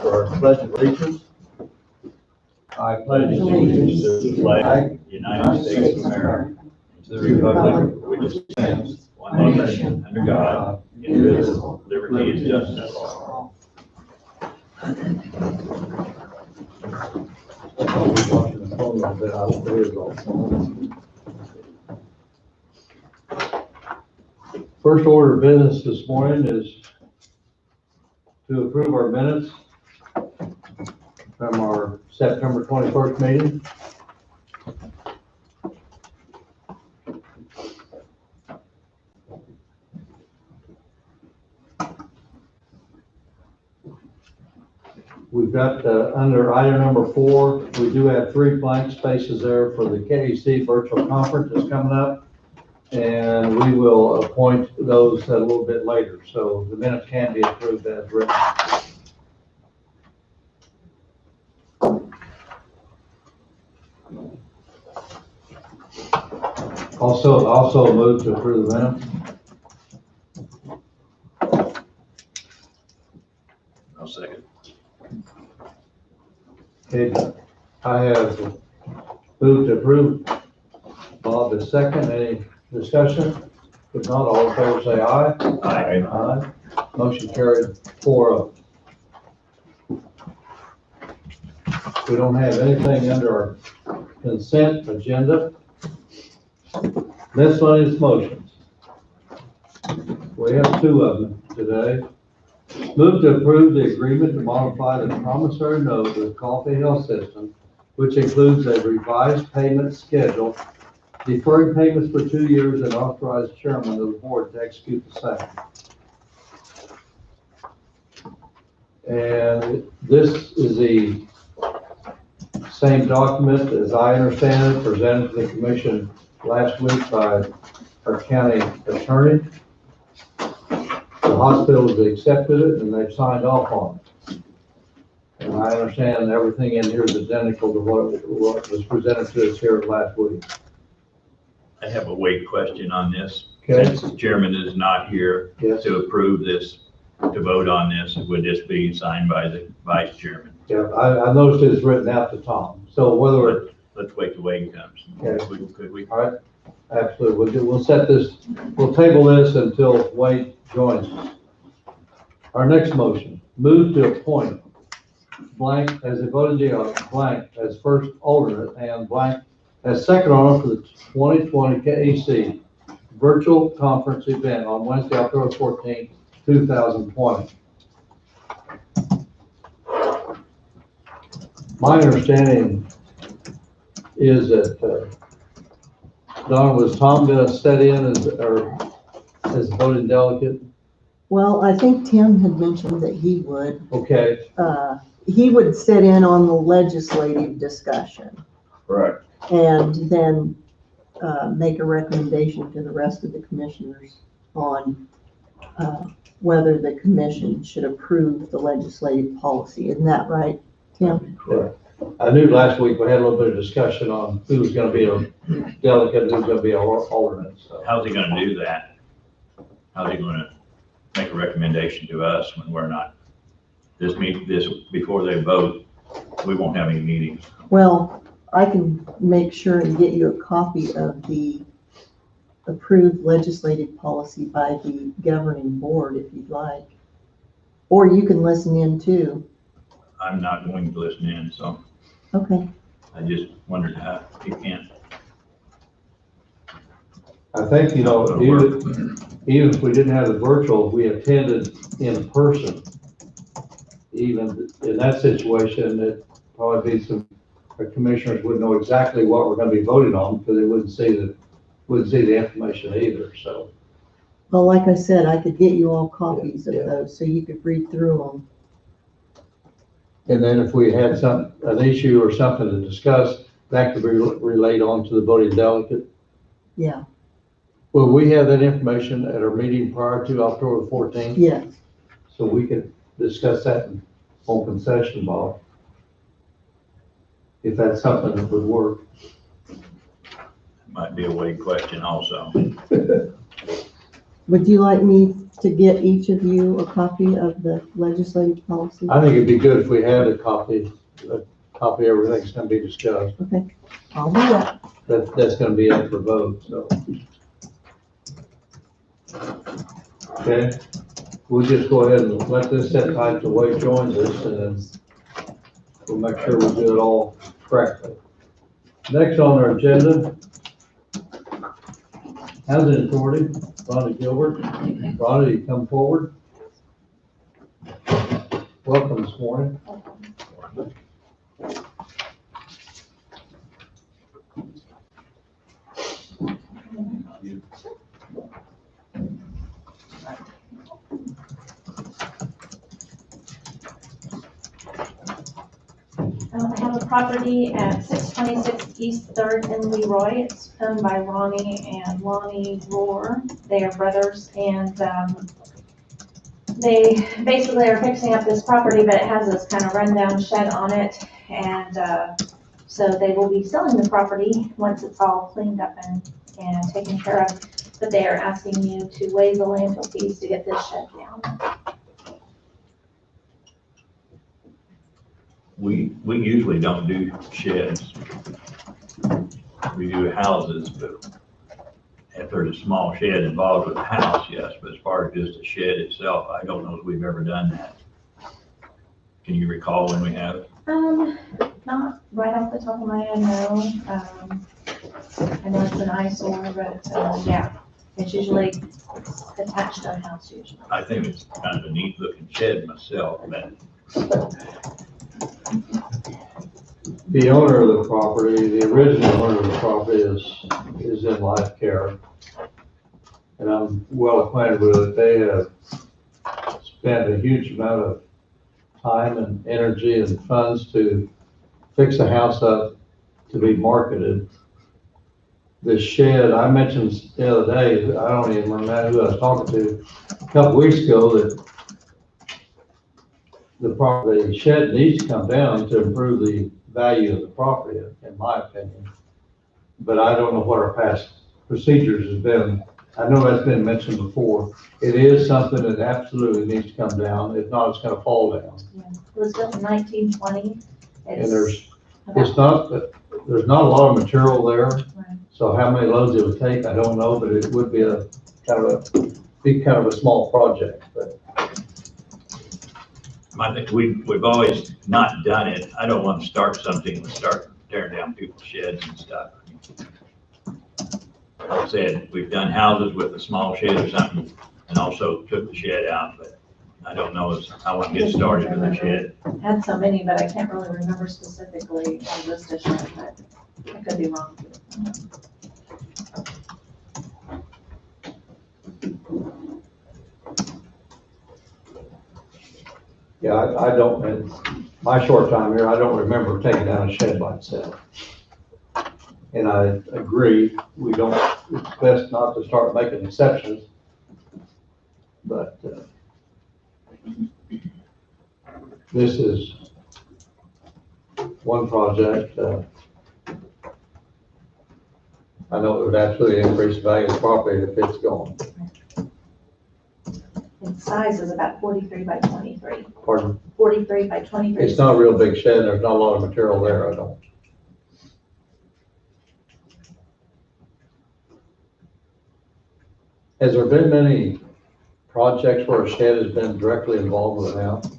for our pledge of allegiance. I pledge allegiance to the flag of the United States of America, to the republic for which it stands, one nation, under God, indivisible, liberty and justice for all. First order of business this morning is to approve our minutes from our September 21st meeting. We've got under item number 4, we do have 3 blank spaces there for the KAC virtual conference that's coming up, and we will appoint those a little bit later, so the minutes can be approved as written. Also move to approve the minutes. I'll second. Okay, I have moved to approve. Bob is second. Any discussion? If not, all in favor say aye. Aye. Aye. Motion carried 4-0. We don't have anything under our consent agenda. Miscellaneous motions. We have 2 of them today. Move to approve the agreement to modify the promissory note with Coffee Health System, which includes a revised payment schedule, deferring payments for 2 years, and authorize chairman of the board to execute the same. And this is the same document, as I understand it, presented to the commission last week by our county attorney. The hospital has accepted it and they've signed off on it. And I understand everything in here is identical to what was presented to us here last week. I have a weight question on this. Okay. Since the chairman is not here Yes. to approve this, to vote on this, would this be signed by the vice chairman? Yeah, I noticed it's written out to Tom. So whether, Let's wait till Wade comes. Okay. Could we? all right, absolutely. We'll set this, we'll table this until Wade joins us. Our next motion, move to appoint blank as a voting delegate, blank as first alternate, and blank as second alternate for the 2020 KAC virtual conference event on Wednesday, October 14th, 2020. My understanding is that, Don, was Tom going to set in as a voting delegate? Well, I think Tim had mentioned that he would. Okay, He would sit in on the legislative discussion Correct. and then make a recommendation to the rest of the commissioners on whether the commission should approve the legislative policy. Isn't that right, Tim? correct. I knew last week we had a little bit of discussion on who was going to be a delegate, who's going to be our alternate, so. How's he gonna do that? How's he gonna make a recommendation to us when we're not, this before they vote, we won't have any meetings. Well, I can make sure and get you a copy of the approved legislative policy by the governing board if you'd like. Or you can listen in too. I'm not going to listen in, so Okay. I just wondered how you can't. I think, even if we didn't have the virtual, we attended in person. Even in that situation, it probably be some, our commissioners wouldn't know exactly what we're going to be voting on because they wouldn't see the information either, so. Well, like I said, I could get you all copies of Yeah. those so you could read through them. And then if we had an issue or something to discuss, that could be relayed on to the voting delegate. Yeah, Will we have that information at our meeting prior to October 14th? yes. So we could discuss that in open session, Bob. If that's something that would work. Might be a Wade question also. Would you like me to get each of you a copy of the legislative policy? I think it'd be good if we had a copy of everything that's gonna be discussed. Okay, I'll do that. That's gonna be up for vote, so. Okay, we'll just go ahead and let this set tight till Wade joins us, and then we'll make sure we do it all correctly. Next on our agenda, Housing Authority, Rhonda Gilbert. Rhonda, you come forward. Welcome this morning. I have a property at 626 East 3rd in Leroy. It's owned by Ronnie and Lonnie Rohr. They are brothers, and they basically are fixing up this property, but it has this kind of rundown shed on it. And so they will be selling the property once it's all cleaned up and taken care of. But they are asking you to waive the landfill fees to get this shed down. We usually don't do sheds. We do houses, but if there's a small shed involved with the house, yes, but as far as just a shed itself, I don't know if we've ever done that. Can you recall when we have? Not right off the top of my head, no. I know it's an eyesore, but, yeah, it's usually attached to a house usually. I think it's kind of a neat looking shed myself, but The owner of the property, the original owner of the property is in life care. And I'm well acquainted with it. They have spent a huge amount of time and energy and funds to fix the house up to be marketed. The shed, I mentioned the other day, I don't even remember who I was talking to, a couple weeks ago, that the shed needs to come down to improve the value of the property, in my opinion. But I don't know what our past procedures has been. I know that's been mentioned before. It is something that absolutely needs to come down. If not, it's gonna fall down. Yeah. It was built in 1920. And there's not a lot of material there. Right. So how many loads it would take, I don't know, but it would be kind of a small project, but. I think we've always not done it. I don't want to start something and start tearing down people's sheds and stuff. Like I said, we've done houses with a small shed or something and also took the shed out, but I don't know if I want to get started with the shed. Had so many, but I can't really remember specifically the list of shed, but I could be wrong. Yeah, I don't, in my short time here, I don't remember taking down a shed by itself. And I agree, it's best not to start making exceptions. But this is one project. I know it would absolutely increase the value of the property if it's gone. Its size is about 43 by 23. Pardon? 43 by 23. It's not a real big shed, there's not a lot of material there, I don't. Has there been many projects where a shed has been directly involved with an house?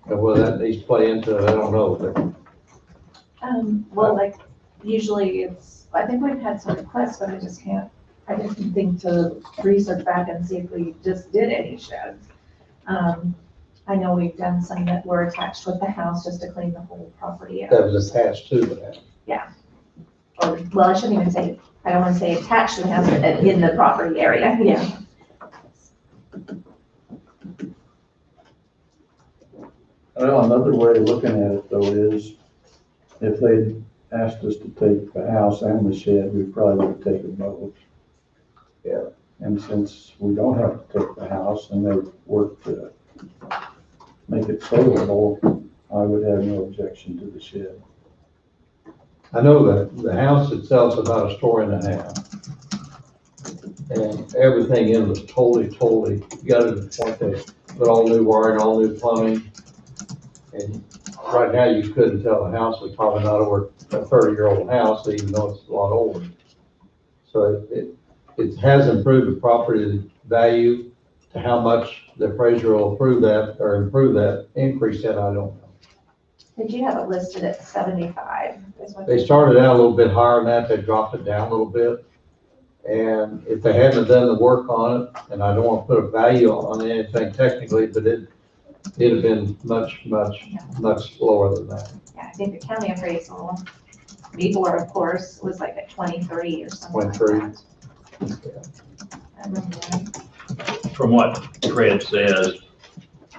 And whether that needs to play into it, I don't know, but Well, like, usually I think we've had some requests, but I didn't think to research back and see if we just did any sheds. I know we've done some that were attached with the house just to clean the whole property up. that was attached to the house. Or, well, I shouldn't even say, I don't want to say attached to the house, but in the property area, yeah. Well, another way of looking at it though is if they asked us to take the house and the shed, we probably would have taken both. Yeah. And since we don't have to take the house and they've worked to make it saleable, I would have no objection to the shed. I know that the house itself is about a story and a half. And everything in was totally gutted to the point they put all new wiring, all new plumbing. And right now, you couldn't tell the house was probably not over a 30-year-old house, even though it's a lot older. So it has improved the property value. To how much the appraiser will approve that or improve that, increase that, I don't know. Did you have it listed at 75? They started out a little bit higher than that, they dropped it down a little bit. And if they hadn't done the work on it, and I don't want to put a value on anything technically, but it'd have been much lower than that. Yeah, I think the county appraisal before, of course, was like at 23 or something. 23. Like that. I remember that. From what Fred says,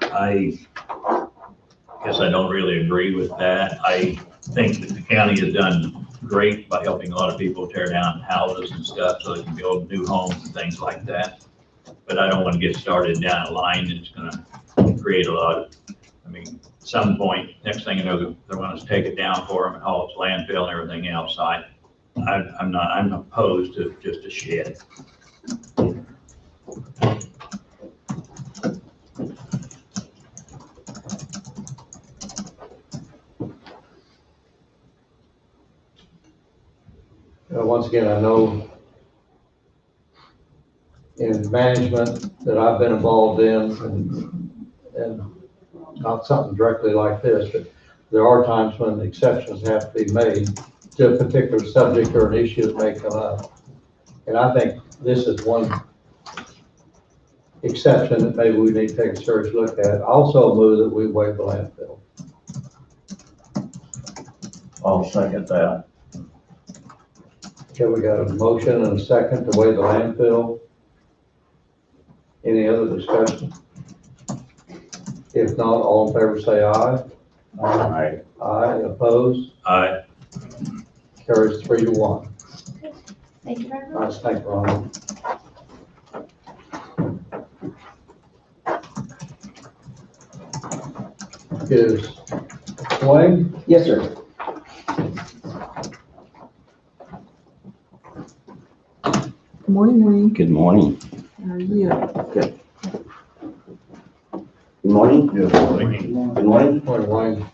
I guess I don't really agree with that. I think that the county has done great by helping a lot of people tear down houses and stuff so they can build new homes and things like that. But I don't want to get started down a line that's gonna create a lot of, I mean, at some point, next thing you know, they're gonna take it down for them and haul it to landfill and everything else. I'm opposed to just a shed. Once again, I know in management that I've been involved in, and not something directly like this, but there are times when exceptions have to be made to a particular subject or an issue that may come up. And I think this is one exception that maybe we need to take a serious look at. Also move that we waive the landfill. I'll second that. Okay, we got a motion and a second to waive the landfill. Any other discussion? If not, all in favor say aye. Aye. Aye, opposed? Aye. Carries 3-1. Thank you very much. Nice, thank you, Ron. Is Wayne? Yes, sir. Good morning, Wayne. Good morning. How are you? Good. Good morning. Yes. Good morning. Morning, Wayne.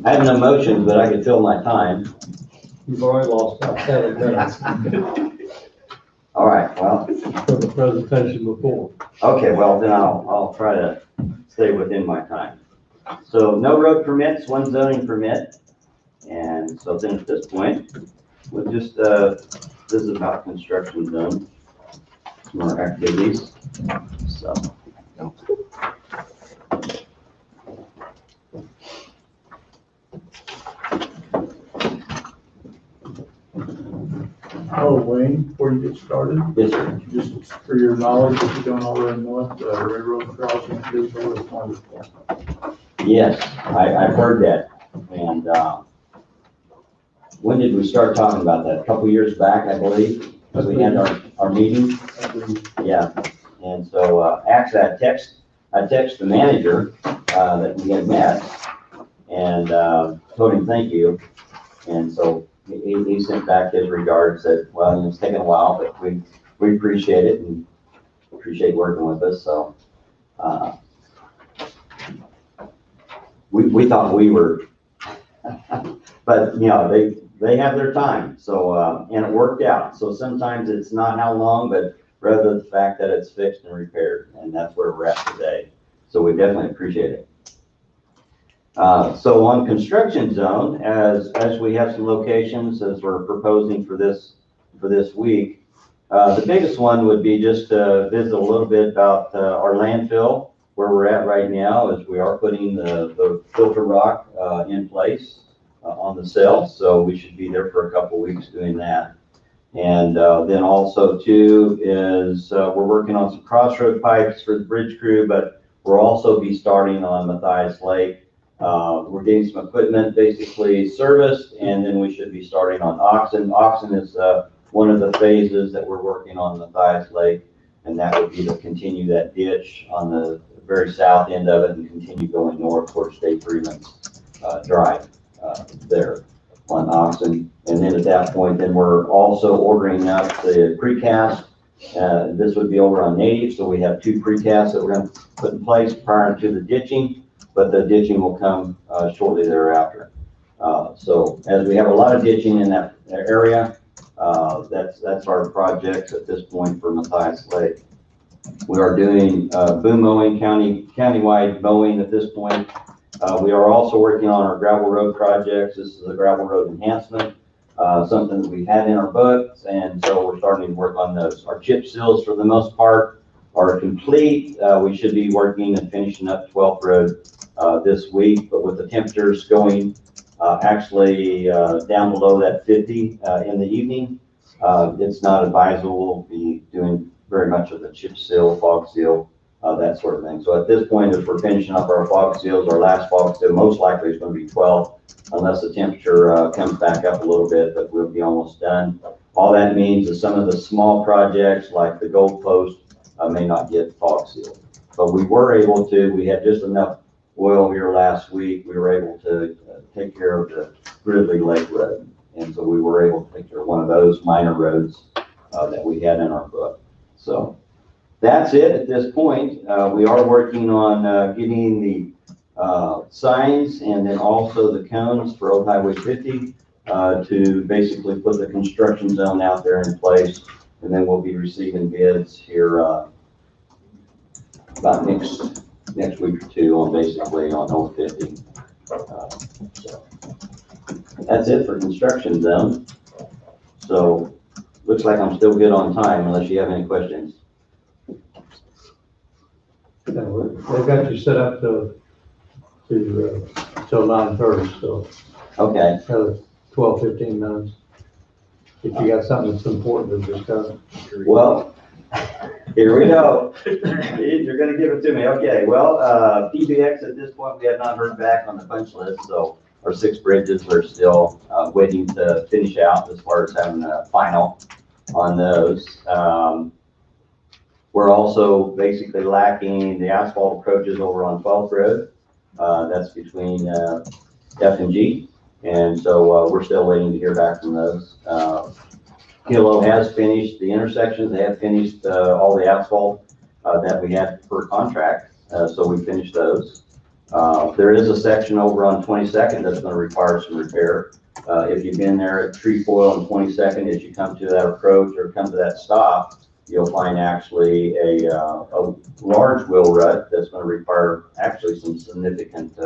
I have no motions, but I could fill my time. You've already lost about 7 minutes All right, well, from the presentation before. okay, well, then I'll try to stay within my time. So no road permits, one zoning permit. And so then at this point, we'll just, this is about construction zone, some more activities, so. Oh, Wayne, before you get started, Yes, sir. just for your knowledge, if you don't already know it, the railroad crossing visual is wonderful. Yes, I've heard that. And, when did we start talking about that? A couple years back, I believe, as we had our meeting. Yeah, and so, actually, I text the manager, that we had met and, told him thank you. And so he sent back his regards that, well, it's taken a while, but we appreciate it and appreciate working with us, so, we thought we were, but, you know, they have their time, so, and it worked out. So sometimes it's not how long, but rather the fact that it's fixed and repaired, and that's where we're at today. So we definitely appreciate it. So on construction zone, as we have some locations as we're proposing for this week, the biggest one would be just to visit a little bit about our landfill, where we're at right now, as we are putting the filter rock in place on the cell. So we should be there for a couple weeks doing that. And then also too is we're working on some crossroad pipes for the bridge crew, but we'll also be starting on Matthias Lake. We're getting some equipment basically serviced, and then we should be starting on Oxen. Oxen is one of the phases that we're working on Matthias Lake, and that would be to continue that ditch on the very south end of it and continue going north towards State Freeman's Drive there on Oxen. And then at that point, then we're also ordering up the precast. This would be over on Native, so we have 2 precasts that we're going to put in place prior to the ditching, but the ditching will come shortly thereafter. So as we have a lot of ditching in that area, that's our projects at this point for Matthias Lake. We are doing boom mowing, countywide mowing at this point. We are also working on our gravel road projects. This is a gravel road enhancement, something that we've had in our books, and so we're starting to work on those. Our chip seals, for the most part, are complete. We should be working and finishing up 12th Road this week, but with the temperatures going actually down below that 50 in the evening, it's not advisable to be doing very much of the chip seal, fog seal, that sort of thing. So at this point, if we're finishing up our fog seals, our last fog seal most likely is going to be 12, unless the temperature comes back up a little bit, but we'll be almost done. All that means is some of the small projects like the Gold Post may not get fog sealed. But we were able to, we had just enough oil here last week, we were able to take care of the Gridley Lake Road. And so we were able to take care of one of those minor roads that we had in our book. So that's it at this point. We are working on getting the signs and then also the cones for Old Highway 50 to basically put the construction zone out there in place. And then we'll be receiving bids here about next week or two on basically on Old 50. So that's it for construction zone. So looks like I'm still good on time unless you have any questions. They've got you set up till 9:30, so Okay. another 12, 15 minutes. If you got something that's important to discuss. Well, here we go. You're gonna give it to me. Okay, well, PBX at this point, we have not heard back on the punch list, so our 6 bridges are still waiting to finish out as far as having a final on those. We're also basically lacking the asphalt approaches over on 12th Road. That's between F and G. And so we're still waiting to hear back from those. Kilo has finished the intersections. They have finished all the asphalt that we had per contract. So we finished those. There is a section over on 22nd that's going to require some repair. If you've been there at Trefoil on 22nd, as you come to that approach or come to that stop, you'll find actually a large wheel rut that's going to require actually some significant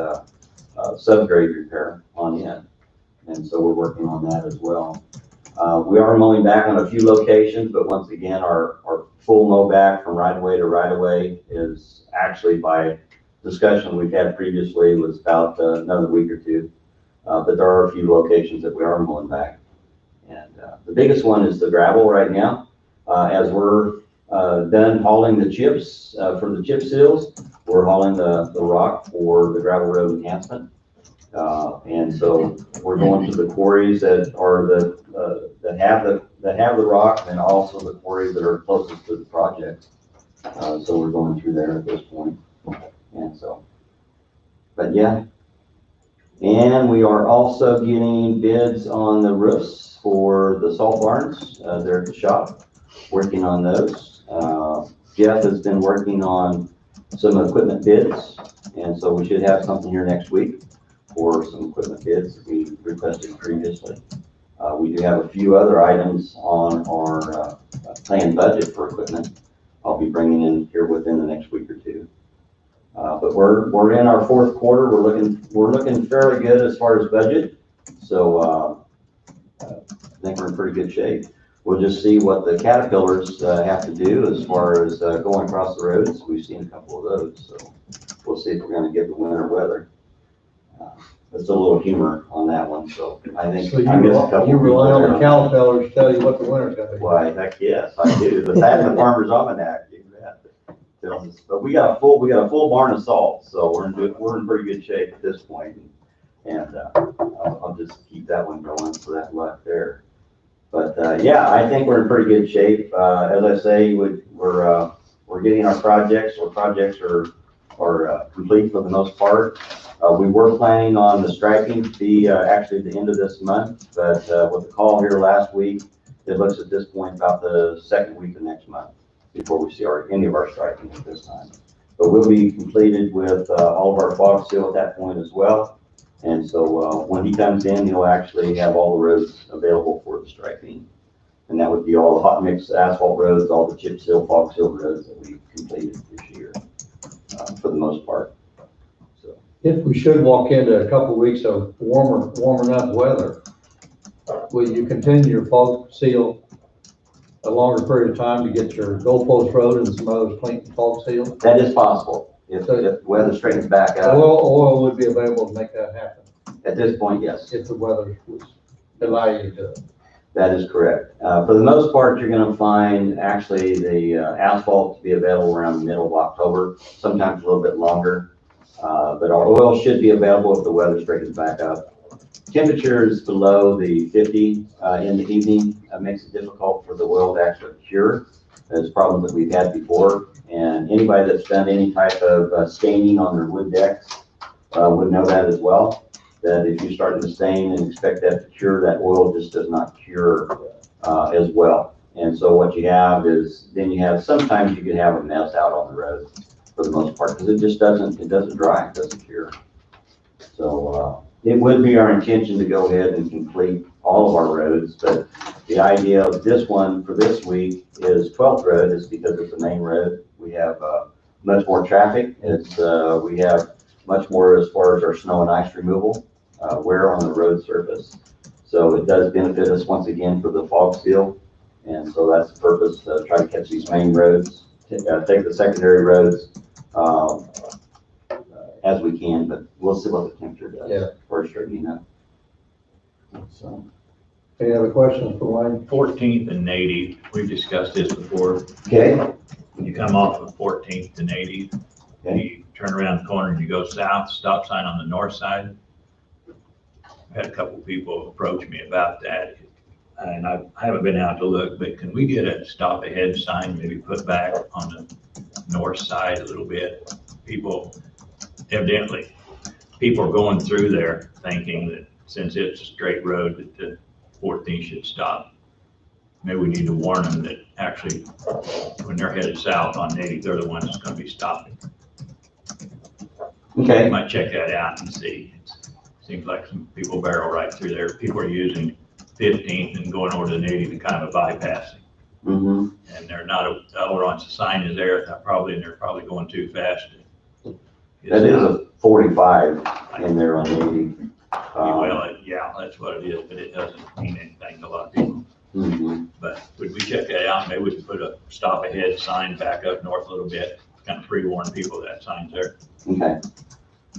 subgrade repair on it. And so we're working on that as well. We are mowing back on a few locations, but once again, our full mow back from right of way to right of way is actually, by discussion we've had previously, was about another week or two. But there are a few locations that we are mowing back. And the biggest one is the gravel right now. As we're done hauling the chips for the chip seals, we're hauling the rock for the gravel road enhancement. And so we're going to the quarries that are that have the rock, and also the quarries that are closest to the project. So we're going through there at this point. And so, but yeah. And we are also getting bids on the roofs for the salt barns. They're at the shop, working on those. Jeff has been working on some equipment bids, and so we should have something here next week for some equipment bids that we requested previously. We do have a few other items on our planned budget for equipment I'll be bringing in here within the next week or two. But we're in our 4th quarter. We're looking fairly good as far as budget. So I think we're in pretty good shape. We'll just see what the Caterpillars have to do as far as going across the roads. We've seen a couple of those, so we'll see if we're going to get the winter weather. There's a little humor on that one, so I think So I missed a couple. you rely on the people Caterpillars to tell you what the winter's gonna be. Why, heck yes, I do. But that's the Farmer's Almanac. Tells us. But we got a full barn of salt, so we're in pretty good shape at this point. And I'll just keep that one going for that luck there. But yeah, I think we're in pretty good shape. As I say, we're getting our projects. Our projects are complete for the most part. We were planning on the striping to be actually the end of this month, but with the call here last week, it looks at this point about the second week of next month before we see any of our striping at this time. But we'll be completed with all of our fog seal at that point as well. And so when he comes in, he'll actually have all the roads available for the striping. And that would be all the hot mix asphalt roads, all the chip seal, fog seal roads that we completed this year, for the most part. So If we should walk into a couple of weeks of warmer enough weather, will you continue your fog seal a longer period of time to get your goalpost road and some others clean fog seal? that is possible if the weather straightens back up. Oil would be available to make that happen At this point, yes. if the weather would allow you to do it. That is correct. For the most part, you're going to find actually the asphalt to be available around the middle of October, sometimes a little bit longer. But our oil should be available if the weather straightens back up. Temperatures below the 50 in the evening makes it difficult for the oil to actually cure. That's a problem that we've had before. And anybody that's done any type of staining on their wood decks would know that as well. That if you're starting to stain and expect that to cure, that oil just does not cure as well. And so what you have is, then you have, sometimes you can have a mess out on the road for the most part, because it just doesn't dry, it doesn't cure. So it would be our intention to go ahead and complete all of our roads, but the idea of this one for this week is 12th Road is because it's the main road. We have much more traffic. We have much more as far as our snow and ice removal, wear on the road surface. So it does benefit us once again for the fog seal. And so that's the purpose, try to catch these main roads, take the secondary roads as we can, but we'll see what the temperature does for straightening up. So. Any other questions for Wayne? 14th and Native, we've discussed this before. Okay. When you come off of 14th to Native, you turn around the corner and you go south, stop sign on the north side. I had a couple people approach me about that, and I haven't been out to look, but can we get a stop ahead sign maybe put back on the north side a little bit? People are going through there thinking that since it's a straight road that the 14th should stop. Maybe we need to warn them that actually when they're headed south on Native, they're the ones that's going to be stopping. Okay. You might check that out and see. Seems like some people barrel right through there. People are using 15th and going over to Native and kind of bypassing. Mm-hmm. And they're not, once the sign is there, they're probably going too fast. That is a 45 in there on 80. Well, yeah, that's what it is, but it doesn't mean anything to a lot of people. Mm-hmm. But would we check that out? Maybe we could put a stop ahead sign back up north a little bit, kind of pre-warn people that signs there. Okay.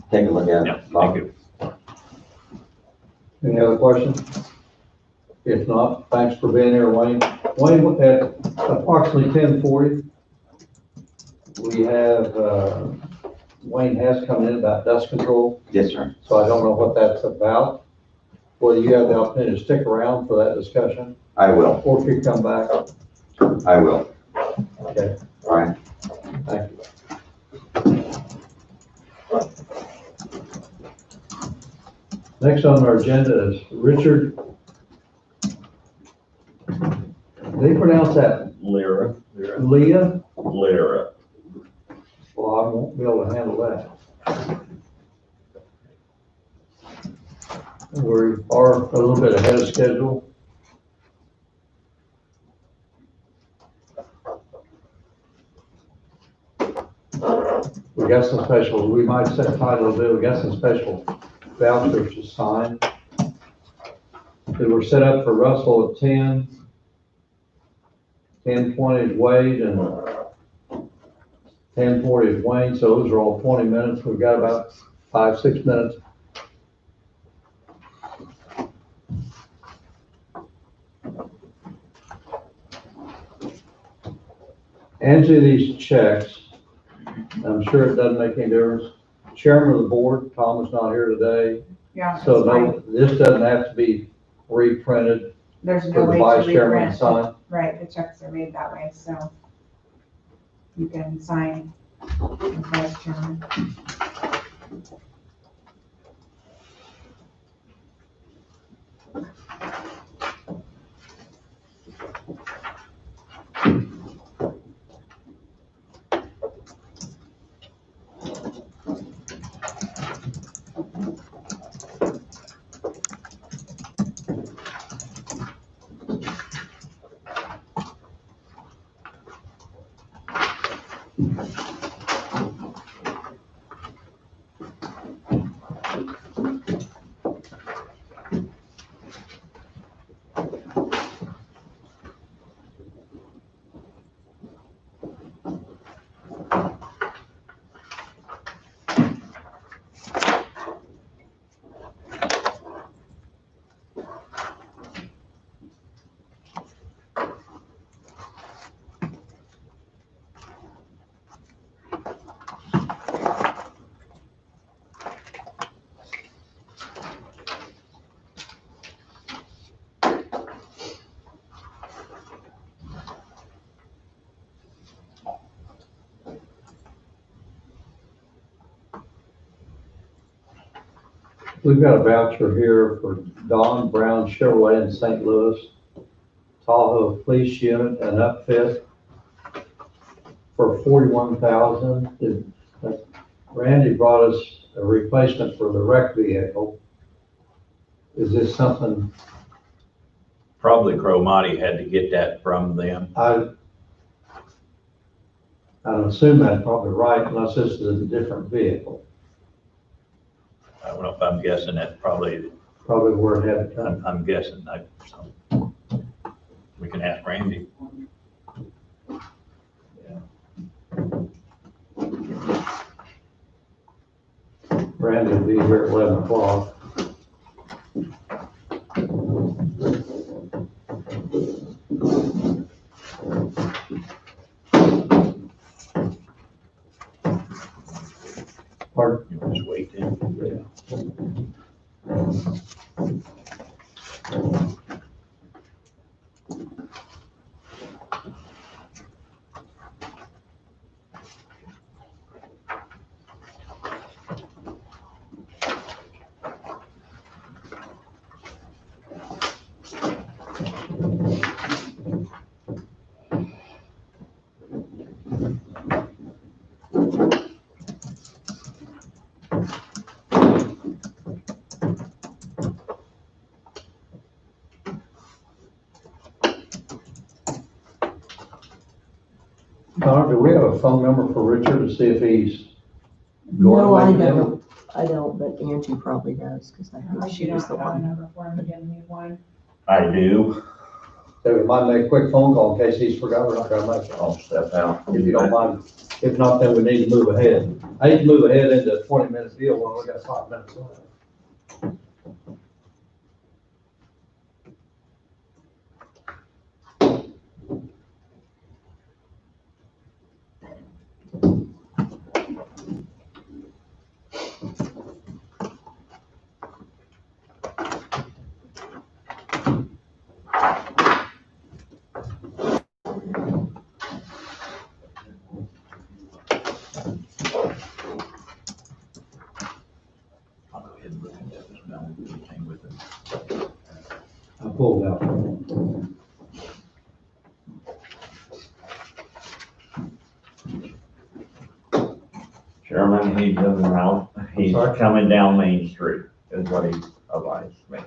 Take a look at it. Yeah, thank you. Any other questions? If not, thanks for being here, Wayne. Wayne, at approximately 10:40, we have, Wayne has come in about dust control, Yes, sir. so I don't know what that's about. Whether you have the opportunity to stick around for that discussion, I will. or if you come back. I will. Okay, All right. thank you. Next on our agenda is Richard. They pronounce that Lyra. Leah? Lyra. Well, I won't be able to handle that. We are a little bit ahead of schedule. We got some special, we might set title of it, we got some special vouchers to sign. They were set up for Russell at 10. 10:20 is Wade and 10:40 is Wayne, so those are all 20 minutes. We've got about 5-6 minutes. Answer these checks. I'm sure it doesn't make any difference. Chairman of the board, Tom is not here today, Yeah, so that's fine. no, this doesn't have to be reprinted There's for no the way vice to chairman to reprint. sign. Right, the checks are made that way, so you can sign as vice chairman. We've got a voucher here for Don Brown Chevrolet in St. Louis, Tahoe Police Unit and upfit for $41,000. Randy brought us a replacement for the wrecked vehicle. Is this something Probably Cromati had to get that from them. I'd assume that's probably right unless this is a different vehicle, I don't know if I'm guessing that's probably, probably where it had to come. I'm guessing, so. We can ask Randy. Randy will be here at 11 o'clock. Pardon? You want to just wait then? Donna, do we have a phone number for Richard to see if he's going No, I to make it in? don't. I don't, but Angie probably does, because I think If she you was don't the have a one. number for him, again, need one. I do. So we might make a quick phone call in case he's forgot we're not gonna make it. I'll step out. If you don't mind. If not, then we need to move ahead. I hate to move ahead into a 20-minute deal when we got 5 minutes left. I'll go ahead and look at this now. Anything with it. I pulled out. Chairman, he's moving around, he's Sorry? coming down Main Street, is what he advised me.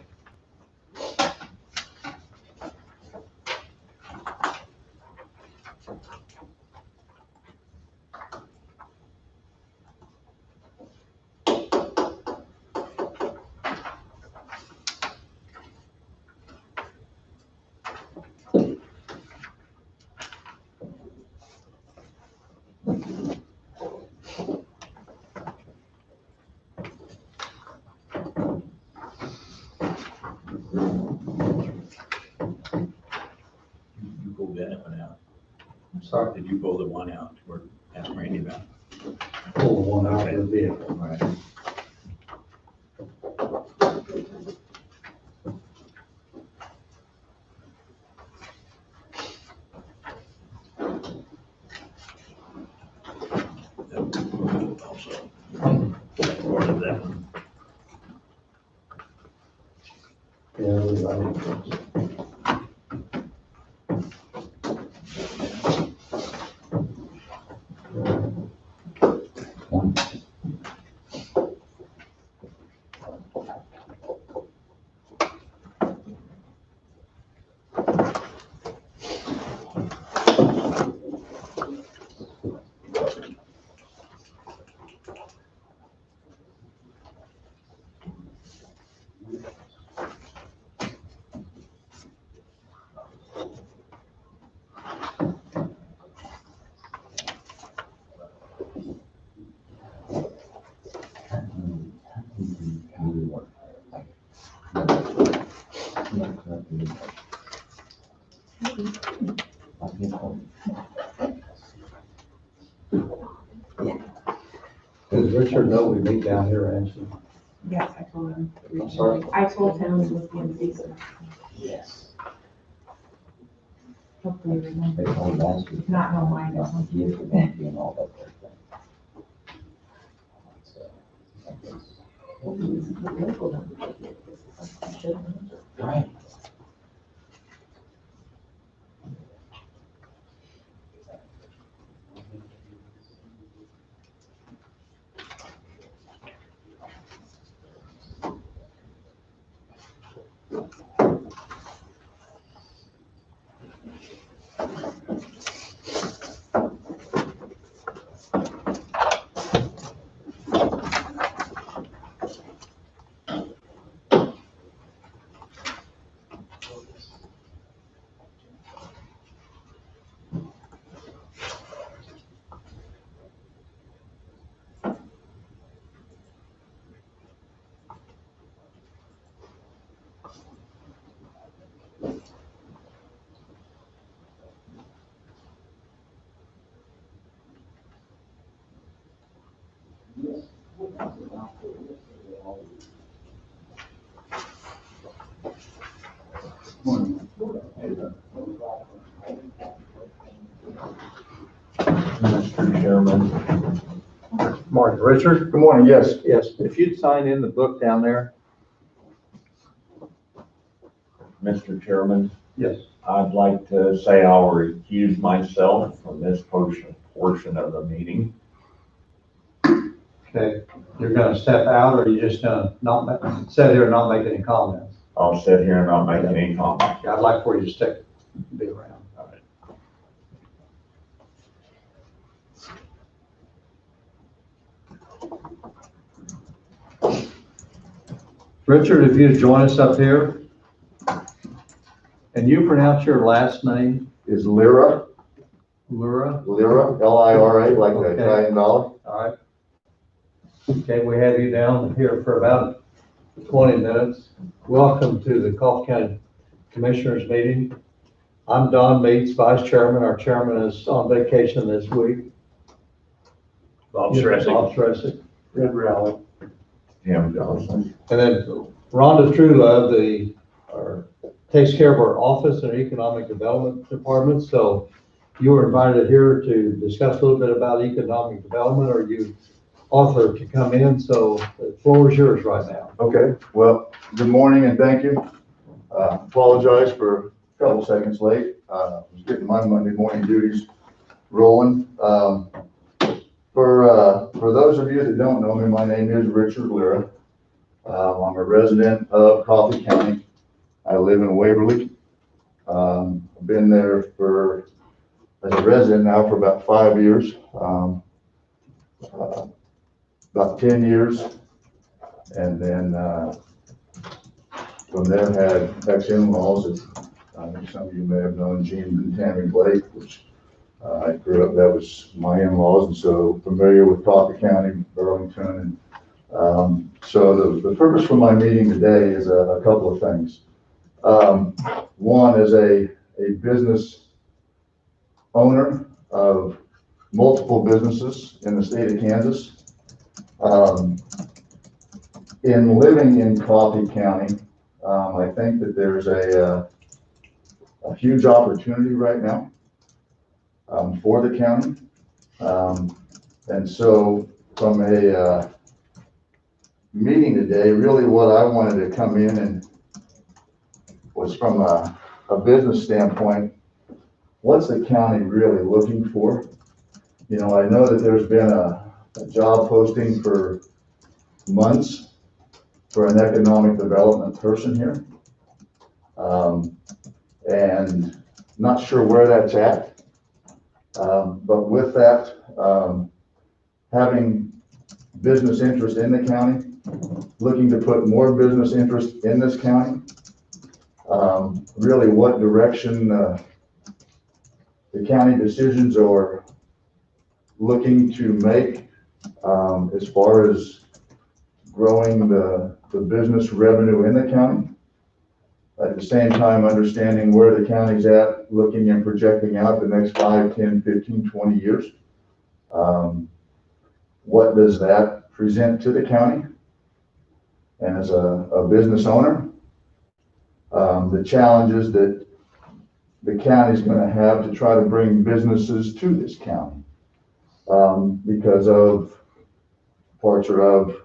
You pulled that one out. Sorry, Did you pull the one out or ask Randy about? pull the one out of the vehicle. All right. Also, part of that one. Yeah, I think Does Richard know we meet down here, Angie? Yes, I told him. I'm sorry? I told him it was the end of the season. Yes. Hopefully, he remembers. They told last week. If not, he'll mind us. Years for them being all that sort of thing. So, I guess, hopefully it's a good medical number. Right. Mr. Chairman. Morning, Richard? Good morning, yes. Yes, if you'd sign in the book down there. Mr. Chairman, Yes. I'd like to say I'll recuse myself from this portion of the meeting. Okay, you're gonna step out, or you're just gonna sit here and not make any comments? I'll sit here and not make any comment. Yeah, I'd like for you to stick, be around. Richard, if you'd join us up here. And you pronounce your last name, Is Lyra, Lura? L-I-R-A, like the Okay. Italian dollar. All right. Okay, we have you down here for about 20 minutes. Welcome to the Coffee County Commissioners meeting. I'm Don Meeks, Vice Chairman. Our Chairman is on vacation this week. Bob Stressick. Bob Stressick. Red Rally. Tim Johnson. And then Rhonda Truelove, takes care of our office and economic development department. So you were invited here to discuss a little bit about economic development, or you offered to come in. So the floor is yours right now. Okay, well, good morning and thank you. Apologize for a couple seconds late. I was getting my Monday morning duties rolling. For those of you that don't know me, my name is Richard Lyra. I'm a resident of Coffee County. I live in Waverly. I've been there as a resident now for about 5 years. About 10 years. And then from there had ex-in-laws that I think some of you may have known, Gene and Tammy Blake, which I grew up, that was my in-laws, and so familiar with Coffee County, Burlington. And so the purpose for my meeting today is a couple of things. One is a business owner of multiple businesses in the state of Kansas. In living in Coffee County, I think that there's a huge opportunity right now for the county. And so from a meeting today, really what I wanted to come in and was from a business standpoint, what's the county really looking for? You know, I know that there's been a job posting for months for an economic development person here. And not sure where that's at. But with that, having business interest in the county, looking to put more business interest in this county, really what direction the county decisions are looking to make as far as growing the business revenue in the county. At the same time, understanding where the county's at, looking and projecting out the next 5, 10, 15, 20 years. What does that present to the county? And as a business owner, the challenges that the county is going to have to try to bring businesses to this county because of departure of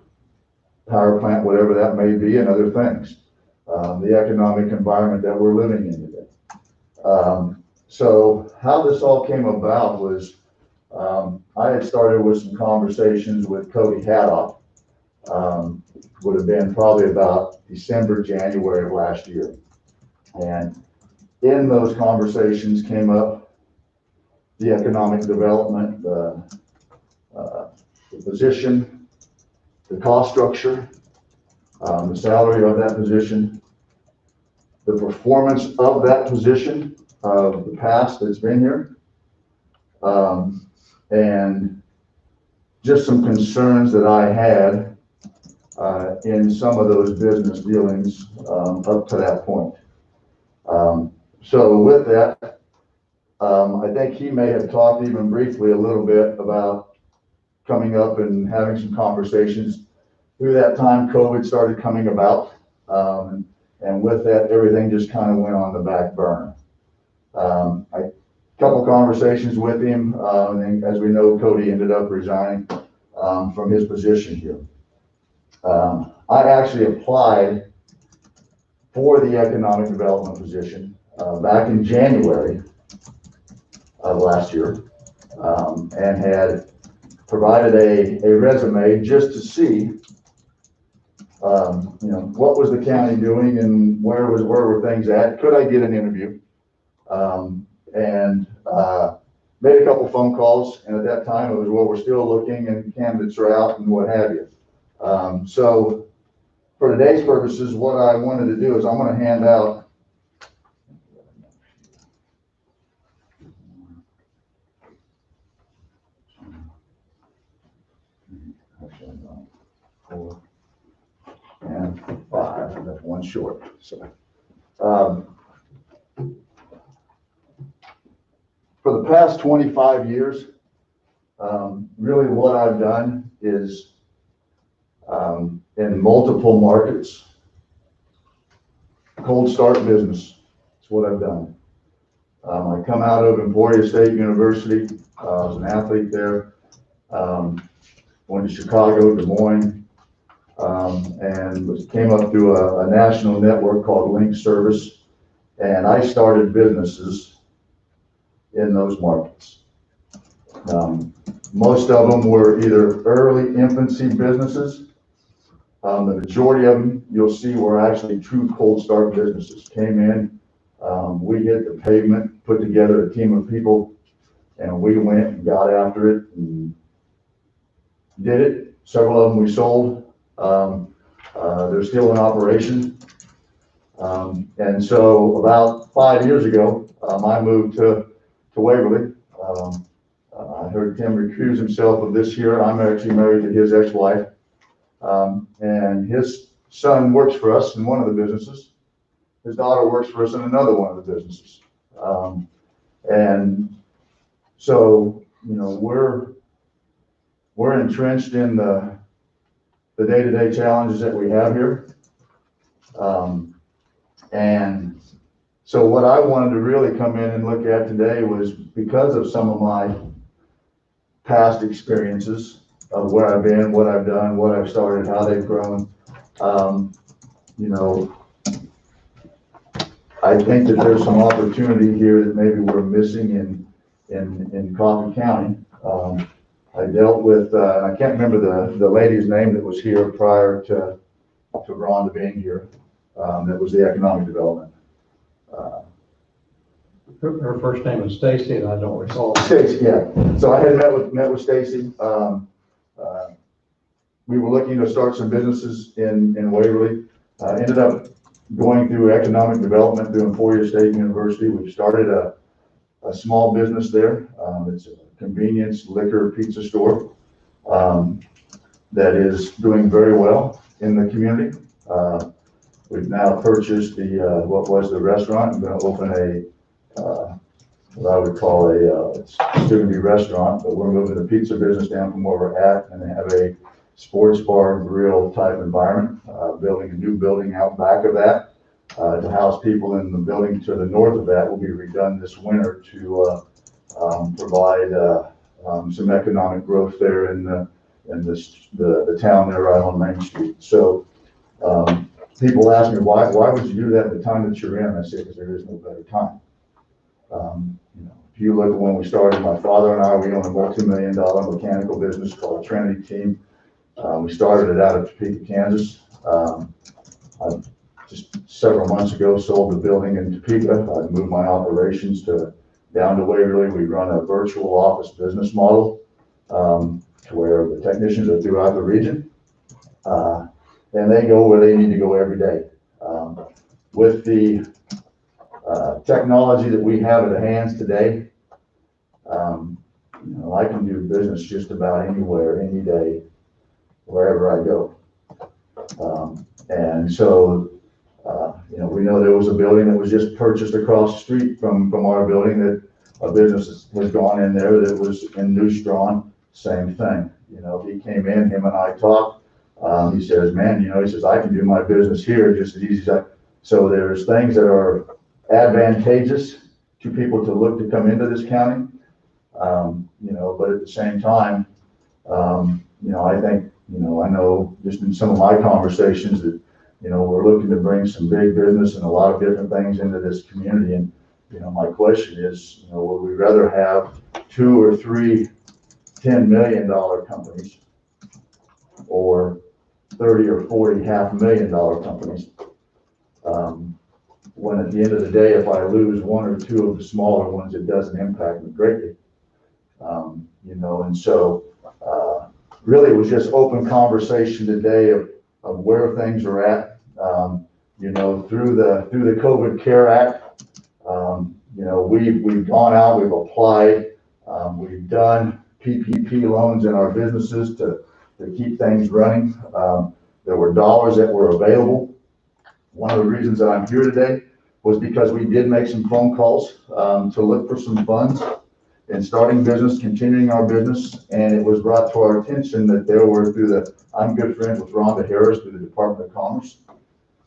power plant, whatever that may be, and other things. The economic environment that we're living in today. So how this all came about was I had started with some conversations with Cody Haddock. Would have been probably about December, January of last year. And in those conversations came up the economic development, the position, the cost structure, the salary of that position, the performance of that position of the past that's been here, and just some concerns that I had in some of those business dealings up to that point. So with that, I think he may have talked even briefly a little bit about coming up and having some conversations. Through that time, COVID started coming about, and with that, everything just kind of went on the back burner. A couple conversations with him, and as we know, Cody ended up resigning from his position here. I actually applied for the economic development position back in January of last year, and had provided a resume just to see what was the county doing and where were things at? Could I get an interview? And made a couple phone calls, and at that time it was, well, we're still looking and candidates are out and what have you. So for today's purposes, what I wanted to do is I'm going to hand out four and five, that's one short. So, for the past 25 years, really what I've done is in multiple markets, cold start business. That's what I've done. I come out of Emporia State University. I was an athlete there. Went to Chicago, Des Moines, and came up through a national network called Link Service. And I started businesses in those markets. Most of them were either early infancy businesses. The majority of them you'll see were actually true cold start businesses. Came in, we hit the pavement, put together a team of people, and we went and got after it and did it. Several of them we sold. They're still in operation. And so about 5 years ago, I moved to Waverly. I heard Tim recuse himself of this year. I'm actually married to his ex-wife. And his son works for us in one of the businesses. His daughter works for us in another one of the businesses. And so, we're entrenched in the day-to-day challenges that we have here. And so what I wanted to really come in and look at today was, because of some of my past experiences of where I've been, what I've done, what I've started, how they've grown. I think that there's some opportunity here that maybe we're missing in Coffee County. I dealt with, I can't remember the lady's name that was here prior to Rhonda being here. That was the economic development. Her first name is Stacy, and I don't recall. Stacy, yeah. So I had met with Stacy. We were looking to start some businesses in Waverly. Ended up going through economic development through Emporia State University. We started a small business there. It's a convenience liquor pizza store that is doing very well in the community. We've now purchased what was the restaurant. I'm going to open what I would call it's still gonna be restaurant, but we're moving the pizza business down from where we're at and have a sports bar and grill type environment, building a new building out back of that, to house people in the building to the north of that will be redone this winter to, provide, some economic growth there in the town there right on Main Street. So, people ask me, why would you do that at the time that you're in? I say, because there is no better time. If you look at when we started, my father and I, we own a multi-million-dollar mechanical business called Trinity Team. We started it out of Topeka, Kansas. I just several months ago sold the building in Topeka. I moved my operations down to Waverly. We run a virtual office business model, to where the technicians are throughout the region. And they go where they need to go every day. With the technology that we have at hands today, I can do business just about anywhere, any day, wherever I go. And so, we know there was a building that was just purchased across the street from our building that a business has gone in there that was in New Strawn, same thing. He came in, him and I talked. He says, man, he says, I can do my business here just as easy as I. So there's things that are advantageous to people to look to come into this county. But at the same time, I think, I know just in some of my conversations that, we're looking to bring some big business and a lot of different things into this community. And, my question is, would we rather have 2 or 3 $10 million companies or 30 or 40 $500,000 companies? When at the end of the day, if I lose 1 or 2 of the smaller ones, it doesn't impact me greatly. And so really it was just open conversation today of where things are at. Through the COVID CARE Act, we've gone out, we've applied, we've done PPP loans in our businesses to keep things running. There were dollars that were available. One of the reasons that I'm here today was because we did make some phone calls to look for some funds in starting business, continuing our business, and it was brought to our attention that there were I'm good friends with Rhonda Harris through the Department of Commerce.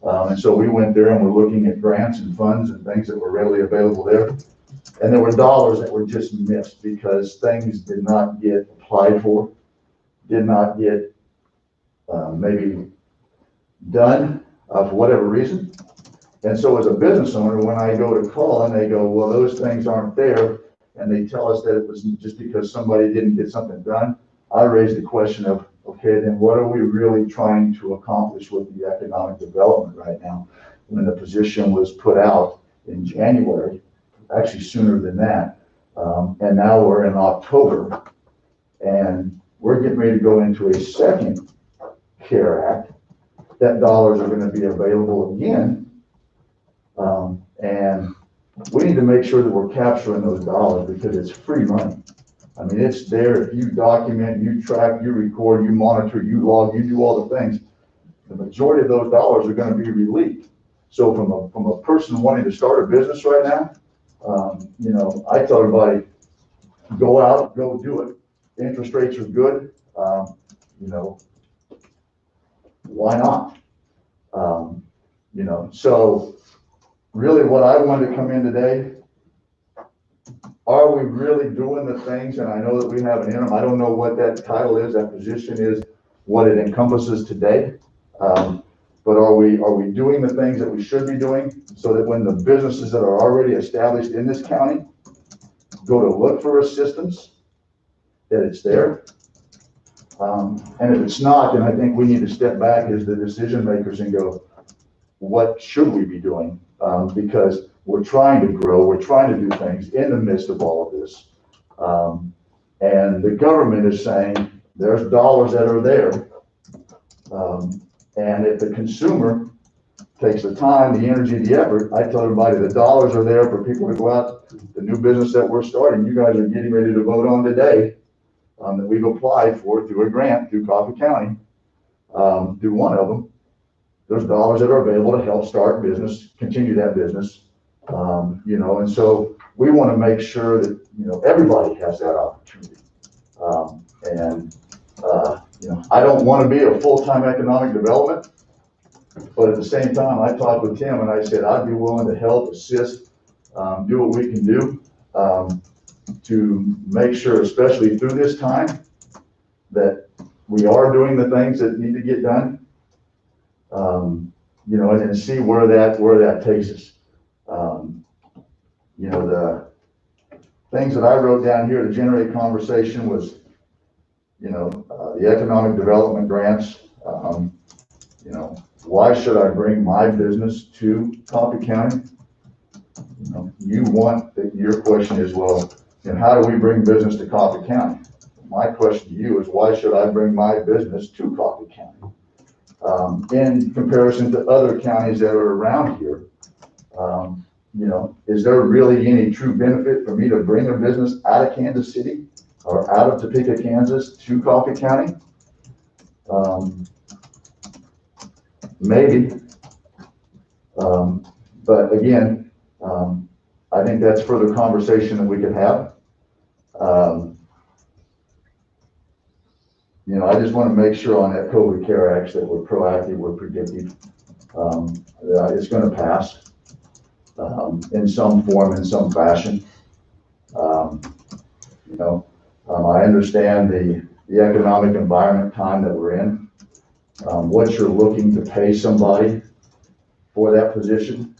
And so we went there and we're looking at grants and funds and things that were readily available there. And there were dollars that were just missed because things did not get applied for, did not get maybe done for whatever reason. And so as a business owner, when I go to call and they go, well, those things aren't there, and they tell us that it was just because somebody didn't get something done, I raise the question of, okay, then what are we really trying to accomplish with the economic development right now? When the position was put out in January, actually sooner than that, and now we're in October, and we're getting ready to go into a second CARE Act. That dollars are going to be available again, and we need to make sure that we're capturing those dollars because it's free money. I mean, it's there. If you document, you track, you record, you monitor, you log, you do all the things, the majority of those dollars are going to be released. So from a person wanting to start a business right now, I tell everybody, go out, go do it. The interest rates are good. Why not? So really what I wanted to come in today, are we really doing the things? And I know that we have an interim. I don't know what that title is, that position is, what it encompasses today. But are we doing the things that we should be doing so that when the businesses that are already established in this county go to look for assistance, that it's there? And if it's not, then I think we need to step back as the decision makers and go, what should we be doing? Because we're trying to grow, we're trying to do things in the midst of all of this. And the government is saying there's dollars that are there. And if the consumer takes the time, the energy, the effort, I tell everybody the dollars are there for people to go out. The new business that we're starting, you guys are getting ready to vote on today, that we've applied for through a grant through Coffee County, through one of them. There's dollars that are available to help start business, continue that business. And so we want to make sure that, everybody has that opportunity. I don't want to be a full-time economic development, but at the same time, I talked with Tim and I said, I'd be willing to help, assist, do what we can do, to make sure, especially through this time, that we are doing the things that need to get done. And see where that takes us. The things that I wrote down here to generate conversation was, the economic development grants. Why should I bring my business to Coffee County? Your question is, well, how do we bring business to Coffee County? My question to you is, why should I bring my business to Coffee County? In comparison to other counties that are around here, is there really any true benefit for me to bring a business out of Kansas City or out of Topeka, Kansas to Coffee County? Maybe. But again, I think that's further conversation that we could have. I just want to make sure on that COVID Care Act that we're proactive, we're predictive. It's going to pass in some form, in some fashion. I understand the economic environment time that we're in. What you're looking to pay somebody for that position.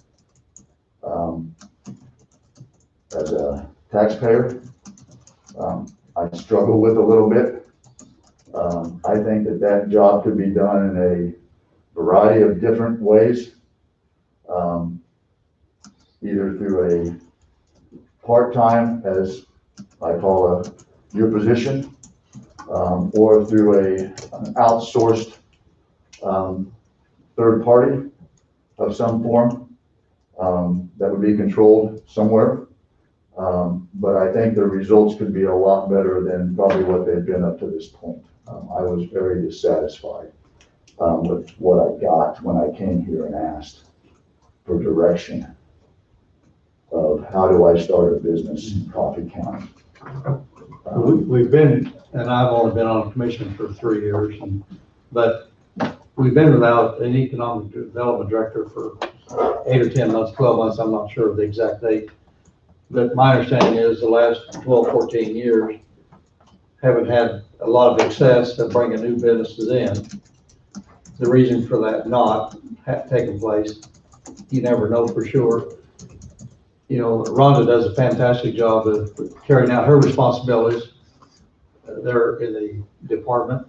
As a taxpayer, I struggle with a little bit. I think that job could be done in a variety of different ways, either through a part-time, as I call your position, or through an outsourced third party of some form that would be controlled somewhere. But I think the results could be a lot better than probably what they've been up to this point. I was very dissatisfied with what I got when I came here and asked for direction of how do I start a business in Coffee County. We've been, and I've only been on a commission for 3 years, but we've been without an economic development director for 8 or 10 months, 12 months, I'm not sure of the exact date. But my understanding is the last 12, 14 years haven't had a lot of success at bringing new businesses in. The reason for that not taking place, you never know for sure. Rhonda does a fantastic job of carrying out her responsibilities there in the department.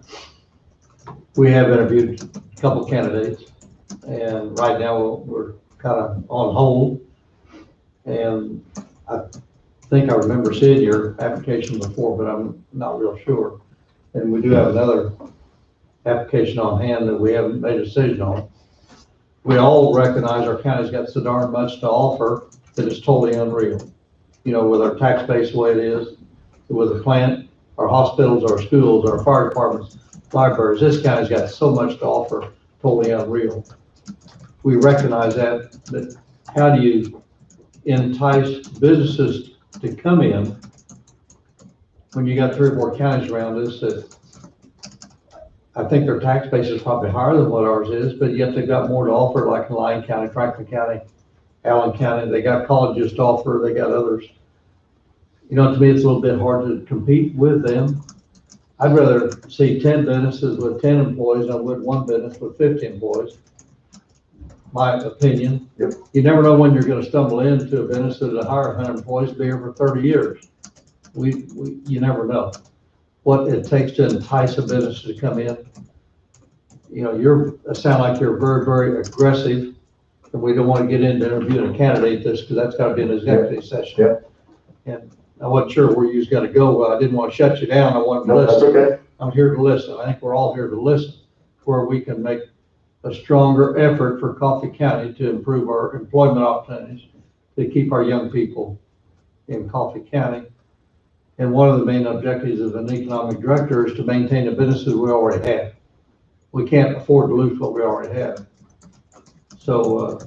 We have interviewed a couple candidates, and right now we're kind of on hold. And I think I remember seeing your application before, but I'm not real sure. And we do have another application on hand that we haven't made a decision on. We all recognize our county's got so darn much to offer that it's totally unreal. With our tax base the way it is, with the plant, our hospitals, our schools, our fire departments, libraries, this county's got so much to offer, totally unreal. We recognize that, but how do you entice businesses to come in when you got 3 or 4 counties around us that I think their tax base is probably higher than what ours is, but yet they've got more to offer, like in Lyon County, Franklin County, Allen County. They got colleges to offer, they got others. To me, it's a little bit hard to compete with them. I'd rather see 10 businesses with 10 employees than I would 1 business with 50 employees. My opinion. Yep. You never know when you're going to stumble into a business that'll hire 100 employees, be here for 30 years. You never know what it takes to entice a business to come in. Sound like you're very, very aggressive, and we don't want to get into interviewing a candidate because that's got to be an executive session. Yep. And I wasn't sure where you was going to go. I didn't want to shut you down. I wanted to listen. That's okay. I'm here to listen. I think we're all here to listen, where we can make a stronger effort for Coffee County to improve our employment opportunities, to keep our young people in Coffee County. And one of the main objectives of an economic director is to maintain the businesses we already have. We can't afford to lose what we already have. So,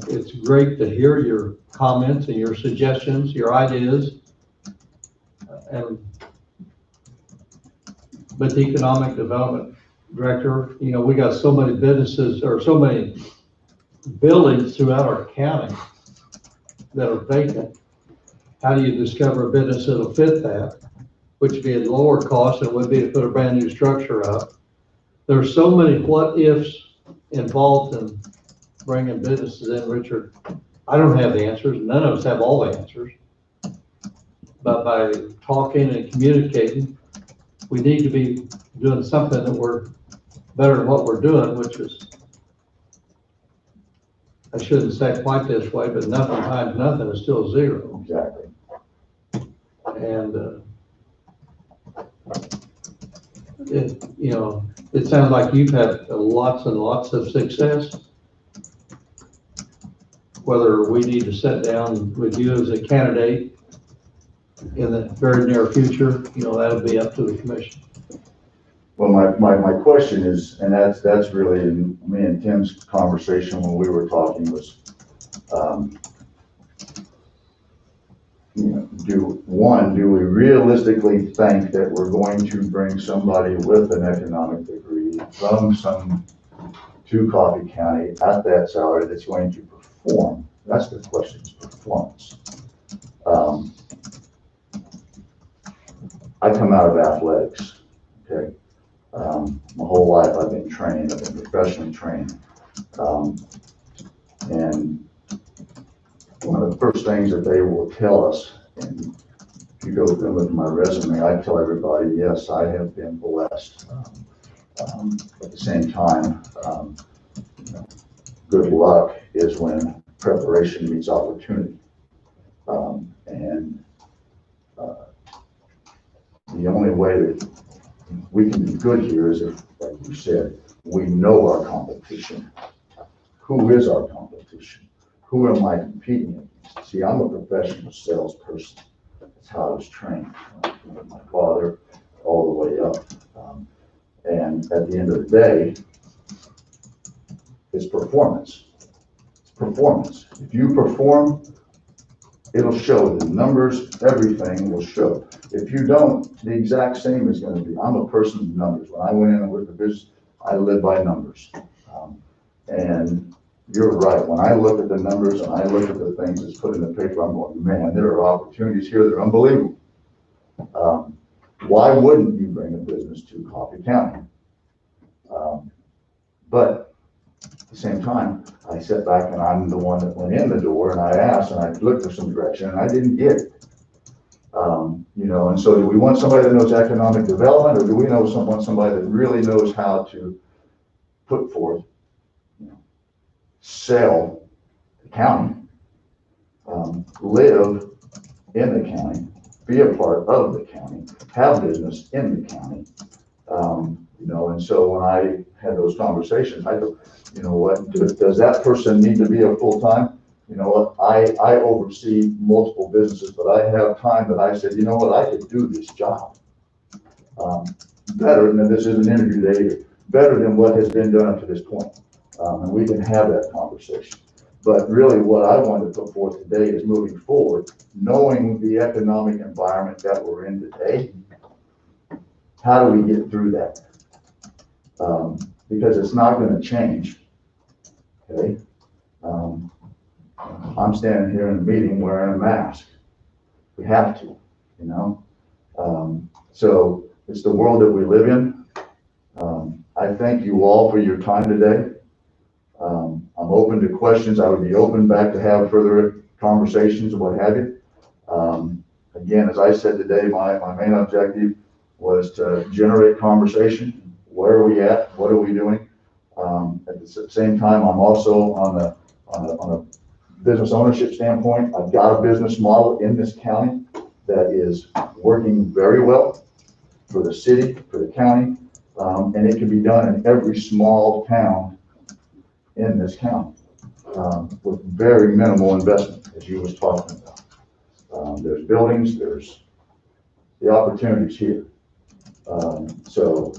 it's great to hear your comments and your suggestions, your ideas. But the economic development director, we got so many businesses or so many buildings throughout our county that are vacant. How do you discover a business that'll fit that, which would be at lower cost than it would be to put a brand new structure up? There's so many what ifs involved in bringing businesses in, Richard. I don't have the answers. None of us have all the answers. But by talking and communicating, we need to be doing something that we're better than what we're doing, which is, I shouldn't say it quite this way, but nothing times nothing is still zero. Exactly. And it sounds like you've had lots and lots of success. Whether we need to sit down with you as a candidate in the very near future, that'll be up to the commission. Well, my question is, and that's really in me and Tim's conversation when we were talking was, do we realistically think that we're going to bring somebody with an economic degree to Coffee County at that salary that's going to perform? That's the question, is performance. I come out of athletics, okay? My whole life I've been trained, I've been professionally trained. And one of the first things that they will tell us, and if you go and look at my resume, I tell everybody, yes, I have been blessed. At the same time, good luck is when preparation meets opportunity. The only way that we can be good here is if, like you said, we know our competition. Who is our competition? Who am I competing against? See, I'm a professional salesperson. That's how I was trained. From my father all the way up. And at the end of the day, it's performance. It's performance. If you perform, it'll show. The numbers, everything will show. If you don't, the exact same is going to be. I'm a person of numbers. When I went in and worked the business, I live by numbers. And you're right. When I look at the numbers and I look at the things that's put in the paper, I'm going, man, there are opportunities here that are unbelievable. Why wouldn't you bring a business to Coffee County? But at the same time, I sit back and I'm the one that went in the door and I asked and I looked for some direction and I didn't get it. And so do we want somebody that knows economic development, or do we want somebody that really knows how to put forth, sell the county, live in the county, be a part of the county, have business in the county? And so when I had those conversations, I thought, does that person need to be a full-time? I oversee multiple businesses, but I have time that I said, I could do this job better, and this is an interview day, better than what has been done up to this point. And we can have that conversation. But really what I wanted to put forth today is moving forward, knowing the economic environment that we're in today, how do we get through that? Because it's not going to change, okay? I'm standing here in a meeting wearing a mask. We have to, So it's the world that we live in. I thank you all for your time today. I'm open to questions. I would be open back to have further conversations and what have you. Again, as I said today, my main objective was to generate conversation. Where are we at? What are we doing? At the same time, I'm also on a business ownership standpoint. I've got a business model in this county that is working very well for the city, for the county, and it can be done in every small town in this county with very minimal investment, as you was talking about. There's buildings, there's the opportunities here. So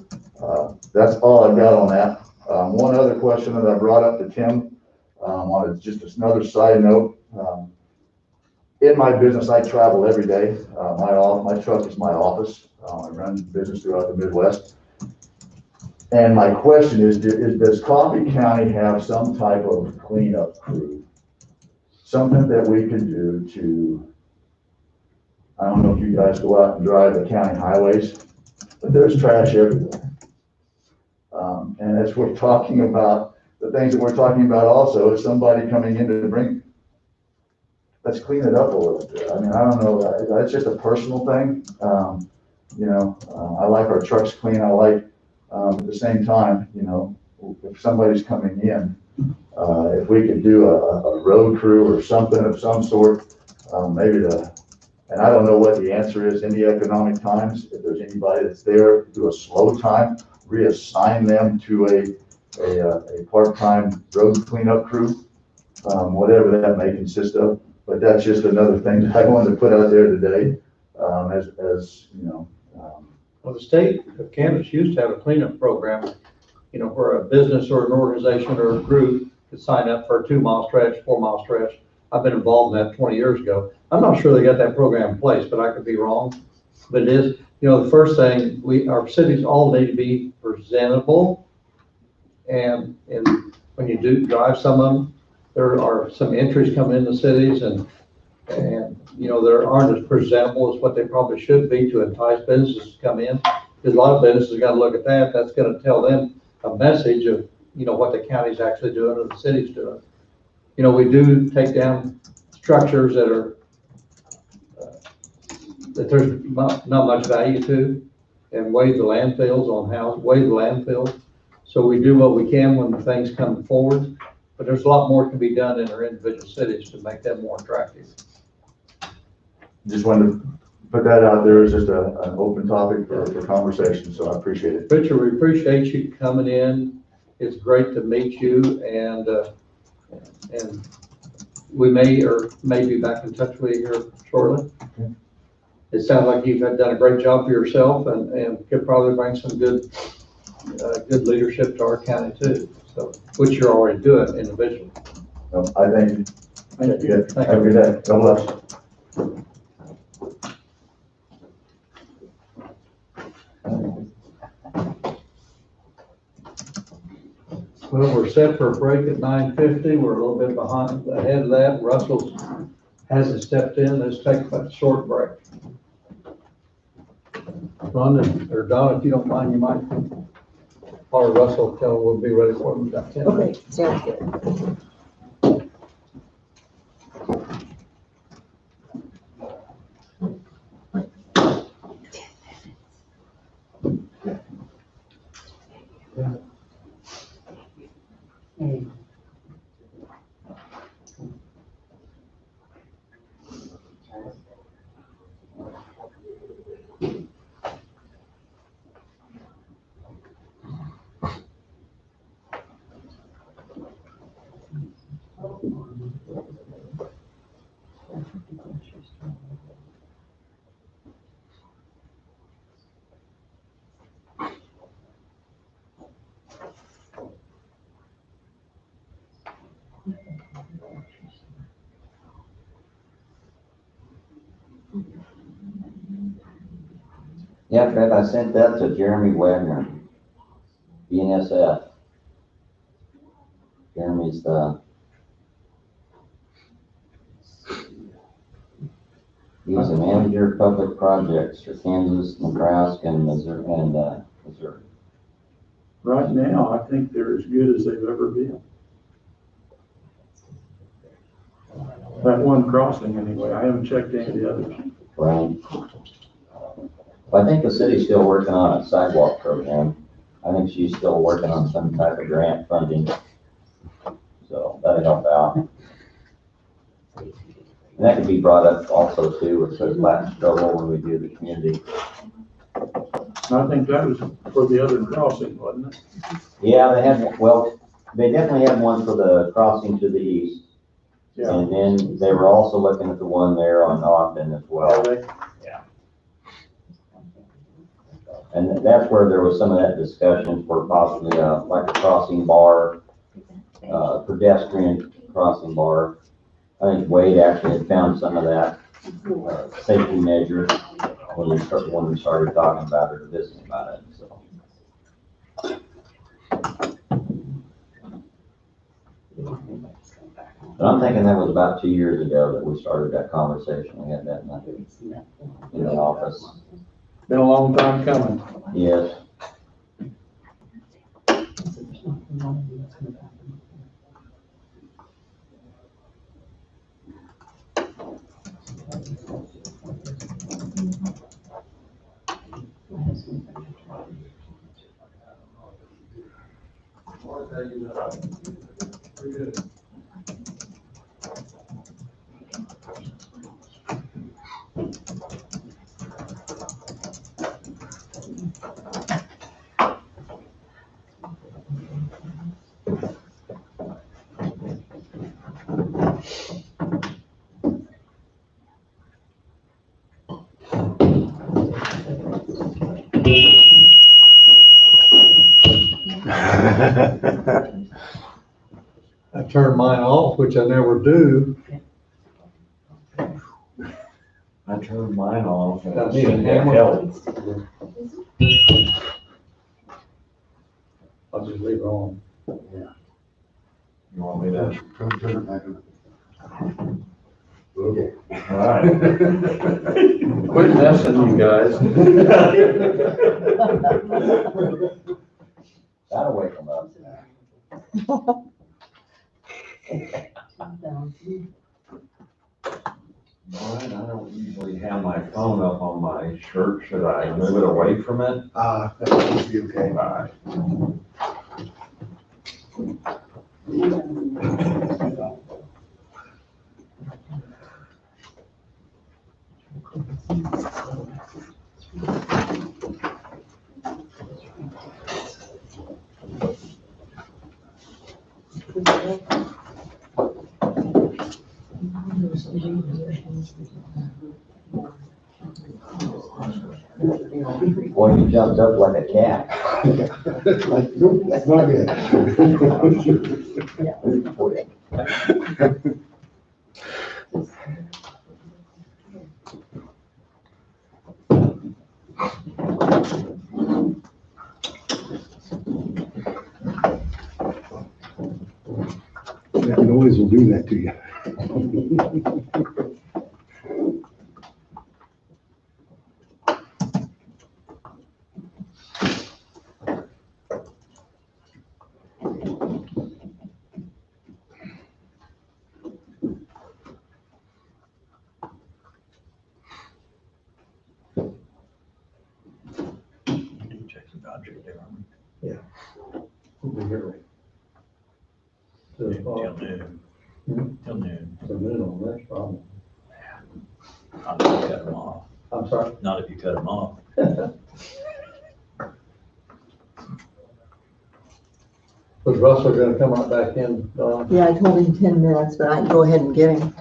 that's all I've got on that. One other question that I brought up to Tim, On just another side note, in my business, I travel every day. My truck is my office. I run business throughout the Midwest. And my question is, does Coffee County have some type of cleanup crew? Something that we could do to, I don't know if you guys go out and drive the county highways, but there's trash everywhere. And as we're talking about, the things that we're talking about also is somebody coming in to bring, let's clean it up a little bit. I mean, I don't know, that's just a personal thing. I like our trucks clean. I like, at the same time, if somebody's coming in, if we could do a road crew or something of some sort, maybe and I don't know what the answer is in the economic times, if there's anybody that's there, do a slow time, reassign them to a part-time road cleanup crew, whatever that may consist of. But that's just another thing that I wanted to put out there today, Well, the state of Kansas used to have a cleanup program, where a business or an organization or a group could sign up for a 2-mile stretch, 4-mile stretch. I've been involved in that 20 years ago. I'm not sure they got that program in place, but I could be wrong. But it is, the first thing, our cities all need to be presentable. And when you do drive some of them, there are some entries coming in the cities and there aren't as presentable as what they probably should be to entice businesses to come in. Because a lot of businesses got to look at that. That's going to tell them a message of, what the county's actually doing or the city's doing. We do take down structures that are, that there's not much value to, and waive the landfills waive the landfills. So we do what we can when the things come forward, but there's a lot more that can be done in our individual cities to make them more attractive. Just wanted to put that out there as just an open topic for conversation, so I appreciate it. Richard, we appreciate you coming in. It's great to meet you, and we may be back in touch with you here shortly. Okay. It sounds like you've done a great job for yourself and could probably bring some good leadership to our county too, so, which you're already doing individually. I thank you. Thank you. Have a good day. God bless. Well, we're set for a break at 9:50. We're a little bit ahead of that. Russell hasn't stepped in. Let's take a short break. Rhonda, or Donna, if you don't mind, you might, or Russell, tell him we'll be ready for him in about 10 minutes. Okay, sounds good. Yeah, Fred, I sent that to Jeremy Wagner, BNSF. Jeremy's he's the manager of public projects for Kansas, Nebraska, and Missouri. Right now, I think they're as good as they've ever been. That one crossing anyway, I haven't checked any of the others. Right. Well, I think the city's still working on a sidewalk program. I think she's still working on some type of grant funding. So that'll help out. And that could be brought up also too with the Latin struggle when we do the community. I think that was for the other crossing, wasn't it? Yeah, they definitely had one for the crossing to the east. Yeah. And then they were also looking at the one there on Ogden as well. Are they? And that's where there was some of that discussion for possibly like a crossing bar, pedestrian crossing bar. I think Wade actually had found some of that safety measure when we started talking about it or visiting about it, so. But I'm thinking that was about 2 years ago that we started that conversation. We had that in the office. Been a long time coming. Yes. I turned mine off, which I never do. I turned mine off and That's it seemed to hammer. help. I'll just leave it on. You want me to? Okay. All right. Quit messing, you guys. That'll wake them up. All right, I don't usually have my phone up on my shirt. Should I move it away from it? That would be okay. All right. Boy, you jumped up like a cat. Nope, that's not it. That noise will do that to you. Check the contract there, aren't We'll be here. we? Till Till noon. Till noon. noon on this problem. Not if you cut them off. I'm sorry? Not if you cut them off. Was Russell gonna come right back in, Don? Yeah, I told him 10 minutes, but I can go ahead and get him.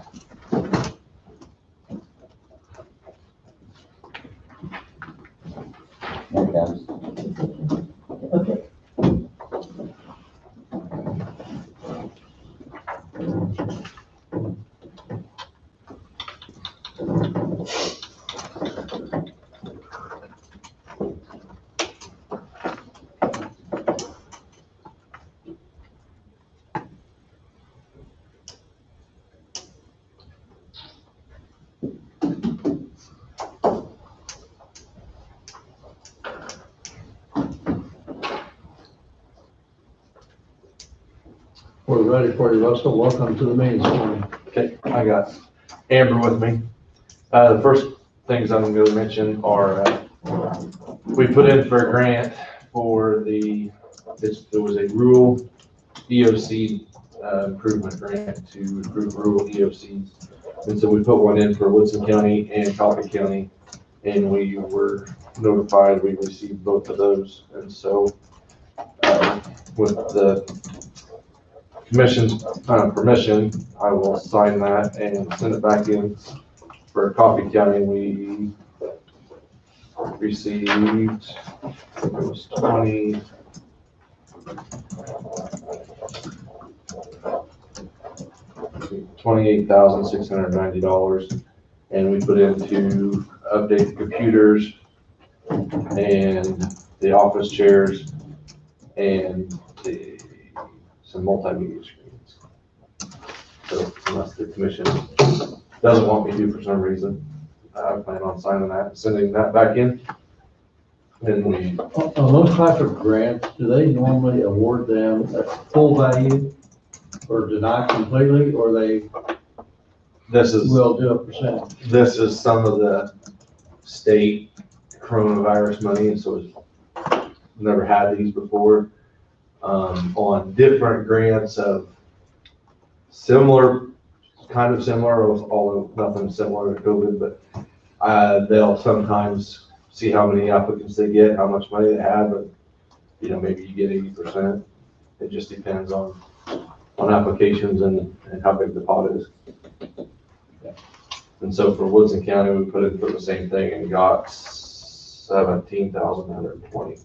Here it comes. Okay. We're ready for you, Russell. Welcome to the meeting this morning. Okay, I got Amber with me. The first things I'm going to mention are, we put in for a grant for there was a rural EOC improvement grant to improve rural EOCs. And so we put one in for Woodson County and Coffee County, and we were notified we received both of those. And so with the commission's permission, I will sign that and send it back in. For Coffee County, we received, I think it was 20. $28,690. And we put in to update the computers and the office chairs and some multimedia screens. So unless the commission doesn't want me to for some reason, I plan on signing that, and sending that back in. And we, On those type of grants, do they normally award them at full value or deny completely, or they this is will do a percentage? This is some of the state coronavirus money, and so it's never had these before. On different grants of similar, kind of similar, although nothing similar to COVID, but they'll sometimes see how many applicants they get, how much money they have, and, you know, maybe you get 80%. It just depends on applications and how big the pot is. And so for Woodson County, we put in for the same thing and got 17,120.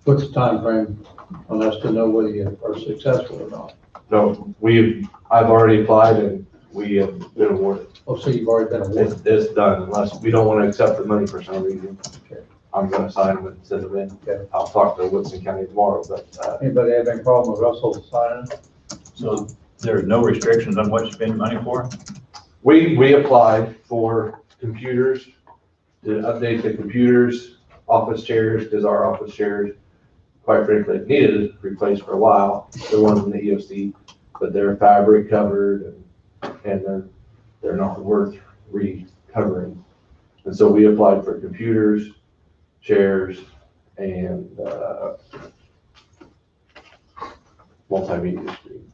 What's the time frame on us to know whether you are successful or not? No, I've already applied and we have been awarded. Oh, so you've already been awarded? It's done, unless we don't want to accept the money for some reason. Okay. I'm gonna sign them and send them in. Okay. I'll talk to Woodson County tomorrow, but, Anybody have any problem with Russell signing? So there's no restrictions on what you spend money for? we applied for computers, to update the computers, office chairs, because our office chairs, quite frankly, needed replaced for a while. The ones in the EOC, but they're fabric covered and they're not worth recovering. And so we applied for computers, chairs, and multimedia screens.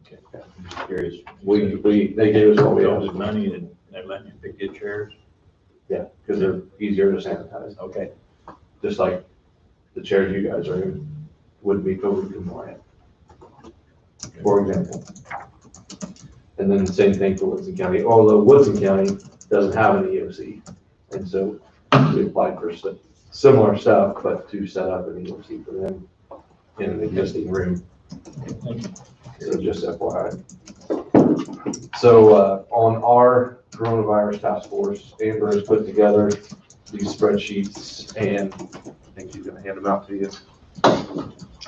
Okay, I'm just curious. They gave us what we All asked this for. money and they're letting you pick good chairs? Yeah, because they're easier to sanitize, Okay. just like the chairs you guys are in would be COVID compliant, for example. And then the same thing for Woodson County, although Woodson County doesn't have an EOC. And so we applied for similar stuff, but to set up an EOC for them in an existing room. So just FYI. So on our coronavirus task force, Amber has put together these spreadsheets, and I think she's gonna hand them out to you.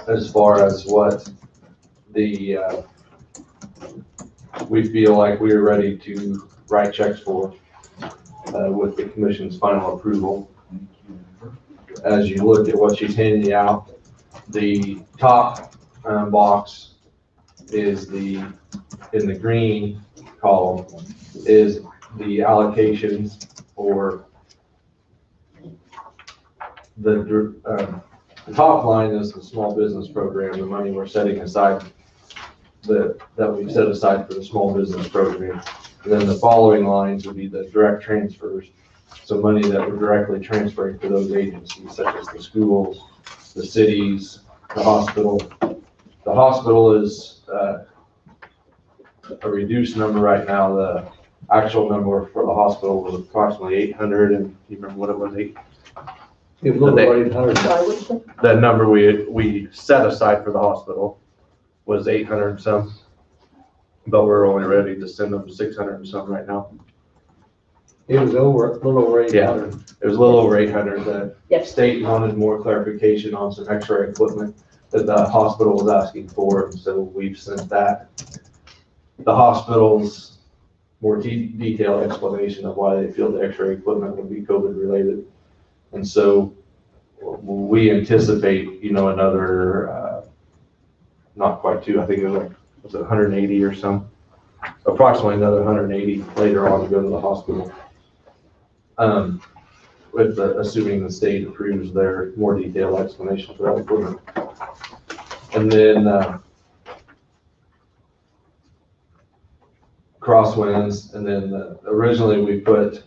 As far as what the, we feel like we are ready to write checks for with the commission's final approval. As you look at what she's handing you out, the top box is in the green column is the allocations for the top line is the small business program, the money we're setting aside that we've set aside for the small business program. And then the following lines would be the direct transfers. So money that we're directly transferring to those agencies, such as the schools, the cities, the hospital. The hospital is a reduced number right now. The actual number for the hospital was approximately 800, and you remember what it was? It was a little over 800. Sorry, what'd you say? The number we set aside for the hospital was 800 and some, but we're only ready to send them 600 and some right now. It was a little over 800. It was a little over 800. The Yes. state wanted more clarification on some X-ray equipment that the hospital was asking for, and so we've sent that. The hospital's more detailed explanation of why they feel the X-ray equipment would be COVID related. And so we anticipate, another, not quite two, I think it was 180 or some, approximately another 180 later on to go to the hospital. Assuming the state approves their more detailed explanation for that equipment. And then, crosswinds, and then originally we put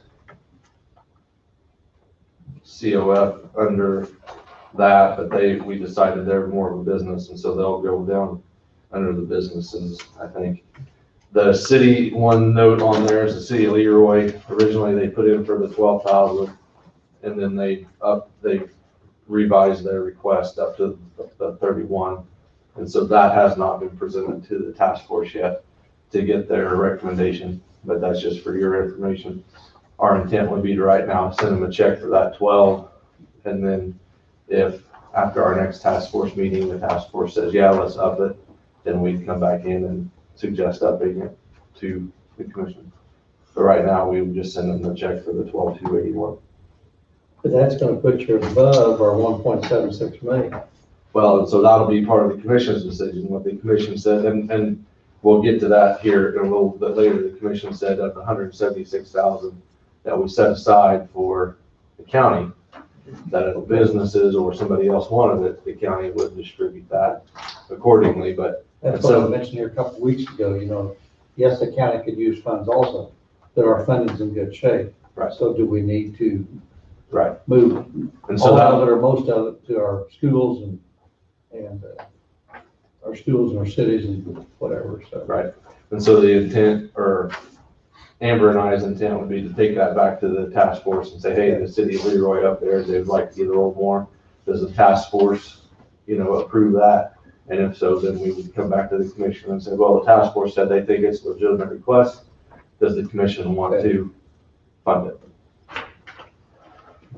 COF under that, but we decided they're more of a business, and so they'll go down under the businesses, I think. The city, one note on there is the city of Leroy. Originally, they put in for the 12,000, and then they revised their request up to the 31. And so that has not been presented to the task force yet. to get their recommendation, but that's just for your information. Our intent would be to right now send them a check for that 12, and then if after our next task force meeting, the task force says, yeah, let's up it, then we'd come back in and suggest upping it to the commission. But right now, we would just send them the check for the 12,281. But that's gonna put you above our 1.76 million. Well, so that'll be part of the commission's decision, what the commission said, and we'll get to that here in a little bit later. The commission said of the 176,000 that we set aside for the county, that if businesses or somebody else wanted it, the county would distribute that accordingly, but. That's what I mentioned here a couple of weeks ago, you know, yes, the county could use funds also, but our funding's in good shape. Right. So do we need to Right. move And so all that, of it or most of it to our schools and our schools and our cities and whatever, so. right. And so the intent, or Amber and I's intent would be to take that back to the task force and say, hey, the city of Leroy up there, they'd like to get a little more. Does the task force, approve that? And if so, then we would come back to the commission and say, well, the task force said they think it's a legitimate request. Does the commission want to fund it?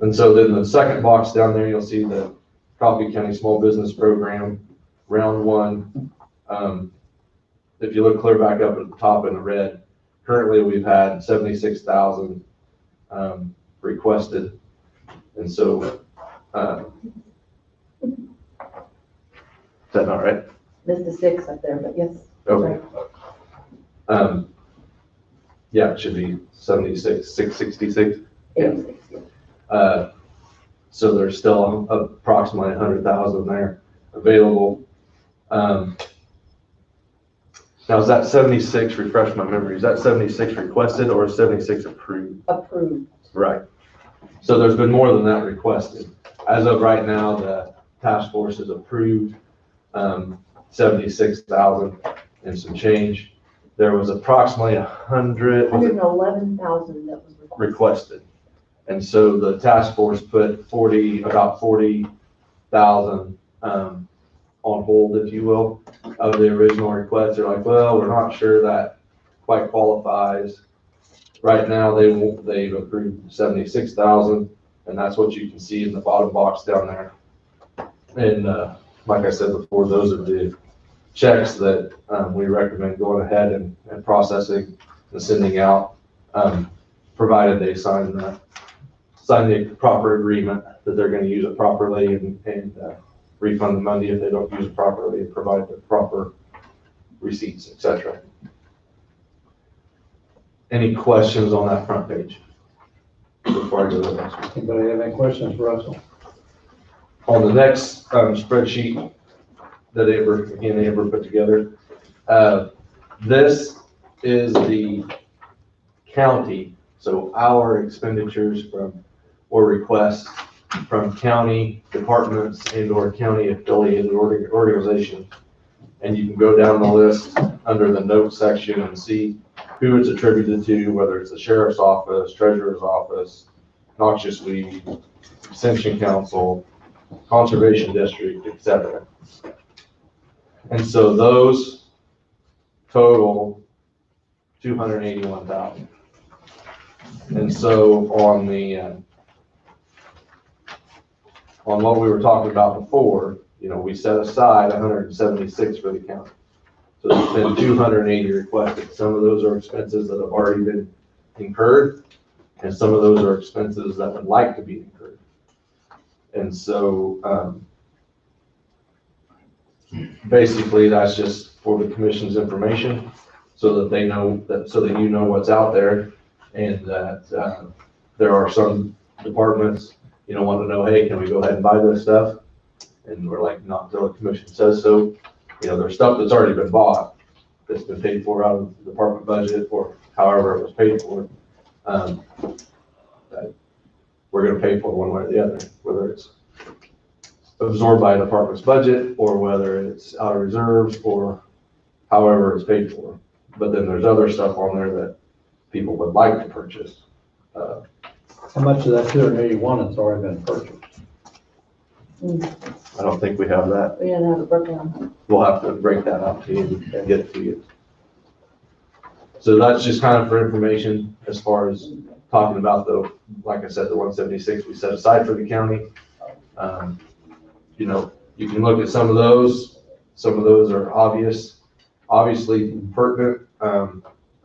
And so then the second box down there, you'll see the Coffee County Small Business Program, round one. If you look clear back up at the top in the red, currently we've had 76,000 requested. And so, is that not right? Missed the 6 up there, but yes. Okay. Yeah, it should be 76, 666. 86, yeah. So there's still approximately 100,000 there available. Now is that 76, refresh my memory, is that 76 requested or 76 approved? Approved. Right. So there's been more than that requested. As of right now, the task force has approved 76,000 and some change. There was approximately 111,000 that was requested. And so the task force put about 40,000 on hold, if you will, of the original request. They're like, well, we're not sure that quite qualifies. Right now, they've approved 76,000, and that's what you can see in the bottom box down there. And like I said before, those are the checks that we recommend going ahead and processing and sending out, provided they sign the proper agreement that they're going to use it properly and refund the money if they don't use it properly and provide the proper receipts, etc. Any questions on that front page before I go to the next one? Anybody have any questions for Russell? On the next spreadsheet that Amber put together, this is the county, so our expenditures or requests from county departments and or county affiliated organizations. And you can go down the list under the notes section and see who it's attributed to, whether it's the sheriff's office, treasurer's office, noxious weed, extension council, conservation district, etc. And so those total 281,000. And so on what we were talking about before, we set aside 176 for the county. So there's been 280 requested. Some of those are expenses that have already been incurred, and some of those are expenses that would like to be incurred. And so basically that's just for the commission's information so that they know so that you know what's out there, and that there are some departments, want to know, hey, can we go ahead and buy this stuff? And we're like, not until the commission says so. There's stuff that's already been bought, that's been paid for out of the department budget or however it was paid for. That we're going to pay for one way or the other, whether it's absorbed by a department's budget or whether it's out of reserves or however it's paid for. But then there's other stuff on there that people would like to purchase. How much of that 281 has already been purchased? I don't think we have that. We didn't have it broken down. We'll have to break that out to you and get it to you. So that's just kind of for information as far as talking about the, like I said, the 176 we set aside for the county. You know, you can look at some of those. Some of those are obviously pertinent.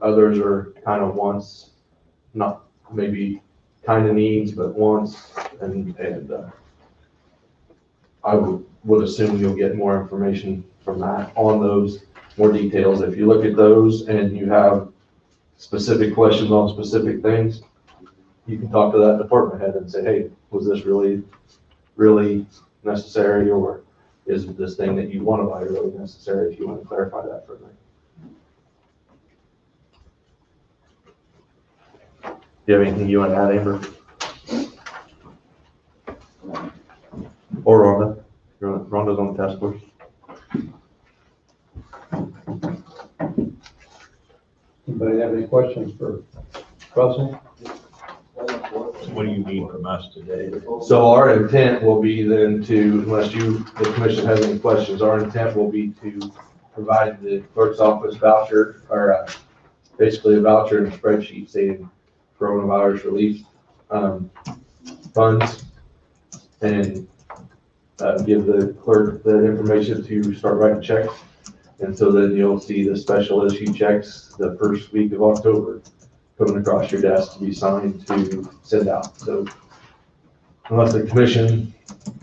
Others are kind of wants, not maybe kind of needs, but wants. And I would assume you'll get more information from that on those, more details. If you look at those and you have specific questions on specific things, you can talk to that department head and say, hey, was this really necessary, or is this thing that you want to buy really necessary, if you want to clarify that further. Do you have anything you want to add, Amber? Or Rhonda? Rhonda's on the task force. Anybody have any questions for Russell? What do you need from us today? So our intent will be then to, unless the commission has any questions, our intent will be to provide the clerk's office voucher, or basically a voucher and a spreadsheet saying coronavirus relief funds, and give the clerk the information to start writing checks. And so then you'll see the special issue checks the first week of October coming across your desk to be signed to send out. So unless the commission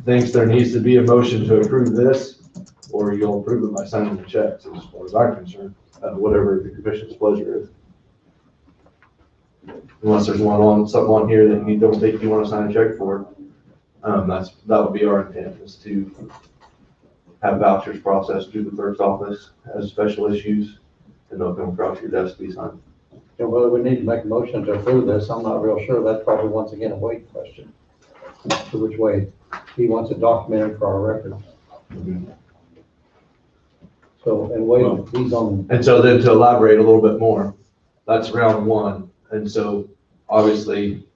thinks there needs to be a motion to approve this, or you'll approve it by signing the checks, as far as I'm concerned, whatever the commission's pleasure is. Unless there's something on here that you don't think you want to sign a check for, that would be our intent, is to have vouchers processed through the clerk's office as special issues, and they'll come across your desk to be signed. Yeah, whether we need to make a motion to approve this, I'm not real sure. That's probably once again a weight question. To which way he wants it documented for our records. So, and Wade, he's on. And so then to elaborate a little bit more, that's round one. And so obviously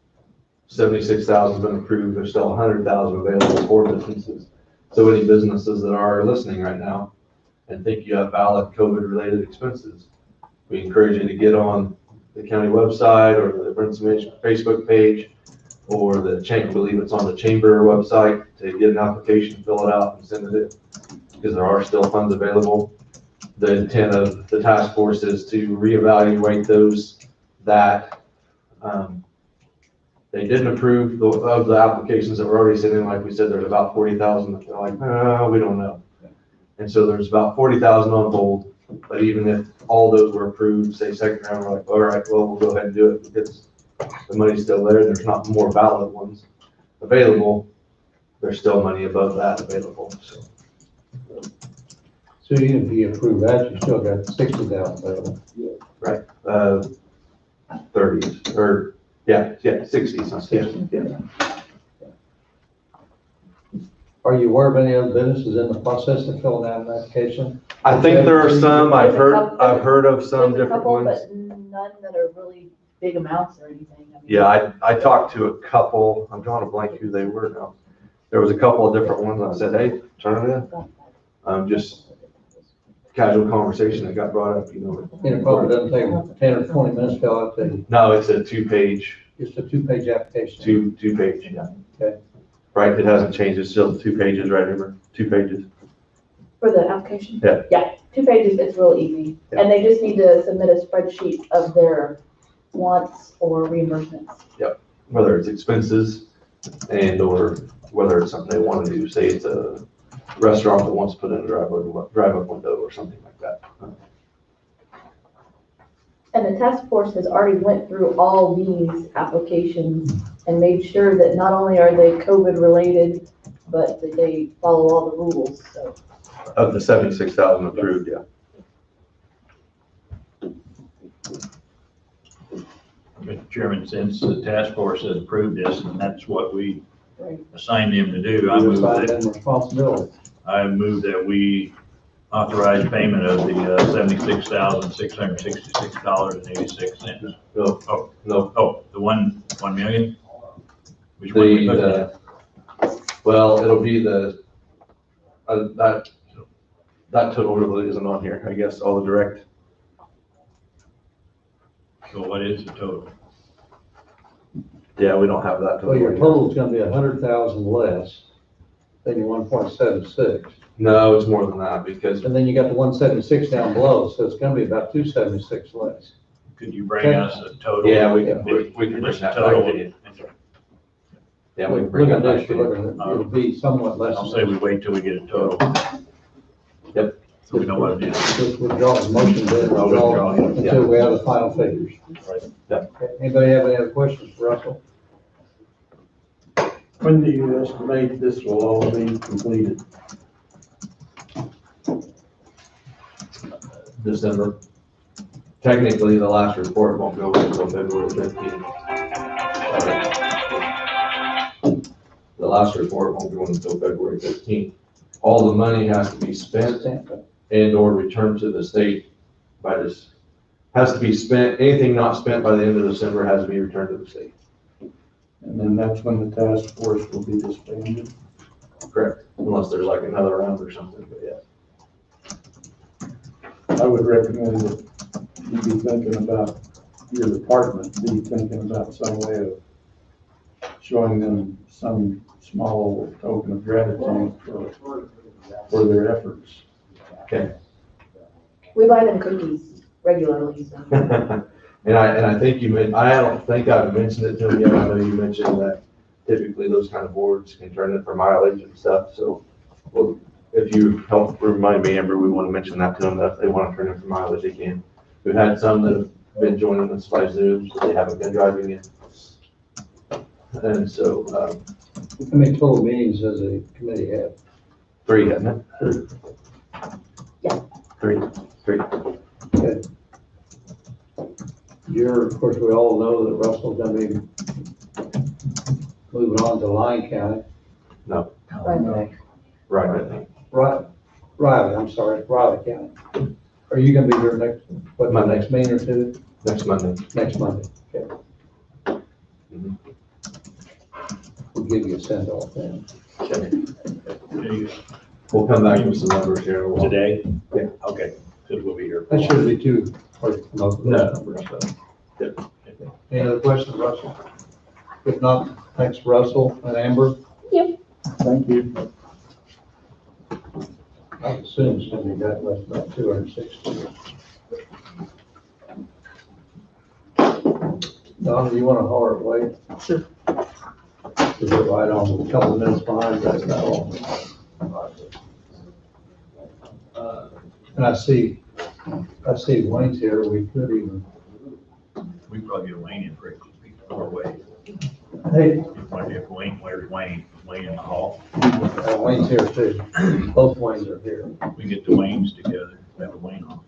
76,000 has been approved. There's still 100,000 available for businesses. So any businesses that are listening right now and think you have valid COVID related expenses, we encourage you to get on the county website or the Princeton Facebook page, or the chamber, I believe it's on the chamber website, to get an application, fill it out and send it in, because there are still funds available. The intent of the task force is to reevaluate those that they didn't approve of the applications that were already sitting in. Like we said, there's about 40,000 that they're like, we don't know. And so there's about 40,000 on hold. But even if all those were approved, say second round, we're like, all right, well, we'll go ahead and do it because the money's still there. There's not more valid ones available. There's still money above that available. So even if you approve that, you still got 60,000 available. Right. 30 or yeah, 60 something. Yeah. Are you aware of any other businesses in the process of filling out an application? I think there are some. I've heard of some There's a different couple, ones. but none that are really big amounts or anything. I mean, Yeah, I talked to a couple. I'm drawing a blank who they were now. There was a couple of different ones. I said, hey, turn it in. Just casual conversation that got brought up, you know. And it probably doesn't take 10 or 20 minutes to fill out No, it's a two-page, just a two-page application. two-page, yeah. Okay. Right, it hasn't changed. It's still 2 pages, right, Amber? 2 pages. For the application? Yeah. Yeah, 2 pages, it's real easy. Yeah. And they just need to submit a spreadsheet of their wants or reimbursements. Whether it's expenses and or whether it's something they want to do. Say it's a restaurant that wants to put in a drive-up window or something like that. And the task force has already went through all these applications and made sure that not only are they COVID related, but that they follow all the rules, so. Of the 76,000 approved, yeah. Mr. Chairman, since the task force has approved this, and that's what we Right. assigned them to do, You assign them responsibility. I move that we authorize payment of the $76,666.86. No, Oh, no. oh, the 1 million? Which one we looking at? Well, it'll be that total really isn't on here. I guess all the direct. So what is the total? Yeah, we don't have that. Well, your total's gonna be 100,000 less than your 1.76. No, it's more than that because, And then you got the 176 down below, so it's gonna be about 276 less. Could you bring us a total? yeah, we can bring Just that total. back to you. Yeah, we can bring Look that at back this, to you're you. looking at- it'll be somewhat less. I'll say we wait till we get a total. Yep. So we know what it is. Just withdraw the motion, then I'll withdraw withdraw it. until we have the final figures. Right. Yep. Okay. Anybody have any other questions for Russell? When do you estimate this will all be completed? December. Technically, the last report won't go until February 15th. The last report won't go until February 15th. All the money has to be spent and or returned to the state by this, has to be spent, anything not spent by the end of December has to be returned to the state. And then that's when the task force will be disbanded. Correct. Unless there's like another round or something, but yeah. I would recommend that you be thinking about, your department be thinking about some way of showing them some small token of gratitude for their efforts. We buy them cookies regularly, so. And I think I don't think I've mentioned it to him yet. I know you mentioned that typically those kind of boards can turn in for mileage and stuff. So, well, if you help remind me, Amber, we want to mention that to them, that if they want to turn in for mileage, they can. We've had some that have been joining us by Zoom, so they haven't been driving in. And so, How many total meetings does the committee have? 3, hasn't it? Yeah. 3. Okay. Of course, we all know that Russell's gonna be moving on to Lyon County. Right. Right. Riley, I'm sorry, Riley County. Are you gonna be here Monday. next meeting or two? Next Monday. Next Monday, okay. Mhm. We'll give you a send off then. Okay. Okay. We'll come back with some numbers here. in a while. Today? Yeah. Okay, because we'll be here. That shouldn't be too hard to come up with No. those numbers, so. Any other questions, Russell? If not, thanks, Russell and Amber. Thank you. I assume it's gonna be that less about 260. Donna, do you want to holler at Wade? Sure. Is it right on, a couple of minutes behind, that's not all. And I see Wayne's here, we could even, We probably get Wayne in pretty far away. hey, If Wayne, where's Wayne? Wayne in the hall? Wayne's here too. Both Waynes are here. We can get the Waynes together, have a Wayne on.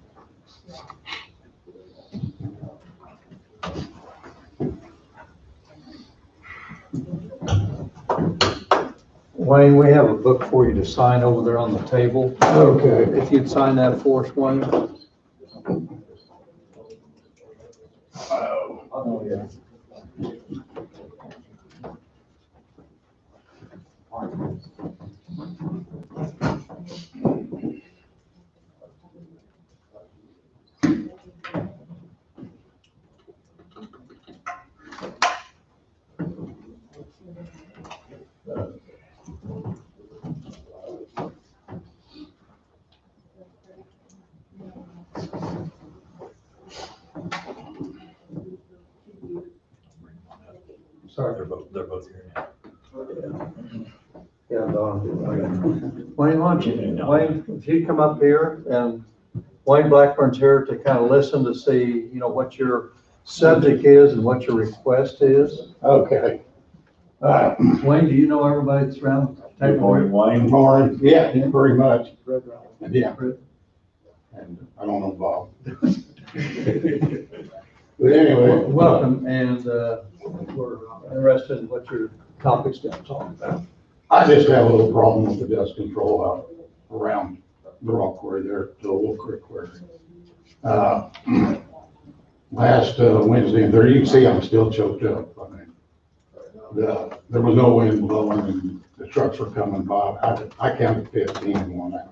Wayne, we have a book for you to sign over there on the table. Okay. If you'd sign that for us, Wayne. Oh, yeah. Sorry. They're both here now. Yeah, Donna. Wayne, why don't you, Wayne, if you come up here, and Wayne Blackburn's here to kind of listen to see, what your subject is and what your request is. Okay. Wayne, do you know everybody that's around? Good morning, Wayne. Morning, yeah, very much. Yeah. And I don't know Bob. But anyway. Welcome, and we're interested in what your topic's going to talk about. I just have a little problem with the dust control out around the rock quarry there, the Wolf Creek quarry. Last Wednesday, and there you can see I'm still choked up. I mean, there was no wind blowing and the trucks were coming by. I counted 15 in 1 hour.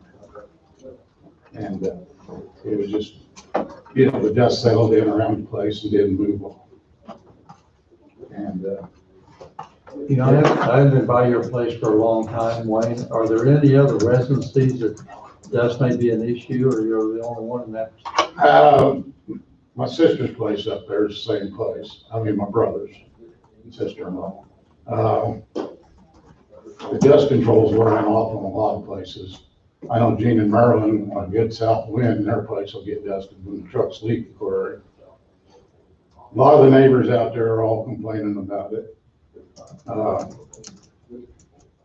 And, it was just, you know, the dust settled in around the place and didn't move on. And, You know, I haven't been by your place for a long time, Wayne. Are there any other residencies that dust may be an issue, or you're the only one in that? my sister's place up there is the same place. I mean, my brother's and sister-in-law. The dust control's wearing off in a lot of places. I know Gene and Maryland, on a good south wind, their place will get dusted when the trucks leave the quarry. A lot of the neighbors out there are all complaining about it.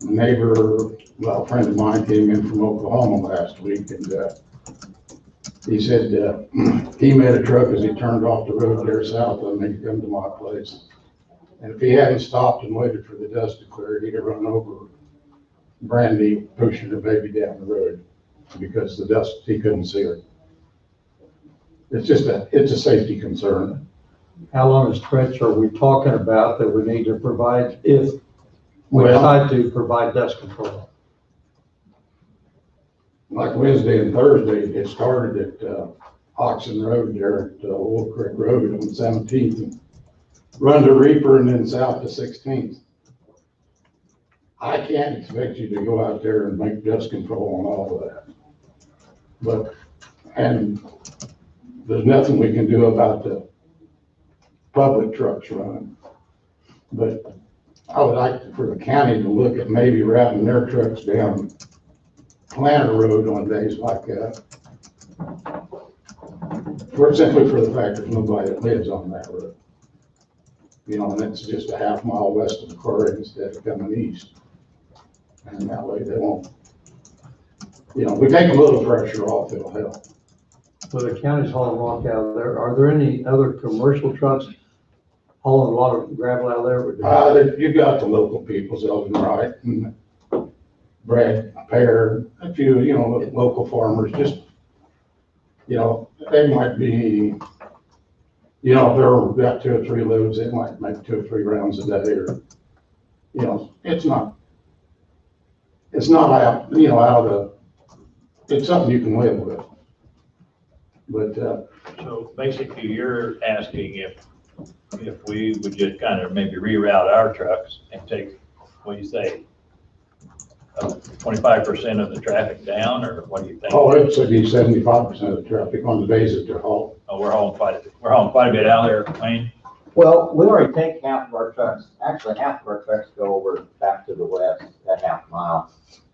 Neighbor, well, a friend of mine came in from Oklahoma last week, and he said he met a truck as he turned off the road there south of me to come to my place. And if he hadn't stopped and waited for the dust to clear, he'd have run over Brandy pushing her baby down the road because the dust, he couldn't see her. It's just it's a safety concern. How long a stretch are we talking about that we need to provide if we Well, decide to provide dust control? like Wednesday and Thursday, it started at Oxen Road there at Wolf Creek Road on 17th, and run to Reaper and then south to 16th. I can't expect you to go out there and make dust control on all of that. But, and there's nothing we can do about the public trucks running. But I would like for the county to look at maybe routing their trucks down Planter Road on days like that. Simply for the fact there's nobody that lives on that road. You know, and it's just a half mile west of the quarry instead of coming east. And that way they won't, you know, we take a little pressure off, it'll help. So the county's hauling rock out of there. Are there any other commercial trucks hauling a lot of gravel out of there? You got the local people, Zeldin Wright and Brad Pear, a few, you know, local farmers, just, you know, they might be, you know, if they've got 2 or 3 loads, they might make 2 or 3 rounds a day, or, you know, it's not out, you know, out of, it's something you can live with. But, So basically, you're asking if we would just kind of maybe reroute our trucks and take, what do you say, 25% of the traffic down, or what do you think? oh, it's like 75% of the traffic on the days that they're hauled. Oh, we're hauling quite a bit out there, Wayne. Well, we already take half of our trucks, actually half of our trucks go over back to the west, that half mile.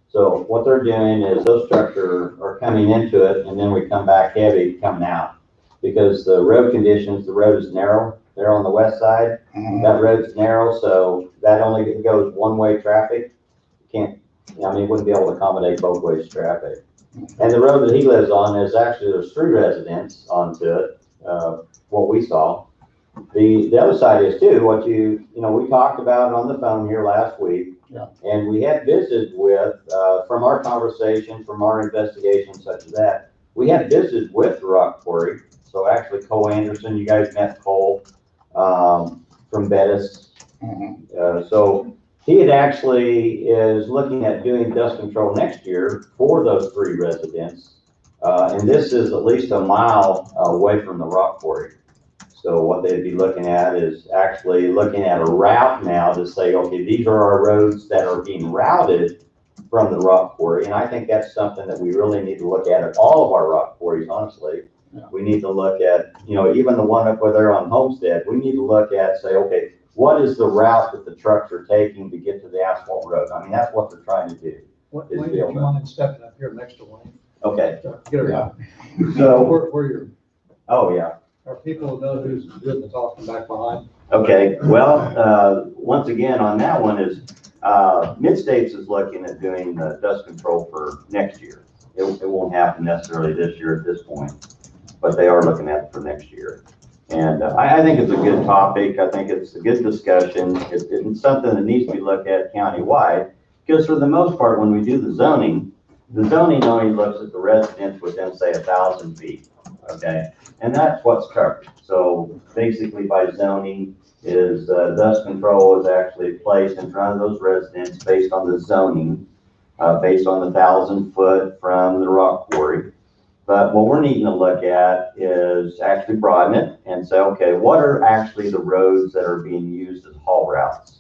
So what they're doing is those trucks are coming into it, and then we come back heavy coming out. Because the road conditions, the road is narrow, they're on the west side, that road's narrow, so that only goes one-way traffic. Can't, I mean, wouldn't be able to accommodate both ways traffic. And the road that he lives on is actually, there's 3 residents onto it, what we saw. The other side is too, what you know, we talked about on the phone here last week. Yeah. And we had visited with, from our conversation, from our investigation such as that, we had visited with the rock quarry. So actually Cole Anderson, you guys met Cole from Bettis. So he had actually is looking at doing dust control next year for those 3 residents. And this is at least a mile away from the rock quarry. So what they'd be looking at is actually looking at a route now to say, okay, these are our roads that are being routed from the rock quarry. And I think that's something that we really need to look at all of our rock quarries, honestly. Yeah. We need to look at, you know, even the one up there on Homestead, we need to look at, say, okay, what is the route that the trucks are taking to get to the asphalt road? I mean, that's what they're trying to do. Wayne, do you mind stepping up here next to Wayne? Okay. Get her out. So, where you're, oh, yeah. are people who know who's doing the talking back behind? Okay, well, once again, on that one is, Mid-States is looking at doing the dust control for next year. It won't happen necessarily this year at this point, but they are looking at it for next year. And I think it's a good topic. I think it's a good discussion. It's something that needs to be looked at countywide, because for the most part, when we do the zoning only looks at the residents within, say, 1,000 feet, okay? And that's what's covered. So basically by zoning is dust control is actually placed in front of those residents based on the zoning, based on the 1,000 foot from the rock quarry. But But what we're needing to look at is actually broaden it and say, okay, what are actually the roads that are being used as haul routes?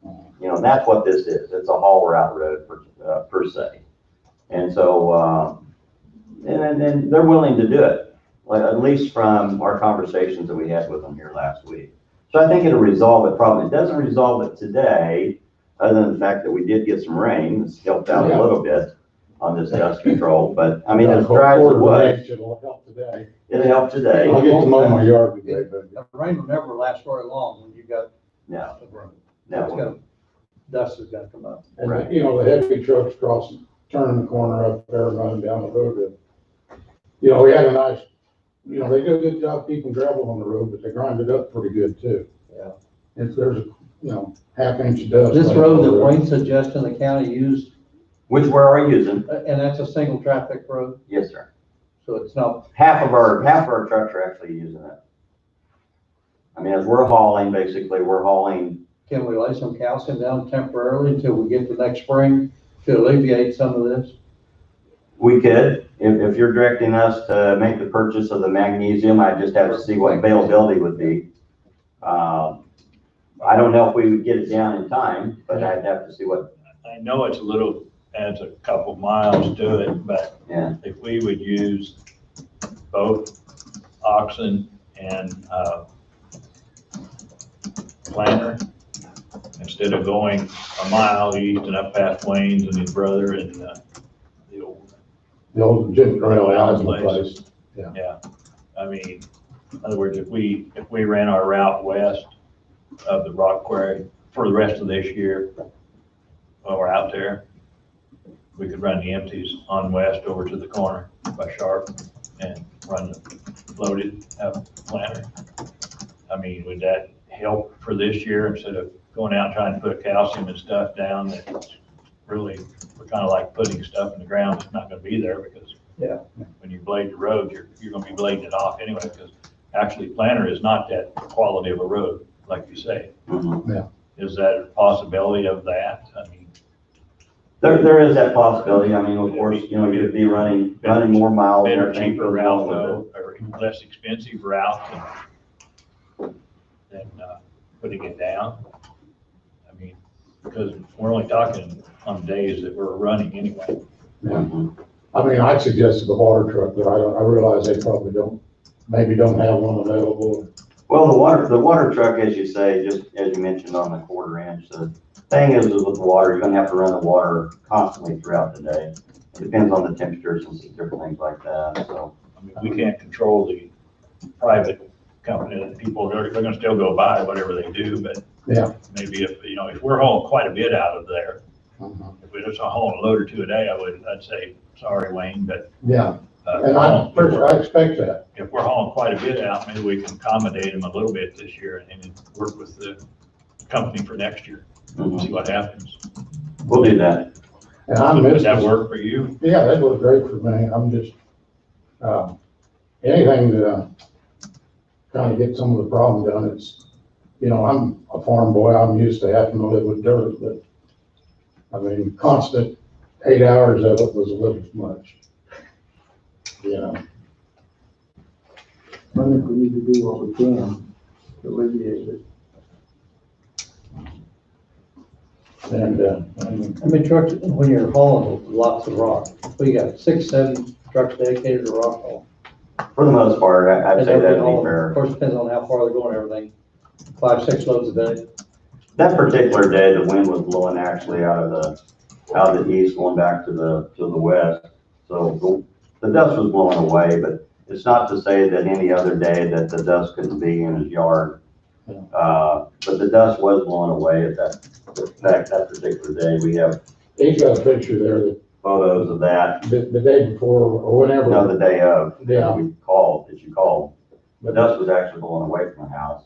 You know, that's what this is. It's a haul route road per se. And so, and they're willing to do it, like, at least from our conversations that we had with them here last week. So I think it'll resolve it probably. It doesn't resolve it today, other than the fact that we did get some rain. It's helped out a little bit on this dust control, but I mean, as dry as it was, It'll help today. it'll help today. I'll get to mow my yard today, but. The rain will never last very long when you got. No, It's no. gonna, dust is gonna come up. And, Right. you know, the heavy trucks crossing, turning the corner up there, running down the road. And, you know, we had a nice, you know, they do a good job keeping gravel on the road, but they grind it up pretty good too. Yeah. If there's a, you know, half-inch of dust. This like road on that the Wayne's suggesting the county use, Which we're already using. and that's a single traffic road, Yes, sir. so it's not, Half of our trucks are actually using it. I mean, as we're hauling, basically, we're hauling, can we lay some calcium down temporarily until we get to next spring to alleviate some of this? we could, if you're directing us to make the purchase of the magnesium, I just have to see what availability would be. I don't know if we would get it down in time, but I'd have to see what, I know it's a little, adds a couple miles to it, but yeah. if we would use both oxen and, planter, instead of going a mile east and up past Wayne's and his brother and, The old Jim Trail Allen's Allen place. yeah. I mean, in other words, if we ran our route west of the rock quarry for the rest of this year, while we're out there, we could run the empties on west over to the corner by Sharp and run the loaded planter. I mean, would that help for this year instead of going out trying to put calcium and stuff down that's really, we're kind of like putting stuff in the ground that's not going to be there because Yeah. when you blade the road, you're going to be blading it off anyway, because actually planter is not that quality of a road, like you say. Mhm. Is that a possibility of that? I mean, There is that possibility. I mean, of course, you know, you'd be running more miles. and better, everything cheaper for the route miles with it. though, or less expensive route than putting it down. I mean, because we're only talking on days that we're running anyway. Mhm. I mean, I suggested the water truck, but I realize they probably maybe don't have one available. Well, the water truck, as you say, just as you mentioned on the quarter inch, the thing is with the water, you're gonna have to run the water constantly throughout the day. It depends on the temperatures and some different things like that, so. I mean, we can't control the private company, that people, they're gonna still go buy whatever they do, but Yeah. maybe if we're hauling quite a bit out of there, if we're just hauling a load or two a day, I'd say, sorry, Wayne, but. Yeah, and I expect that. If we're hauling quite a bit out, maybe we can accommodate them a little bit this year and work with the company for next year, see what happens. We'll do that. And I Would miss that this. work for you? Yeah, that was great for me. I'm just, anything to kind of get some of the problem done. It's, you know, I'm a farm boy. I'm used to having to live with dirt, but I mean, constant 8 hours of it was a little much. You know, I think we need to do what we can to alleviate it. and, I mean, trucks, when you're hauling lots of rock, we got 6, 7 trucks dedicated to rock haul. For the most part, I'd say that'd be Of fair. course, depends on how far they're going and everything. 5, 6 loads a day. That particular day, the wind was blowing actually out of the east, going back to the west. So the dust was blowing away, but it's not to say that any other day that the dust couldn't be in his yard. But the dust was blowing away at that particular day. We have he's got a picture there that photos of that. the day before or whenever. No, the day of, Yeah. you called. The dust was actually blowing away from the house.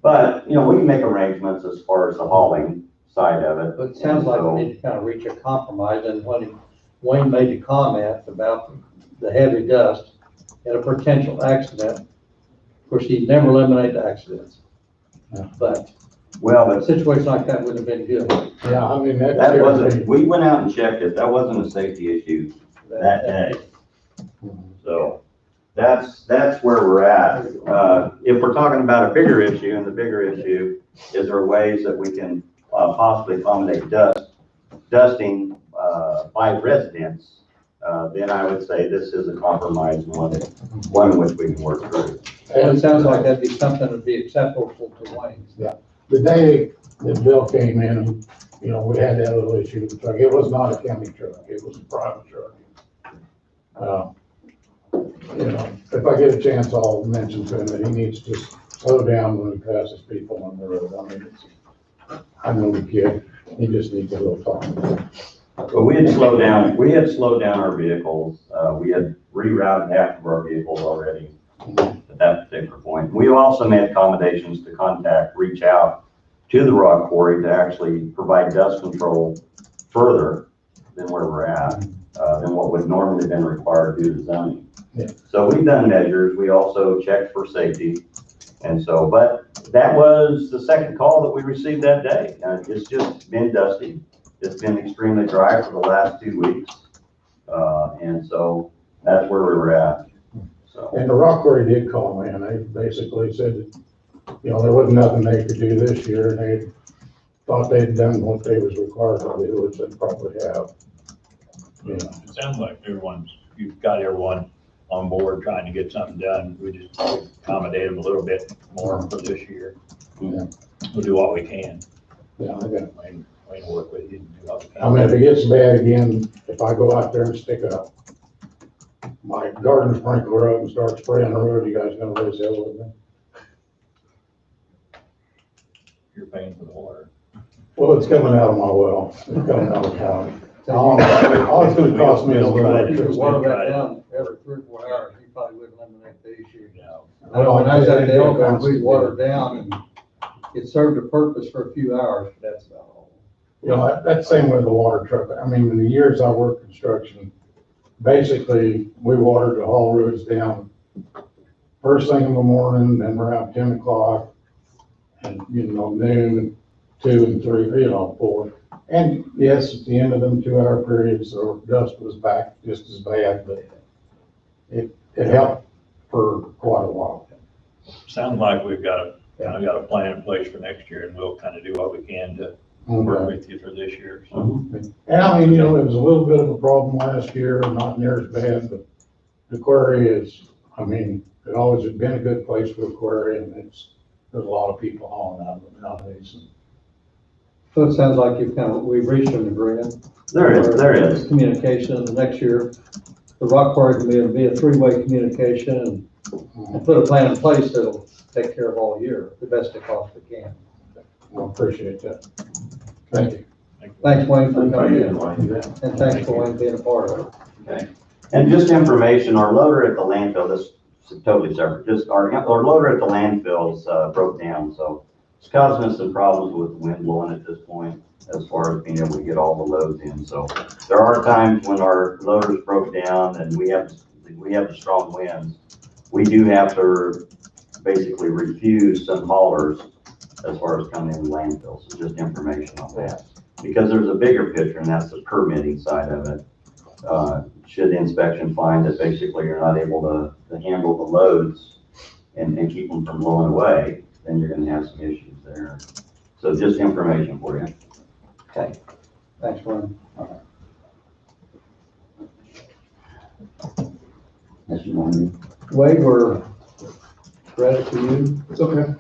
But, you know, we can make arrangements as far as the hauling side of it. But it sounds like So- we need to kind of reach a compromise, and when Wayne made the comment about the heavy dust and a potential accident, of course, he'd never eliminate the accidents. But Well, a situation like that would have been good. Yeah, I mean, that wasn't, we went out and checked it. That wasn't a safety issue that day. So that's where we're at. If we're talking about a bigger issue, and the bigger issue is there ways that we can possibly accommodate dusting by residents, then I would say this is a compromise, one in which we can work through. And it sounds like that'd be something that'd be acceptable to Wayne. The day that Bill came in, and, you know, we had that little issue with the truck. It was not a county truck, it was a private truck. You know, if I get a chance, I'll mention to him that he needs to slow down when he passes people on the road. I mean, I know the kid, he just needs a little time. But we had slowed down our vehicles. We had rerouted half of our vehicles already at that particular point. We also made accommodations to reach out to the rock quarry to actually provide dust control further than where we're at, than what would normally have been required due to zoning. Yeah. So we've done measures. We also checked for safety. And so, but that was the second call that we received that day. It's just been dusty. It's been extremely dry for the last 2 weeks. And so that's where we were at. So. And the rock quarry did call me, and they basically said that, you know, there wasn't nothing they could do this year, and they thought they'd done what they was required to do, which they probably have. Yeah. It sounds like you've got everyone on board trying to get something done. We just accommodate them a little bit more for this year. Yeah. We'll do what we can. Yeah, I got Wayne will work with you and do what we can. I mean, if it gets bad again, if I go out there and stick my garden sprinkler up and start spraying the road, you guys know what it's with me. You're paying for the water. Well, it's coming out of my well. It's coming out of the county. All it's gonna cost me is a little If you electricity. water that down every 3 or 4 hours, you probably would eliminate the issue. I know, When I was at the Elkhorn, we watered down and it served a purpose for a few hours, but that's about all. You know, that's the same with the water truck. I mean, in the years I worked construction, basically, we watered the haul roads down first thing in the morning, then around 10 o'clock, and, you know, noon, 2 and 3, you know, 4. And yes, at the end of them 2-hour periods, the dust was back just as bad, but it helped for quite a while. Sounds like we've got a plan in place for next year, and we'll kind of do what we can to work with you for this year. So. And I mean, you know, it was a little bit of a problem last year, not near as bad, but the quarry is, I mean, it always has been a good place for the quarry, and there's a lot of people hauling out of it nowadays. So it sounds like we've reached an agreement. There is. Communication, and next year, the rock quarry can be a 3-way communication and put a plan in place that'll take care of all year, the best it possibly can. I appreciate that. Thank you. Thanks, Wayne, for coming in, and thanks for Wayne being a part of it. Okay. And just information, our loader at the landfill, this is totally separate, just our loader at the landfills broke down, so it's causing us some problems with the wind blowing at this point, as far as being able to get all the loads in. So there are times when our loaders broke down and we have the strong winds. We do have to basically refuse some haulers as far as coming in the landfill. So just information on that. Because there's a bigger picture, and that's the permitting side of it. Should the inspection find that basically you're not able to handle the loads and keep them from blowing away, then you're gonna have some issues there. So just information for you. Okay. Thanks, Wayne. Wade, we're ready for you. It's okay.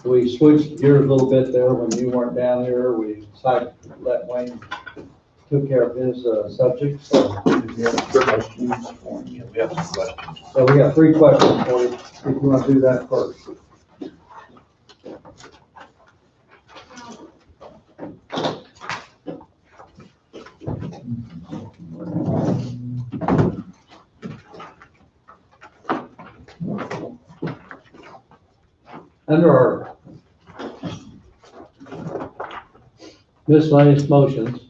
We switched gears a little bit there when you weren't down here. We decided to let Wayne took care of his subject. So We have some questions. So we got 3 questions for you, if you want to do that first. Under our miscellaneous motions,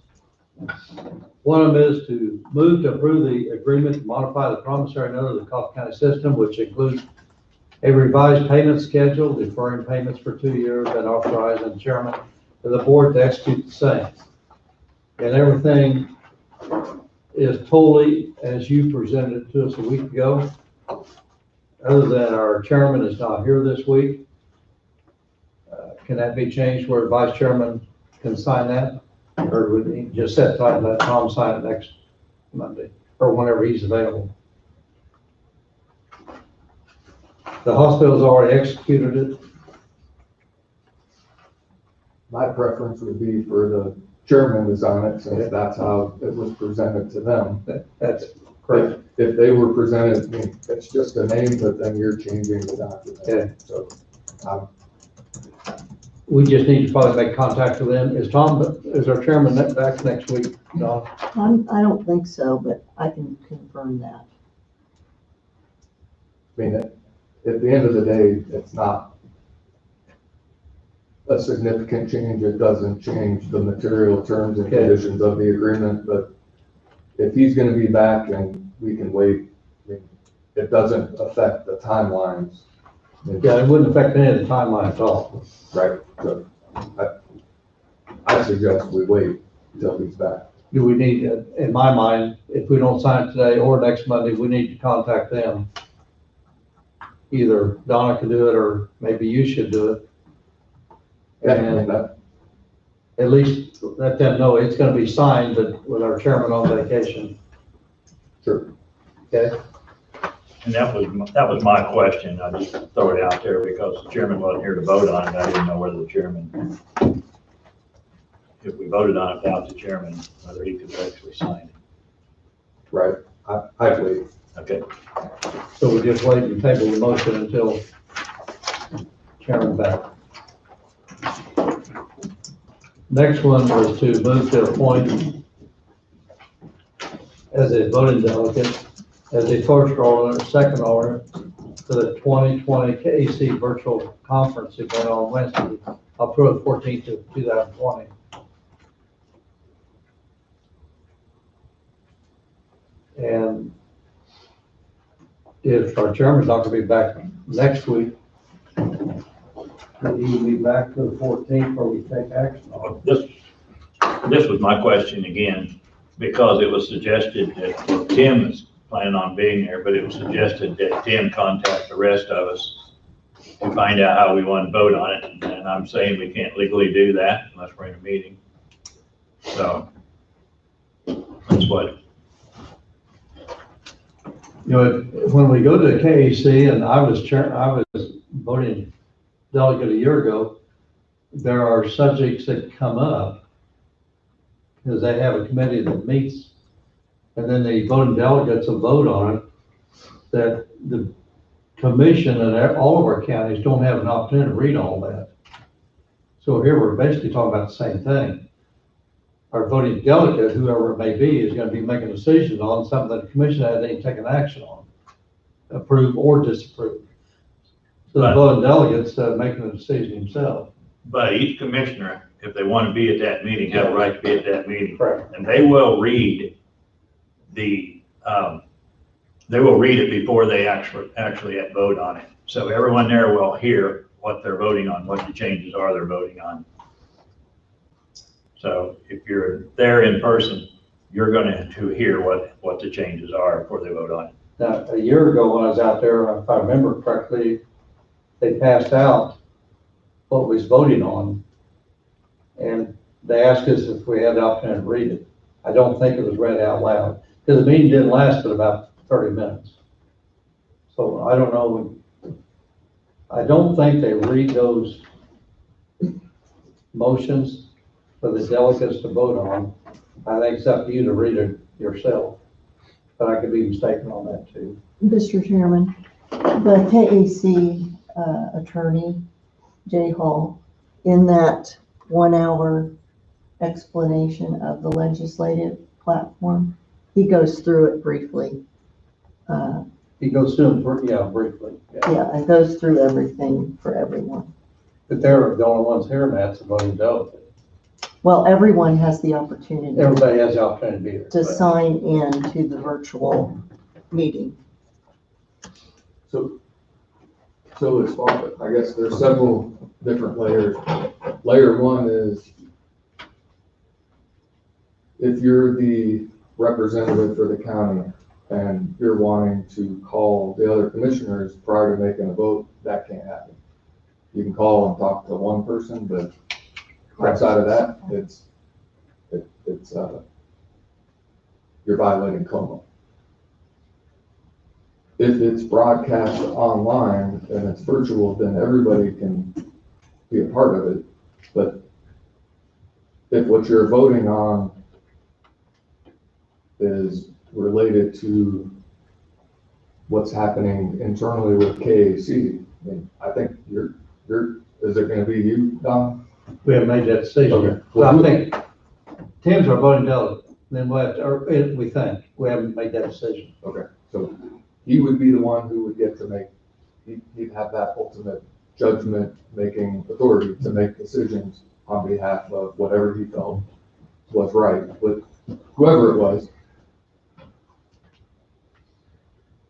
one of them is to move to approve the agreement to modify the promissory note of the Coffee County system, which includes a revised payment schedule, deferring payments for 2 years, and authorizing the chairman of the board to execute the same. And everything is totally as you presented it to us a week ago. Other than our chairman is not here this week, can that be changed where vice chairman can sign that? Or would he just set time and let Tom sign it next Monday or whenever he's available? The hospital's already executed it. My preference would be for the chairman to sign it, since that's how it was presented to them. That's correct. If they were presented, I mean, it's just a name, but then you're changing the document. Yeah. So, We just need to probably make contact with them. Is our chairman back next week, Don? I don't think so, but I can confirm that. I mean, at the end of the day, it's not a significant change. It doesn't change the material terms and Okay. conditions of the agreement, but if he's gonna be back and we can wait, I mean, it doesn't affect the timelines. Yeah, it wouldn't affect any of the timeline at all. Right, so I suggest we wait until he's back. Do we need, in my mind, if we don't sign it today or next Monday, we need to contact them. Either Donna can do it, or maybe you should do it. Yeah, I mean, And that, at least let them know it's gonna be signed, but with our chairman on vacation. sure. Okay? And that was my question. I just throw it out there because the chairman wasn't here to vote on it. I didn't know whether the chairman, if we voted on it without the chairman, whether he could actually sign it. Right, I wait. Okay. So we just wait and table the motion until chairman back. Next one was to move to appoint as a voting delegate, as a first alternate, second alternate to the 2020 KAC virtual conference event on Wednesday, October 14th of 2020. And if our chairman's not gonna be back next week, then he will be back to the 14th where we take action on it. This was my question again, because it was suggested that Tim is planning on being there, but it was suggested that Tim contact the rest of us to find out how we want to vote on it. And I'm saying we can't legally do that unless we're in a meeting. So that's what, You know, when we go to the KAC, and I was voting delegate a year ago, there are subjects that come up because they have a committee that meets, and then the voting delegates will vote on it, that the commission and all of our counties don't have an opportunity to read all that. So here we're basically talking about the same thing. Our voting delegate, whoever it may be, is gonna be making decisions on something that the commission hasn't even taken action on, approve or disapprove. So the voting delegate's making the decision himself. but each commissioner, if they want to be at that meeting, have a right to be at that meeting. Correct. And they will read they will read it before they actually vote on it. So everyone there will hear what they're voting on, what the changes are they're voting on. So if you're there in person, you're going to hear what the changes are before they vote on it. Now, a year ago when I was out there, if I remember correctly, they passed out what was voting on. And they asked us if we had the opportunity to read it. I don't think it was read out loud, because the meeting didn't last but about 30 minutes. So I don't know. I don't think they read those motions for the delegates to vote on. I think it's up to you to read it yourself, but I could be mistaken on that too. Mr. Chairman, the KAC attorney, Jay Hall, in that 1 hour explanation of the legislative platform, he goes through it briefly. He goes through them, briefly. Yeah, and goes through everything for everyone. But they're the only ones hearing that's the voting delegate. Well, everyone has the opportunity Everybody has the opportunity to be there. to sign in to the virtual meeting. So as far, I guess there's several different layers. Layer one is if you're the representative for the county and you're wanting to call the other commissioners prior to making a vote, that can't happen. You can call and talk to one person, but outside of that, you're violating COMA. If it's broadcast online and it's virtual, then everybody can be a part of it. But if what you're voting on is related to what's happening internally with KAC, I mean, I think is it gonna be you, Don? We haven't made that decision. Okay. Well, I think Tim's our voting delegate, then we'll have to, or we think, we haven't made that decision. Okay, so he would be the one who would get to make, he'd have that ultimate judgment-making authority to make decisions on behalf of whatever he felt was right, but whoever it was.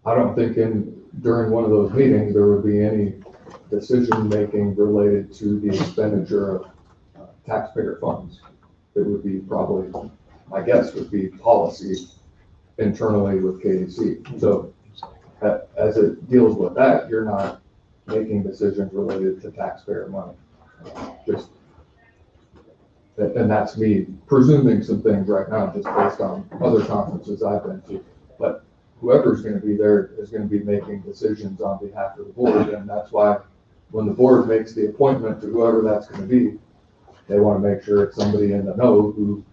I don't think during one of those meetings, there would be any decision-making related to the expenditure of taxpayer funds. It would be probably, my guess would be policy internally with KAC. So as it deals with that, you're not making decisions related to taxpayer money. And that's me presuming some things right now, just based on other conferences I've been to. But whoever's gonna be there is gonna be making decisions on behalf of the board, and that's why when the board makes the appointment to whoever that's gonna be, they wanna make sure it's somebody in the know who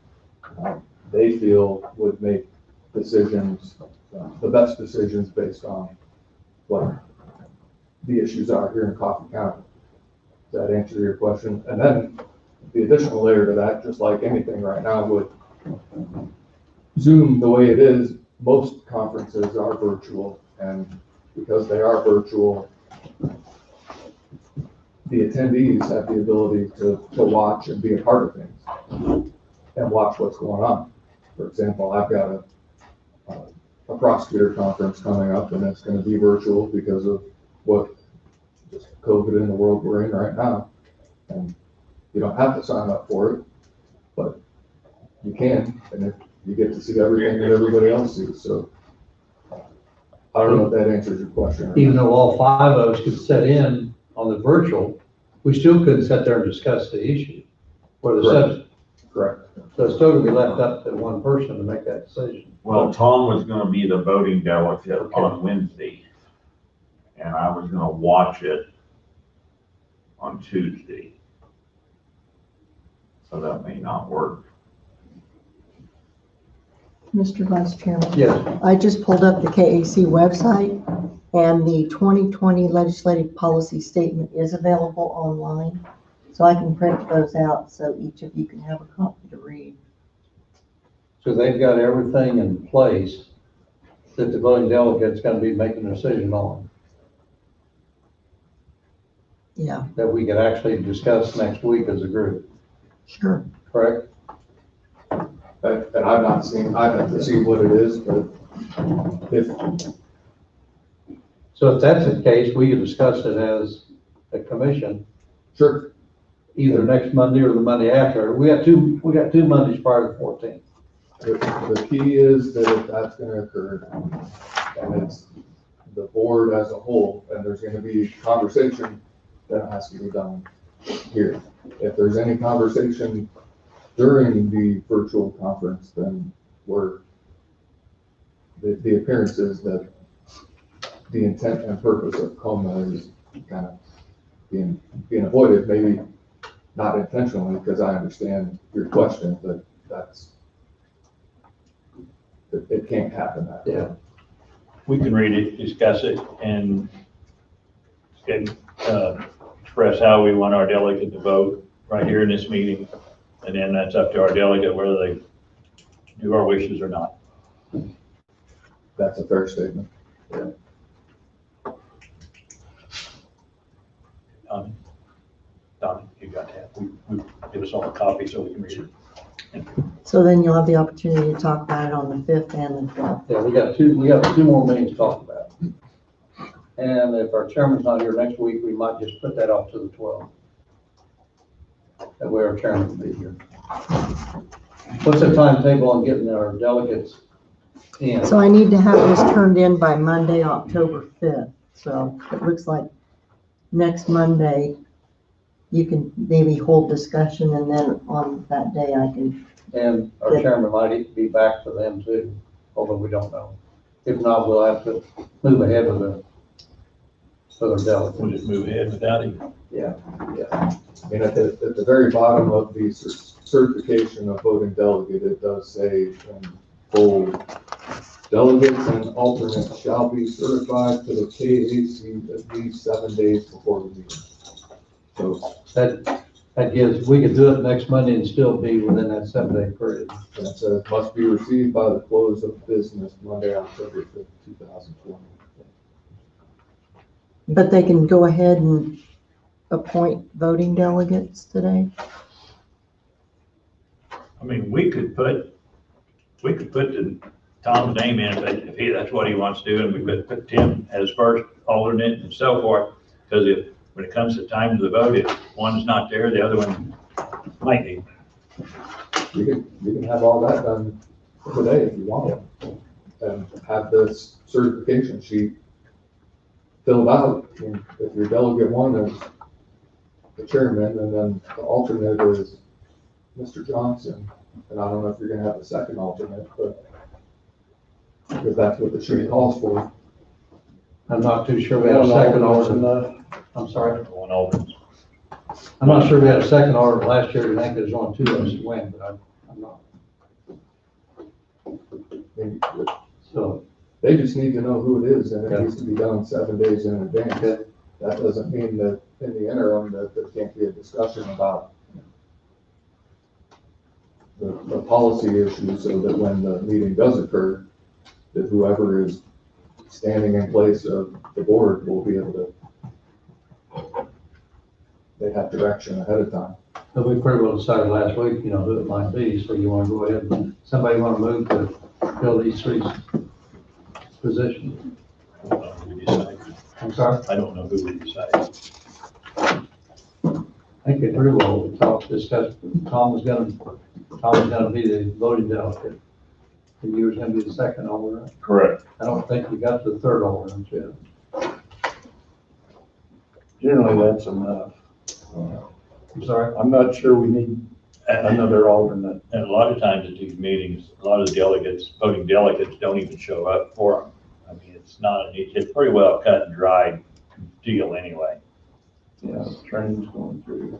they feel would make decisions, the best decisions based on what the issues are here in Coffee County. Does that answer your question? And then the additional layer to that, just like anything right now with Zoom the way it is, most conferences are virtual, and because they are virtual, the attendees have the ability to watch and be a part of things and watch what's going on. For example, I've got a prosecutor conference coming up, and it's going to be virtual because of what just COVID in the world we're in right now. And you don't have to sign up for it, but you can, and you get to see everything that everybody else sees. So I don't know if that answers your question. Even though all 5 of us could sit in on the virtual, we still couldn't sit there and discuss the issue or the subject. Correct. So it's still gonna be left up to one person to make that decision. Well, Tom was gonna be the voting delegate on Wednesday, and I was gonna watch it on Tuesday. So that may not work. Mr. Vice Chairman. Yes. I just pulled up the KAC website, and the 2020 legislative policy statement is available online. So I can print those out so each of you can have a copy to read. So they've got everything in place that the voting delegate's gonna be making a decision on, Yeah, that we can actually discuss next week as a group, sure. correct? And I've not seen, I've had to see what it is, but if, So if that's the case, we can discuss it as a commission, sure, either next Monday or the Monday after. We got two Mondays prior to the 14th. the key is that if that's gonna occur, and it's the board as a whole, and there's gonna be conversation, then it has to be done here. If there's any conversation during the virtual conference, then the appearance is that the intent and purpose of COMA is kind of being avoided, maybe not intentionally, because I understand your question, but it can't happen that way. Yeah. We can read it, discuss it, and express how we want our delegate to vote right here in this meeting. And then that's up to our delegate whether they do our wishes or not. That's a fair statement. Don, you got that. We give us all a copy so we can read it. So then you'll have the opportunity to talk about it on the 5th and the 12th. Yeah, we got two more meetings to talk about. And if our chairman's not here next week, we might just put that off to the 12th. That way our chairman can be here. What's the timetable on getting our delegates And So I need to have this turned in by Monday, October 5th. So it looks like next Monday, you can maybe hold discussion and then on that day I can, And our chairman might be back for them too, although we don't know. If not, we'll have to move ahead with the other delegates. We'll just move ahead without him. Yeah. I mean, at the very bottom of the certification of voting delegate, it does say in bold, delegates and alternates shall be certified to the KAC at least 7 days before the meeting. So That gives, we could do it next Monday and still be within that 7-day period. that says must be received by the close of business Monday, October 5th, 2020. but they can go ahead and appoint voting delegates today? I mean, we could put Tom's name in if that's what he wants to do, and we could put Tim as first alternate and so forth. Because when it comes to time of the vote, if one's not there, the other one might be. You can have all that done today if you want, and have this certification sheet filled out. And if your delegate one is the chairman, and then the alternate is Mr. Johnson, and I don't know if you're gonna have a second alternate, but because that's what the sheet calls for. I'm not too sure we had a second alternate. I'm sorry. One alternate. I'm not sure we had a second alternate last year. I think there's only 2 of us that win, but I'm not. Maybe- So, They just need to know who it is, and it Yeah. needs to be done 7 days in advance. That doesn't mean that in the interim that there can't be a discussion about the policy issue, so that when the meeting does occur, that whoever is standing in place of the board will be able to, they have direction ahead of time. but we pretty well decided last week, who it might be, so you want to go ahead and, somebody want to move to fill these 3 positions? I don't know who we decided. I'm sorry? I don't know who we decided. I think it pretty well discussed, Tom was gonna be the voting delegate. And you were gonna be the second alternate. Correct. I don't think we got to the third alternate yet. Generally, that's enough. I'm sorry? I'm not sure we need another alternate. And a lot of times at these meetings, a lot of the delegates, voting delegates don't even show up for them. I mean, it's pretty well cut and dried deal anyway. Yeah, train's going through.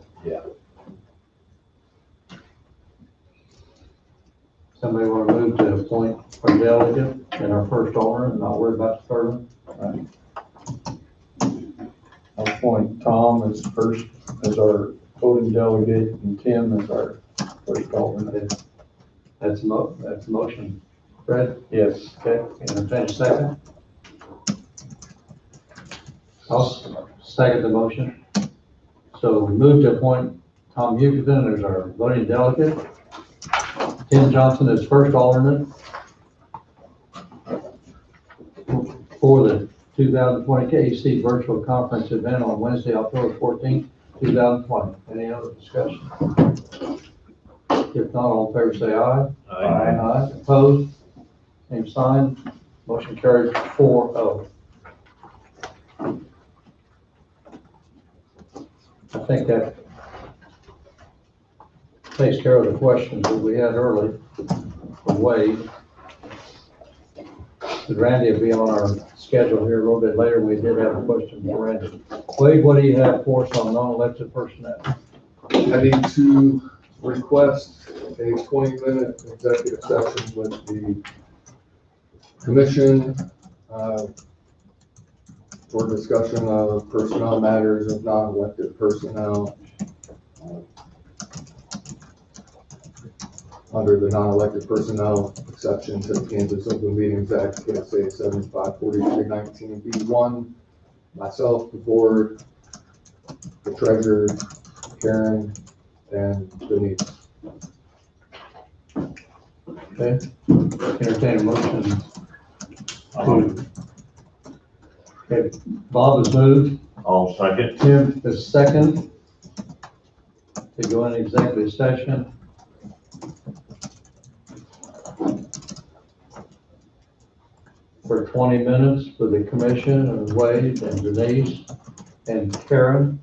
Somebody wanna move to appoint our delegate and our first alternate and not worry about the third one? I'll appoint Tom as our voting delegate and Tim as our first alternate. That's a motion. Fred? Yes. Okay, entertain a second. I'll second the motion. So we move to appoint Tom Hugerton as our voting delegate. Tim Johnson as first alternate for the 2020 KEC virtual conference event on Wednesday, October 14th, 2020. Any other discussion? If not, all in favor say aye. Aye. Opposed? Same sign. Motion carries 4-0. I think that takes care of the questions that we had early for Wade. But Randy will be on our schedule here a little bit later. We did have a question for Randy. Wade, what do you have for us on non-elected personnel? I need to request a 20-minute executive session with the commission, for discussion of personnel matters of non-elected personnel, under the non-elected personnel exception to the Kansas Open Meetings Act, KSA 7543-19B1. Myself, the board, the treasurer, Karen, and Denise. Okay, entertain a motion. Okay, Bob has moved. I'll second. Tim is second to go into executive session. 20 minutes for the commission, and Wade and Denise and Karen.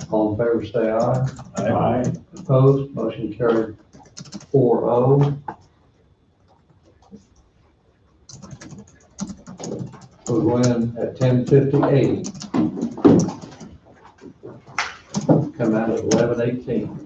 All in favor, say aye. Aye. Opposed, motion carried 4-0. We'll go in at 10:58. Come out at 11:18.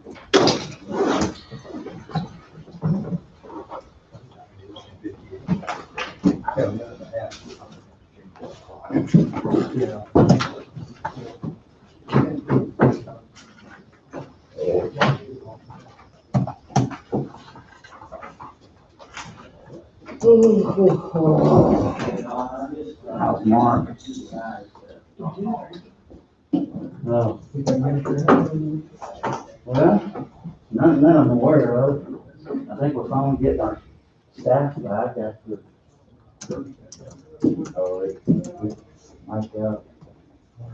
How's Mark? No. Well, none I'm aware of. I think we're finally getting our staff back after. Oh, it mic'd out.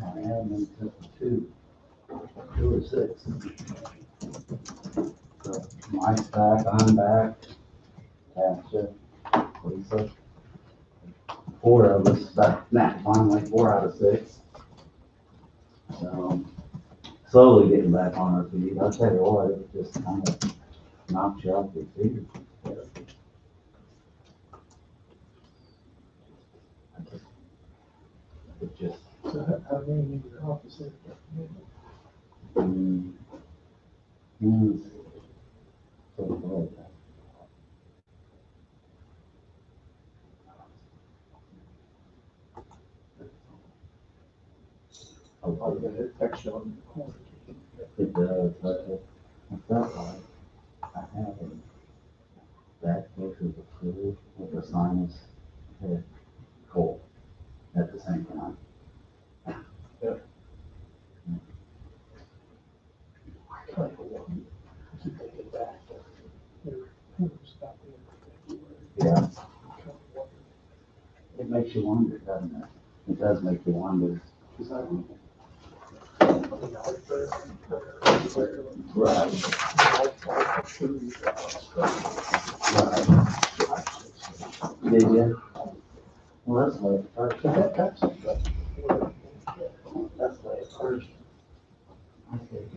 I had them took two or six. So Mike's back, I'm back. Yeah, sure. Lisa. Four of us, finally 4 out of 6. So, slowly getting back on our feet. I'll tell you what, it just kind of knocks you off your feet. It just. So how many in your office? It does, I felt like I had a back case of the flu with a sinus head cold at the same time. Yeah. It makes you wonder, doesn't it? It does make you wonder. Right. Right. Did you? Well, that's like first. That's like first. I think,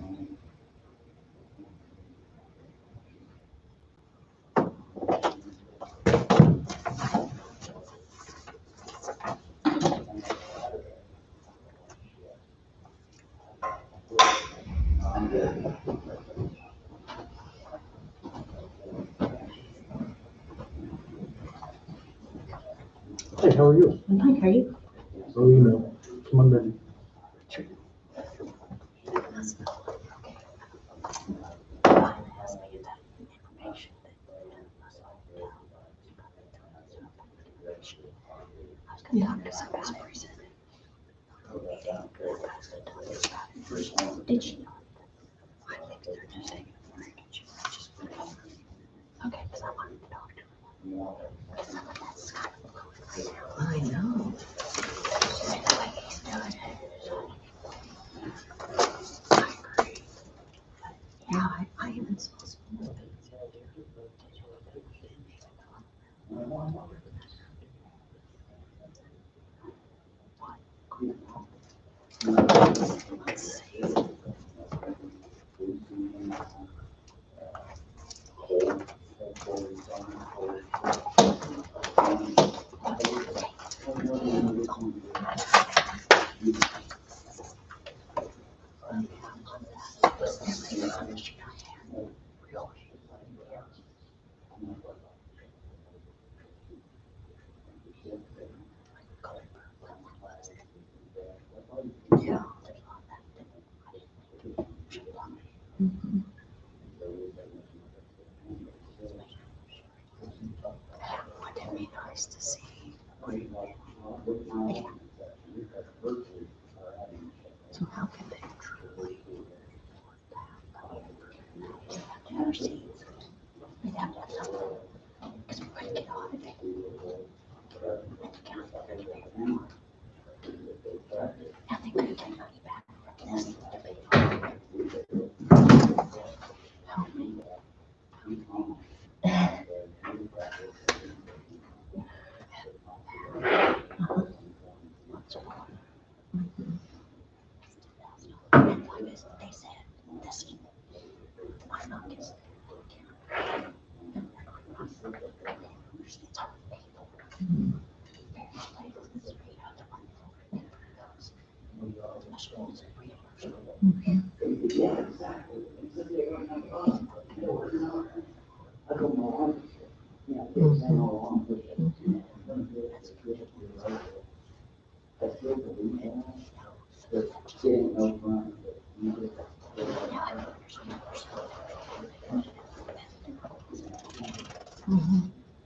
Hey, how are you? I'm like, are you? So, you know, Monday. Yeah. Did she not? Okay, because I wanted to talk to her. I know. I agree. Yeah, I even saw some. Yeah. Mhm. Wouldn't it be nice to see? So how can they truly have seats? They'd have to have something, because we're going to get audited. I think we get money back from this to pay for it. Help me.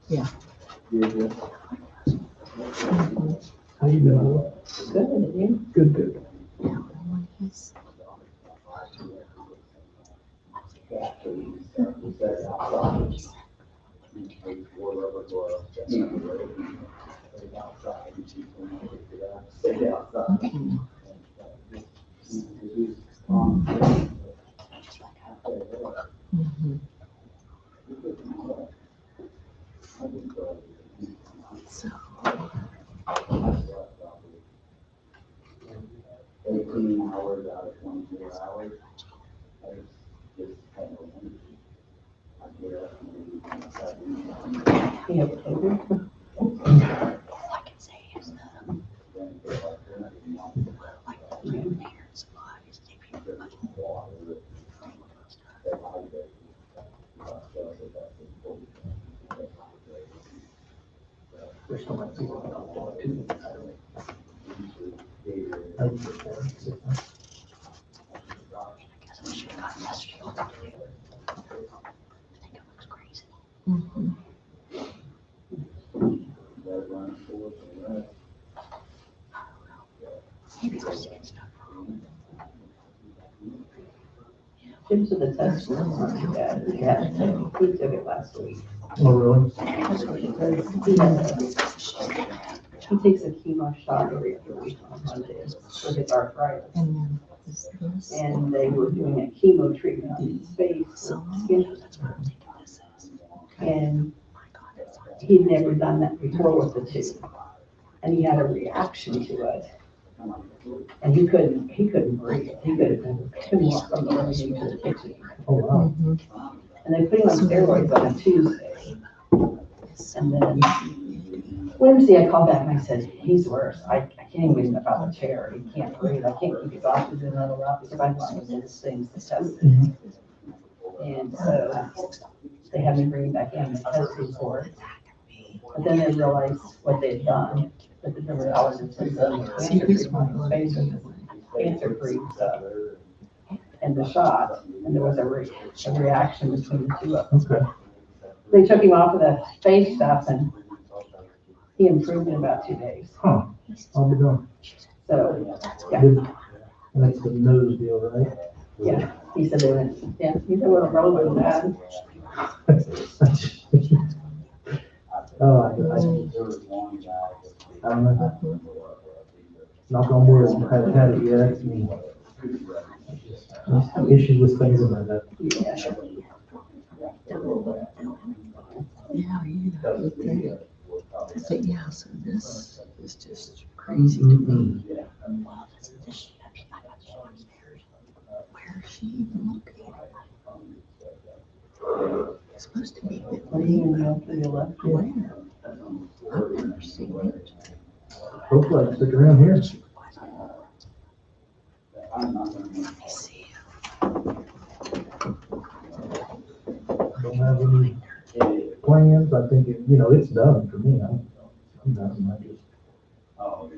Yeah. How you doing? Good, and you? Good, good. Mhm. So, 18 hours out of 24 hours. That's just kind of energy. I get up and you have COVID? There's so much people that don't want to. I don't know. Mhm. Jim's with the test results he got. He took it last week. Oh, really? He takes a chemo shot every other week on Mondays for his arthritis. And then is this. And they were doing a chemo treatment on his face, skin. And he'd never done that before with the tube. And he had a reaction to it. And he couldn't breathe. He couldn't walk from the living room to the kitchen. Oh, wow. Mhm. And they put him on steroids on a Tuesday. And then Wednesday, I called back and I said, he's worse. I can't even get out of the chair. He can't breathe. I can't keep his oxygen level up because I'm one of those things to test it. And so they had me bring him back in the test report. But then they realized what they'd done, that the dermatologist had done the cancer treatment on his face, cancer free stuff, and the shot, and there was a reaction between the two of them. Okay. They took him off of the face stuff and he improved in about 2 days. Huh. I'll be done. So, yeah, Good. That's the nose deal, right? yeah, he said they went, yeah, he said, well, probably was bad. Oh, I don't know. Knock on wood, I haven't had it yet. I mean, some issues with things in my head. Yeah. Yeah, you know, I think, yeah, so this is just crazy to me. Well, this shit, I got this upstairs. Where is she even located? It's supposed to be What do you know for your left? where? I've never seen it. Hopefully I stick around here. Let me see. Don't have any plans. I think, it's done for me. I'm done. I just,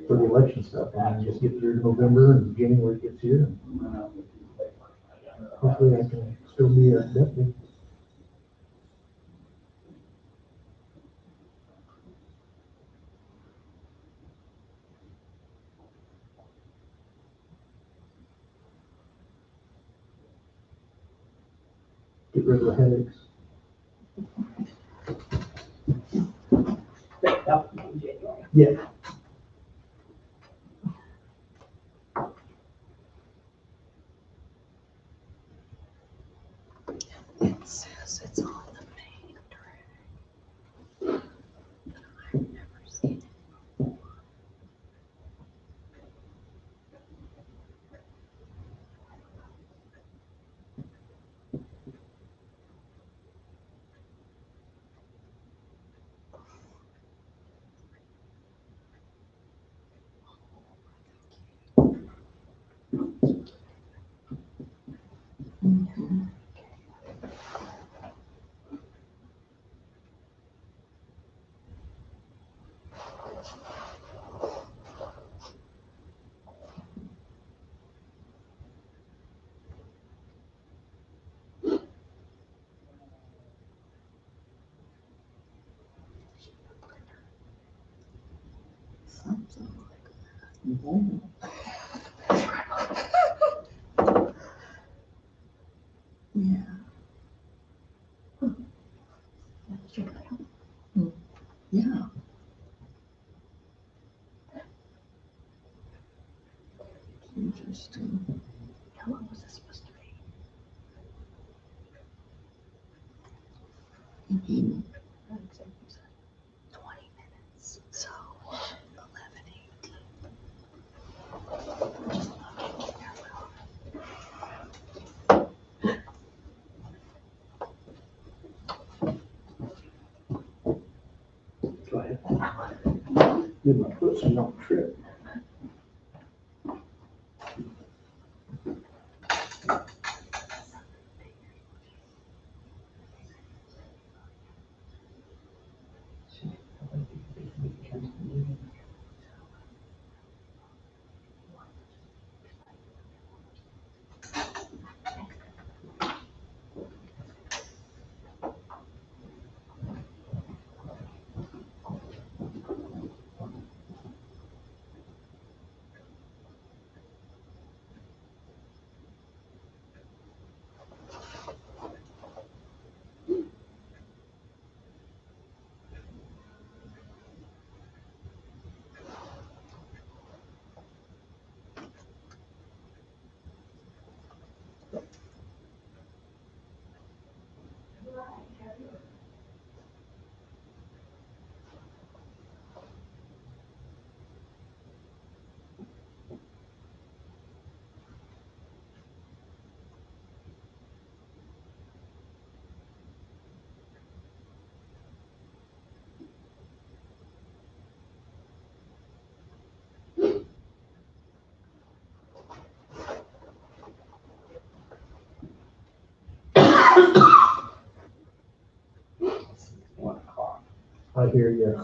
for the election stuff, and I just get through November and January gets here. Hopefully I can still be a deputy. Get rid of the headaches. Yeah. It says it's on the main track. I've never seen it. Something like that. Yeah. Yeah. Interesting. How long was this supposed to be? You need 20 minutes, so 11:18. Just looking here. Go ahead. Give my foot some don't trip. I hear you.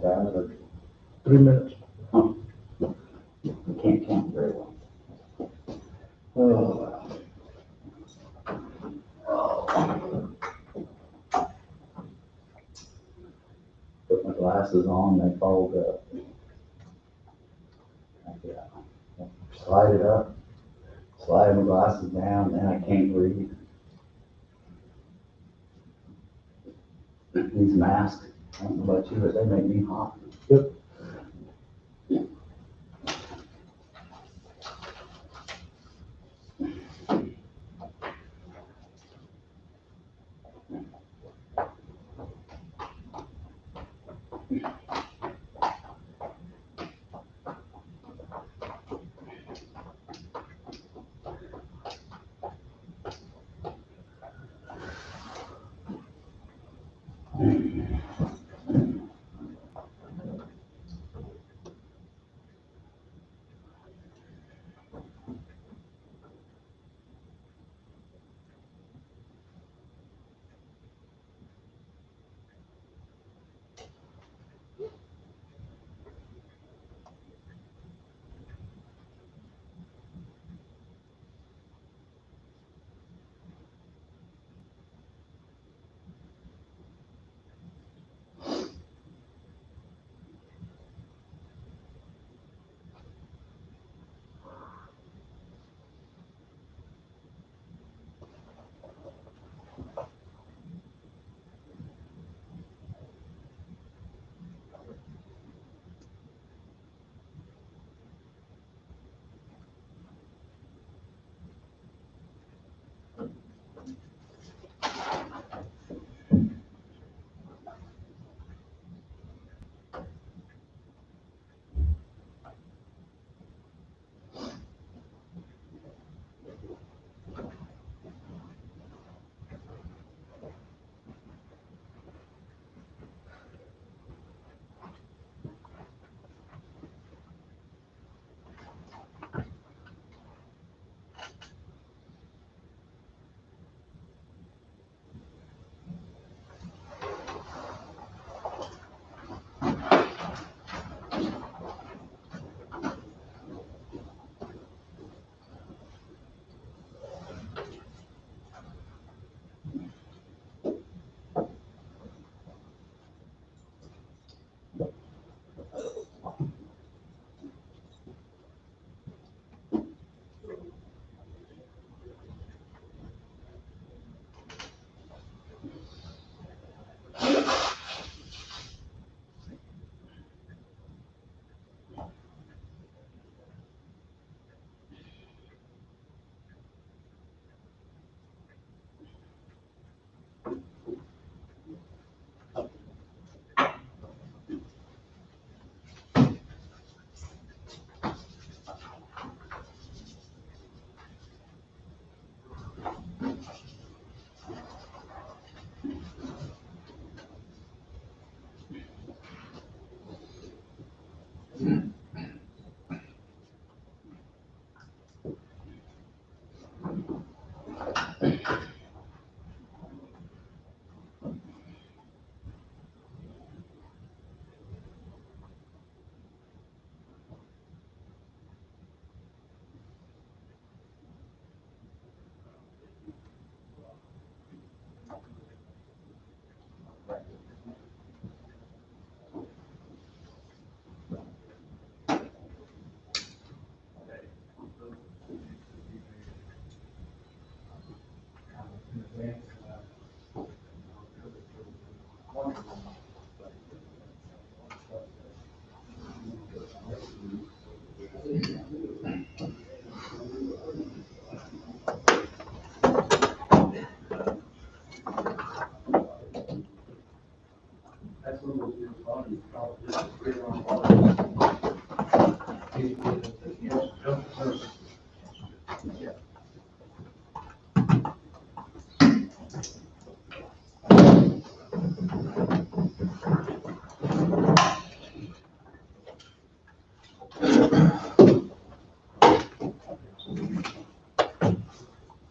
like that, or 3 minutes. can't count very well. Oh. Put my glasses on, they fold up. Yeah. Slide it up, slide my glasses down, then I can't breathe. These masks, I don't know about you, but they make me hot. Yep.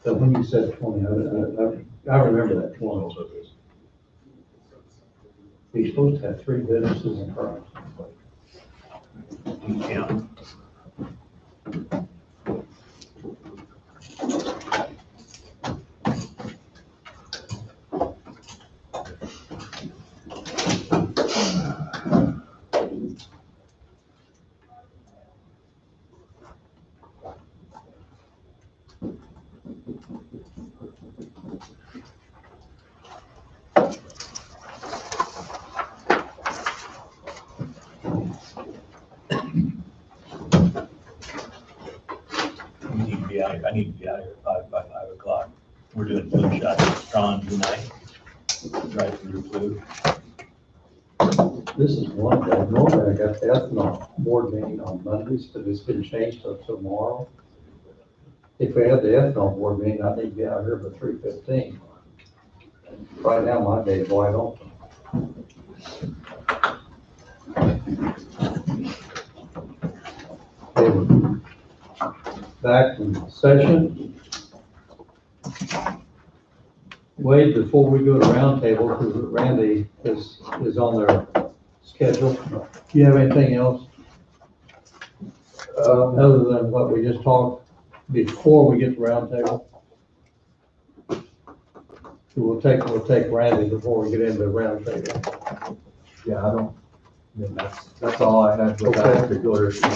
So when you said 20, I remember that 20. He's supposed to have 3 businesses in front. Yeah. I need to be out here by 5 o'clock. We're doing flu shots at Strong tonight. Drive through flu. This is one day. Normally I got the ethanol board meeting on Mondays, but it's been changed till tomorrow. If we had the ethanol board meeting, I need to be out here by 3:15. Right now, my day is wide open. Okay, we're back in session. Wade, before we go to roundtable, because Randy is on their schedule, do you have anything else? Other than what we just talked before we get to roundtable? We'll take Randy before we get into roundtable. Yeah, I mean, that's all I had with that particular issue.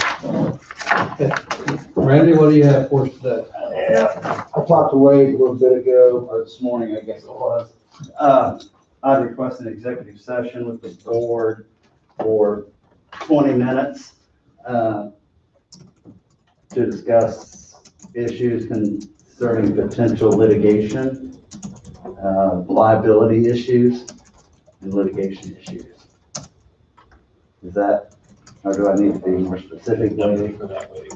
Randy, what do you have for us today? Yeah, I talked to Wade a little bit ago, or this morning, I guess it was. I requested an executive session with the board for 20 minutes to discuss issues concerning potential litigation, liability issues, and litigation issues. Is that, or do I need to be more specific? For that way.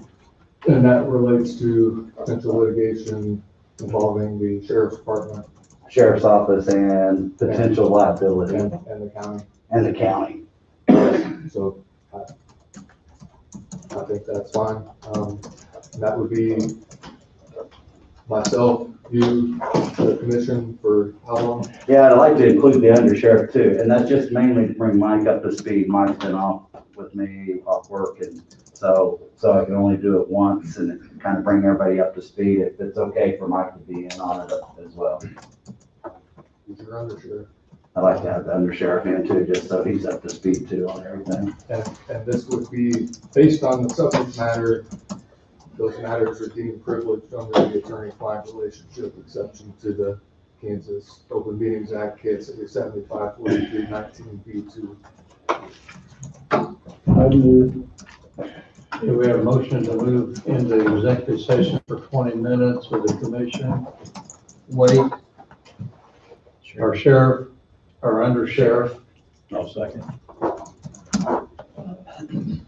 And that relates to potential litigation involving the sheriff's department. Sheriff's office and potential liability. And the county. And the county. So I think that's fine. That would be myself, you, the commission for how long? Yeah, I'd like to include the undersheriff too, and that's just mainly to bring Mike up to speed. Mike's been off with me off work, and so I can only do it once and kind of bring everybody up to speed. If it's okay for Mike to be in on it as well. Who's your undersheriff? I'd like to have the undersheriff in too, just so he's up to speed too on everything. And this would be based on the subject matter. Those matters are deemed privileged under the attorney-client relationship exception to the Kansas Open Meetings Act, KSA 7543-19B2. Do we have a motion to move into executive session for 20 minutes with the commission? Wade, our sheriff, our undersheriff. I'll second.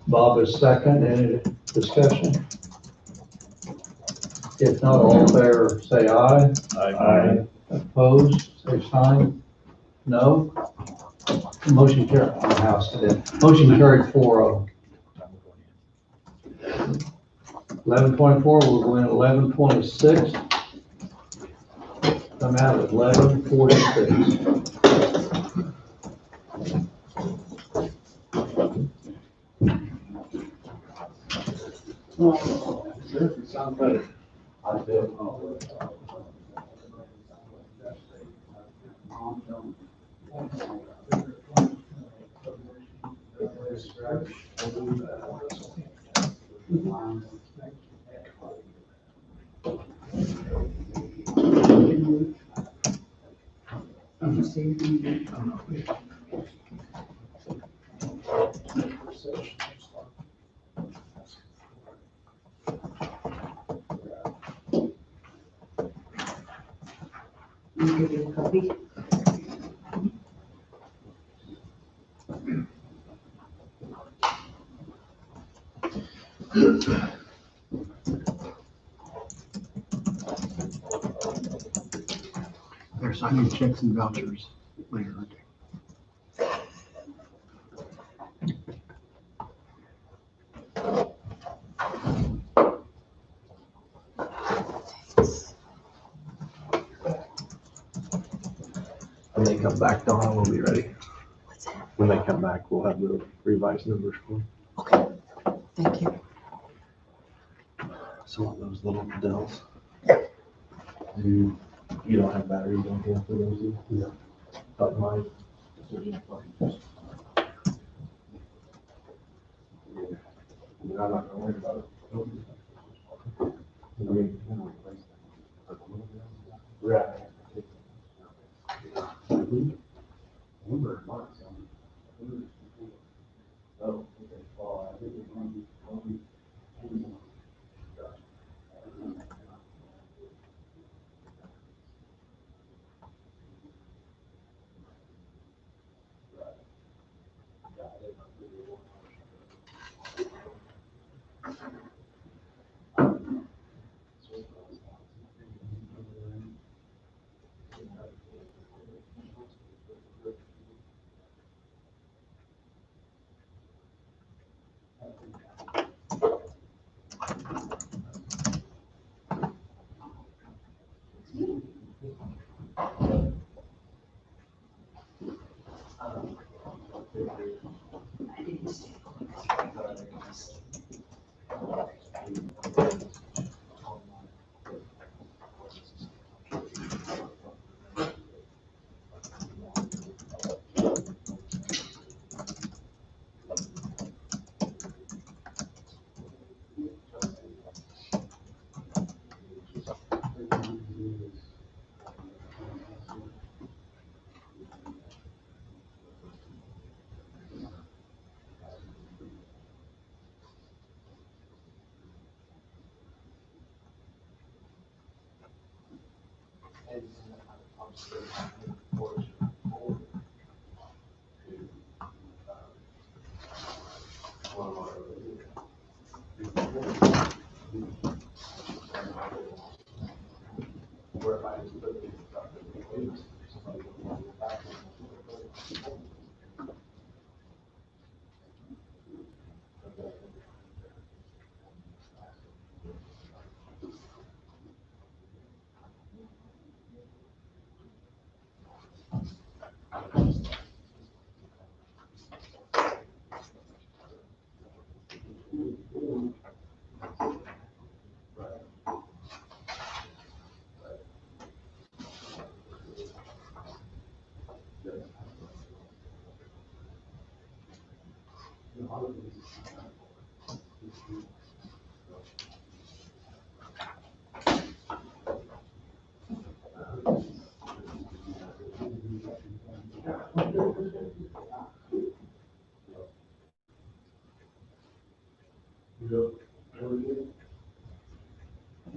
Bob is second. Any discussion? If not, all in favor, say aye. Aye. Opposed, say sign. No. Motion carried. Motion carried 4-0. 11:24, we're going at 11:26. Come out at 11:46. Sure, you sound better. I feel. Give you a copy. They're signing checks and vouchers later. When they come back, Donna will be ready. What's that? when they come back, we'll have the revised numbers for them. Okay, thank you. So on those little Dells. Yeah. You don't have batteries on here for those? Yeah. But mine. I'm not gonna worry about it. I mean, right.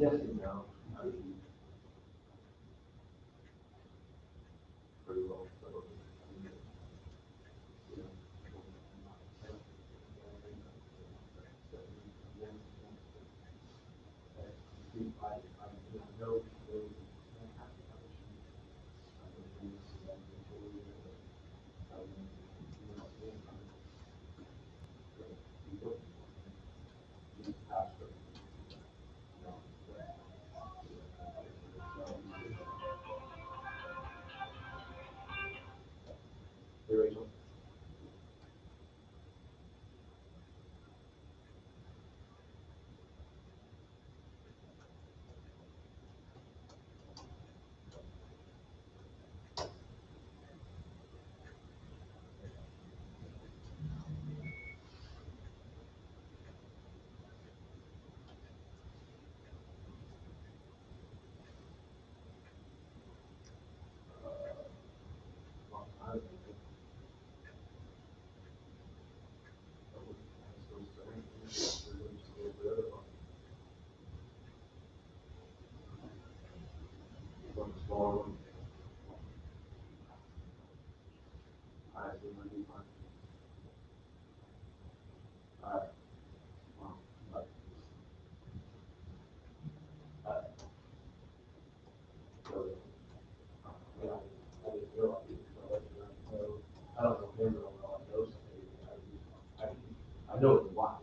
Yes and no. Pretty well. I don't know him real well, I know somebody, I know his wife.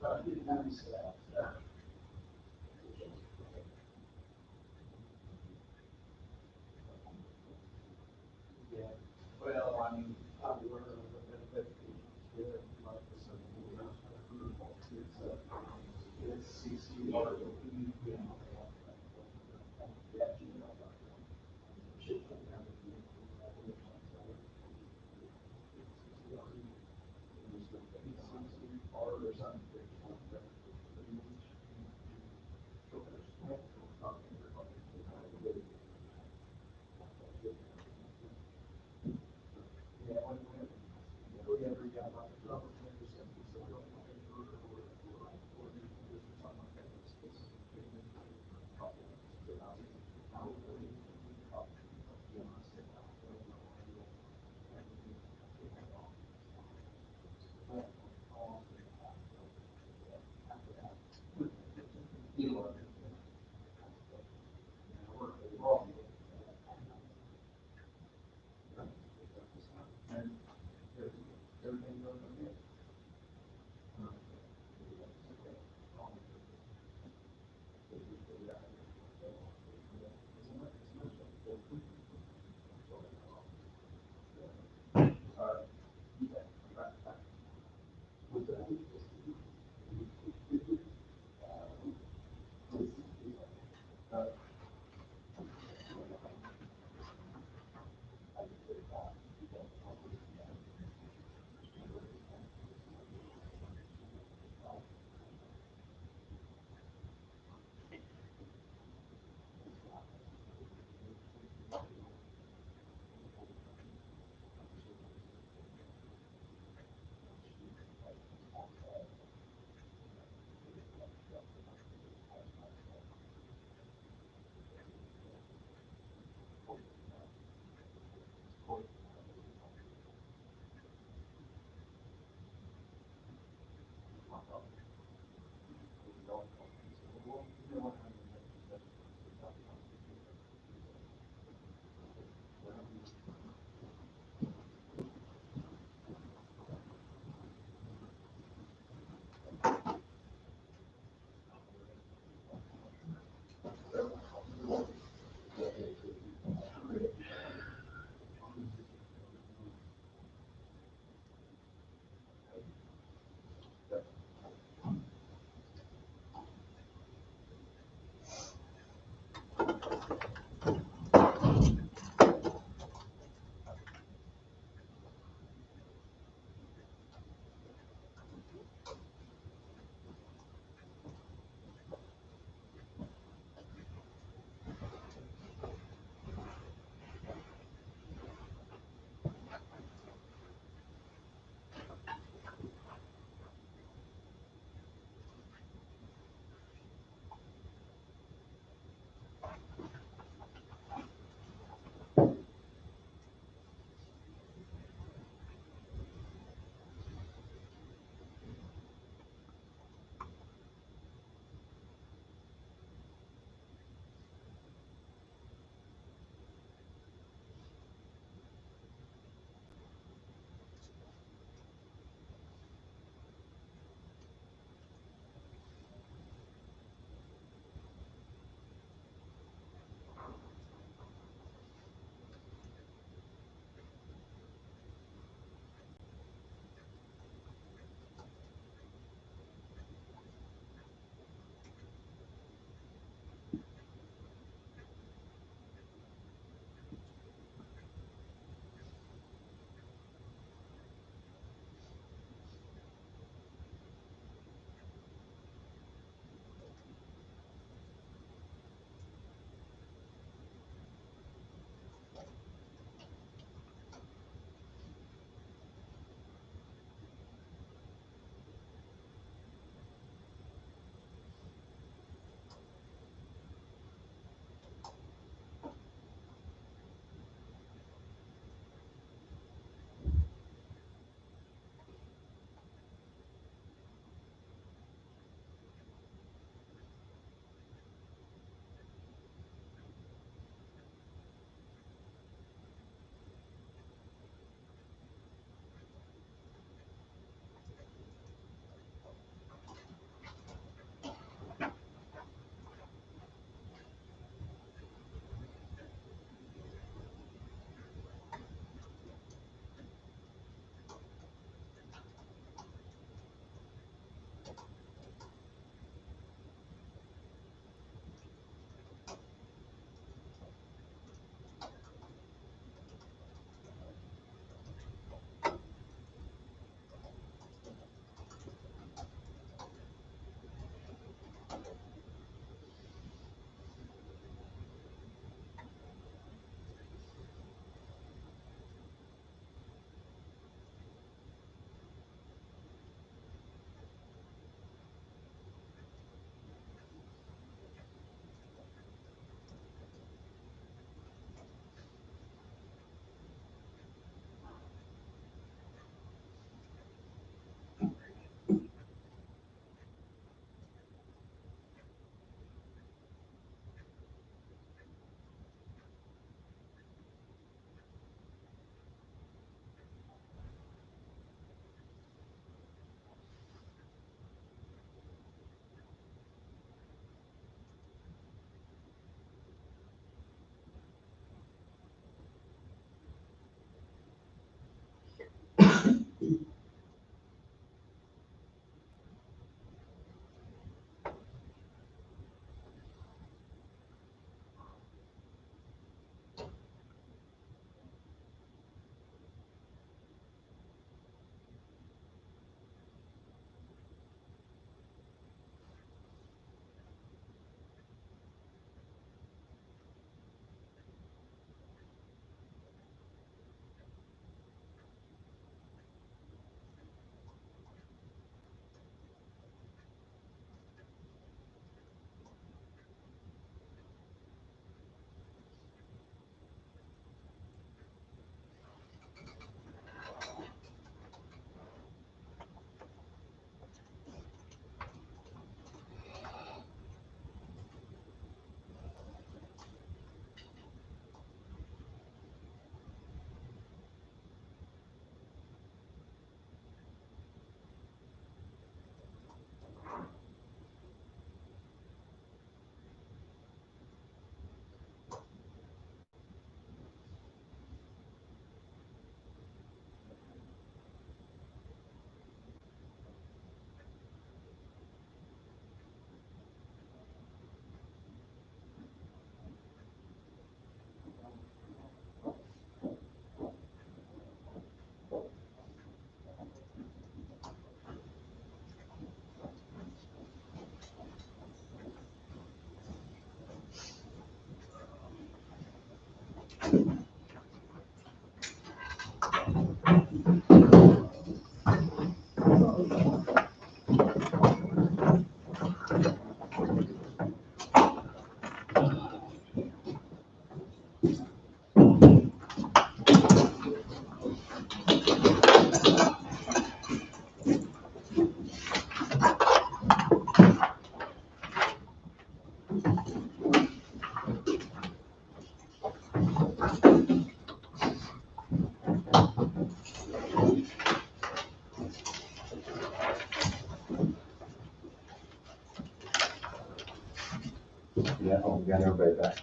Well, I mean, I'm aware of the benefit here, like the it's CCR. Yeah, oh, we got everybody back.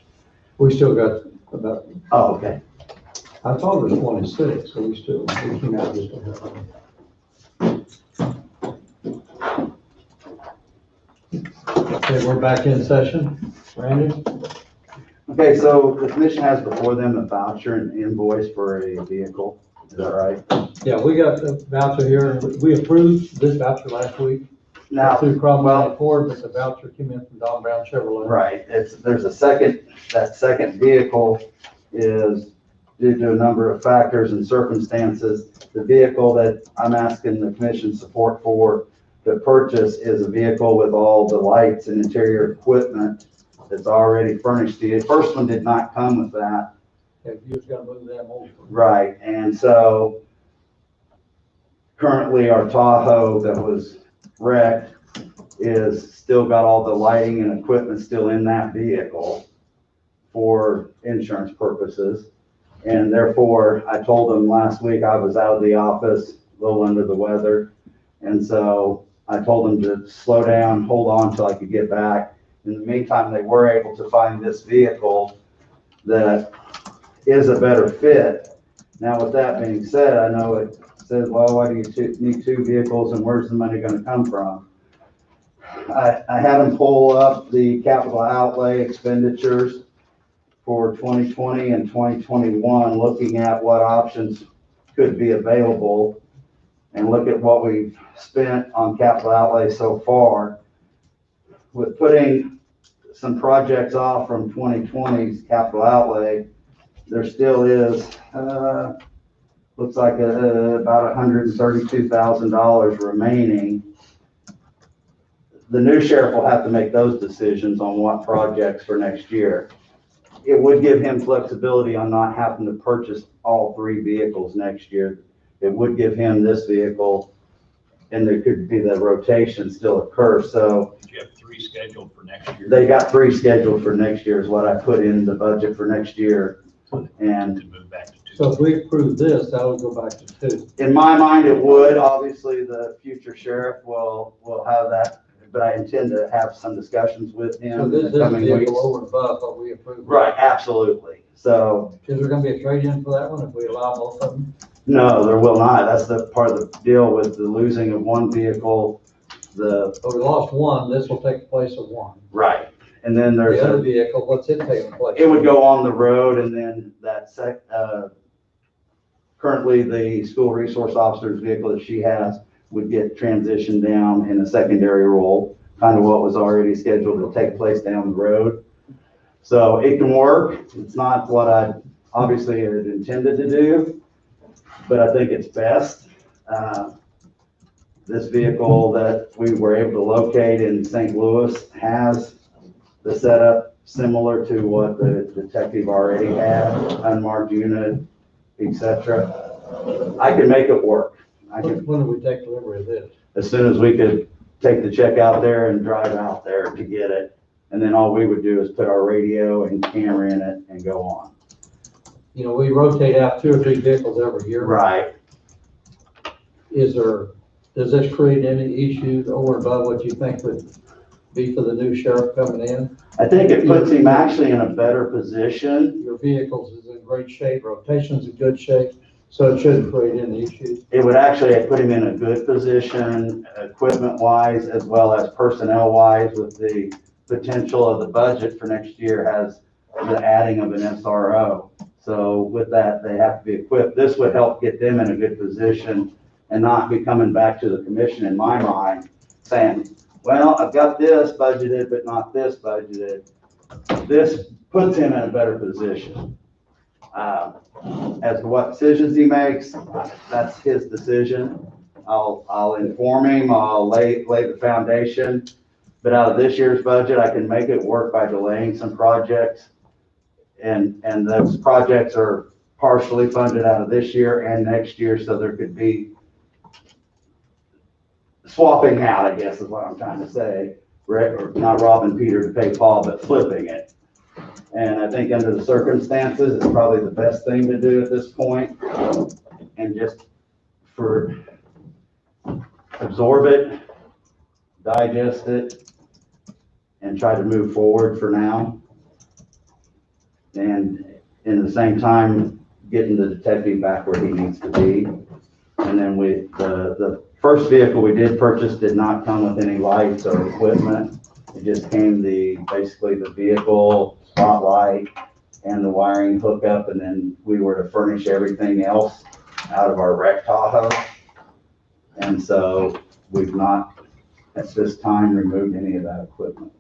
We still got about, Oh, okay. I thought it was 26, so we came out just a little. Okay, we're back in session. Randy? Okay, so the commission has before them a voucher and invoice for a vehicle. Is that right? Yeah, we got the voucher here. We approved this voucher last week. Now, Through well, Cromwell Ford, but the voucher came in from Don Brown Chevrolet. right, there's a second, that second vehicle is due to a number of factors and circumstances. The vehicle that I'm asking the commission support for to purchase is a vehicle with all the lights and interior equipment that's already furnished to you. The first one did not come with that. Yeah, you just gotta move them over. Right, and so currently our Tahoe that was wrecked is still got all the lighting and equipment still in that vehicle for insurance purposes. And therefore, I told them last week I was out of the office, a little under the weather. And so I told them to slow down, hold on till I could get back. In the meantime, they were able to find this vehicle that is a better fit. Now, with that being said, I know it says, well, why do you need two vehicles and where's the money gonna come from? I had them pull up the capital outlay expenditures for 2020 and 2021, looking at what options could be available and look at what we've spent on capital outlay so far. With putting some projects off from 2020's capital outlay, there still is, looks like about $132,000 remaining. The new sheriff will have to make those decisions on what projects for next year. It would give him flexibility on not having to purchase all three vehicles next year. It would give him this vehicle, and there could be the rotation still occur, so. Did you have 3 scheduled for next year? They got 3 scheduled for next year is what I put in the budget for next year, and. To move back to 2. So if we approve this, that'll go back to 2. In my mind, it would. Obviously, the future sheriff will have that, but I intend to have some discussions with him So in this the is coming weeks. vehicle over and above what we approved. Right, absolutely. So, Is there gonna be a trade-in for that one if we allow both of them? no, there will not. That's the part of the deal with the losing of one vehicle, So we lost one, this will take the place of one. right. And then there's The other vehicle, what's it taking place? it would go on the road, and then that currently the school resource officer's vehicle that she has would get transitioned down in a secondary role, kind of what was already scheduled to take place down the road. So it can work. It's not what I obviously had intended to do, but I think it's best. This vehicle that we were able to locate in St. Louis has the setup similar to what the detective already had, unmarked unit, etc. I can make it work. When do we take delivery of this? As soon as we could take the check out there and drive out there to get it. And then all we would do is put our radio and camera in it and go on. You know, we rotate out 2 or 3 vehicles every year. Right. Does this create any issues over and above what you think would be for the new sheriff coming in? I think it puts him actually in a better position. Your vehicles is in great shape, rotation's in good shape, so it shouldn't create any issues. It would actually put him in a good position, equipment-wise, as well as personnel-wise, with the potential of the budget for next year has the adding of an SRO. So with that, they have to be equipped. This would help get them in a good position and not be coming back to the commission, in my mind, saying, well, I've got this budgeted, but not this budgeted. This puts him in a better position. As to what decisions he makes, that's his decision. I'll inform him, I'll lay the foundation, but out of this year's budget, I can make it work by delaying some projects. And those projects are partially funded out of this year and next year, so there could be swapping out, I guess is what I'm trying to say. Or not robbing Peter to pay Paul, but flipping it. And I think under the circumstances, it's probably the best thing to do at this point. And just absorb it, digest it, and try to move forward for now. And in the same time, getting the detective back where he needs to be. And then the first vehicle we did purchase did not come with any lights or equipment. It just came basically the vehicle, spotlight, and the wiring hookup, and then we were to furnish everything else out of our wreck Tahoe. And so we've not, at this time, removed any of that equipment.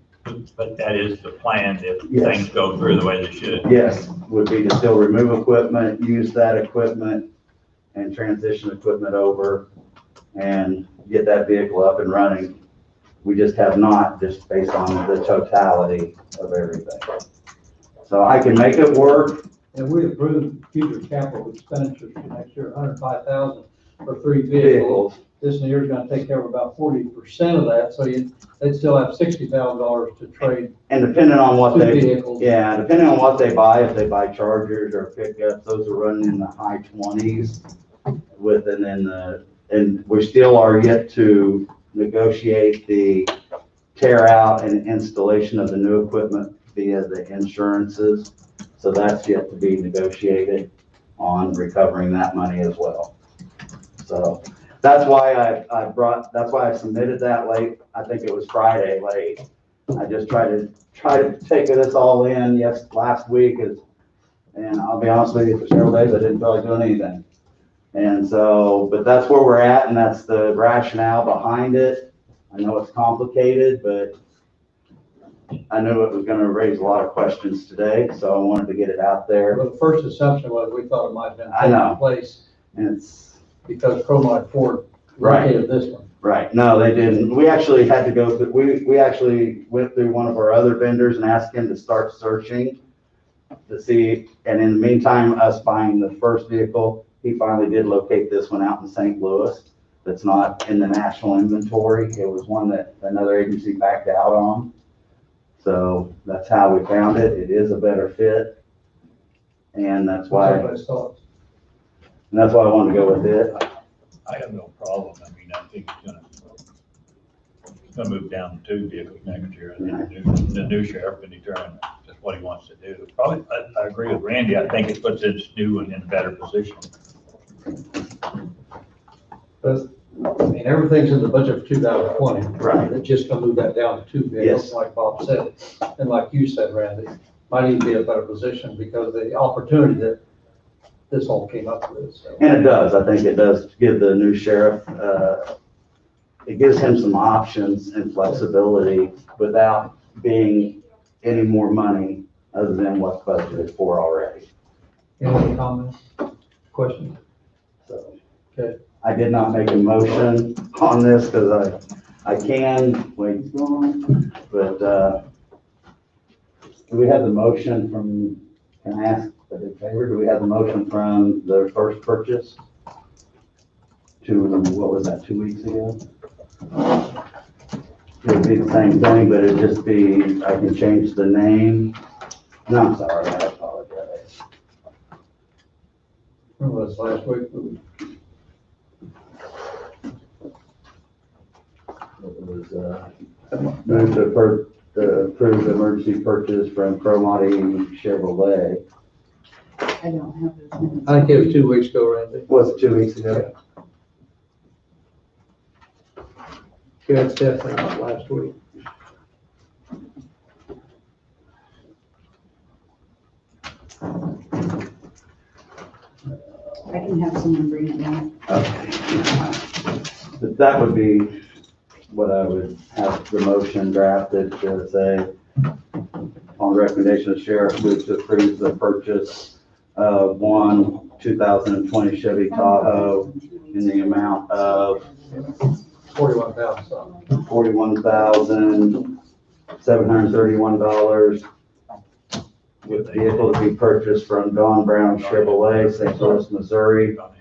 But that is the plan if Yes. things go through the way they should. Yes, would be to still remove equipment, use that equipment, and transition equipment over, and get that vehicle up and running. We just have not, just based on the totality of everything. So I can make it work. And we approved future capital expenditures for next year, $105,000 for 3 vehicles. This year is gonna take care of about 40% of that, so they'd still have $60,000 to trade. And depending on what Two they, vehicles. yeah, depending on what they buy, if they buy Chargers or pickups, those are running in the high 20s with, and we still are yet to negotiate the tear out and installation of the new equipment via the insurances. So that's yet to be negotiated on recovering that money as well. So that's why that's why I submitted that late. I think it was Friday late. I just tried to take this all in last week and I'll be honest with you, for several days, I didn't feel like doing anything. And so, but that's where we're at, and that's the rationale behind it. I know it's complicated, but I knew it was gonna raise a lot of questions today, so I wanted to get it out there. Well, the first assumption was we thought it might have been I know. taking place And it's, because Cromont Ford Right. located this one. right, no, they didn't. We actually had to go, we actually went through one of our other vendors and asked him to start searching to see, and in the meantime, us buying the first vehicle, he finally did locate this one out in St. Louis. That's not in the national inventory. It was one that another agency backed out on. So that's how we found it. It is a better fit. And that's why, Everybody's thoughts. I wanted to go with it. I have no problem. I mean, I think it's gonna move down to 2 vehicles next year. And the new sheriff can determine just what he wants to do. Probably, I agree with Randy. I think it puts this new one in a better position. But, I mean, everything's in the budget for 2020. Right. It's just gonna move that down to 2 vehicles, Yes. like Bob said. And like you said, Randy, might even be a better position because of the opportunity that this all came up with, so. And it does. I think it does give the new sheriff, it gives him some options and flexibility without being any more money other than what's budgeted for already. Any other comments, questions? So. Okay. I did not make a motion on this because I can, wait, but, do we have the motion from, can I ask a big favor? Do we have the motion from the first purchase to, what was that, 2 weeks ago? It would be the same thing, but it'd just be, I can change the name. No, I'm sorry, I apologize. When was last week? It was, move to approve the emergency purchase from Cromartie Chevrolet. I don't have those minutes. I think it was 2 weeks ago, Randy. Was it 2 weeks ago? Yeah, it's definitely not last week. I can have someone bring it down. Okay. But that would be what I would have the motion drafted to say, on recommendation of sheriff, move to approve the purchase of one 2020 Chevy Tahoe in the amount of $41,000. $41,731 with the vehicle to be purchased from Don Brown Chevrolet, St. Louis, Missouri. You got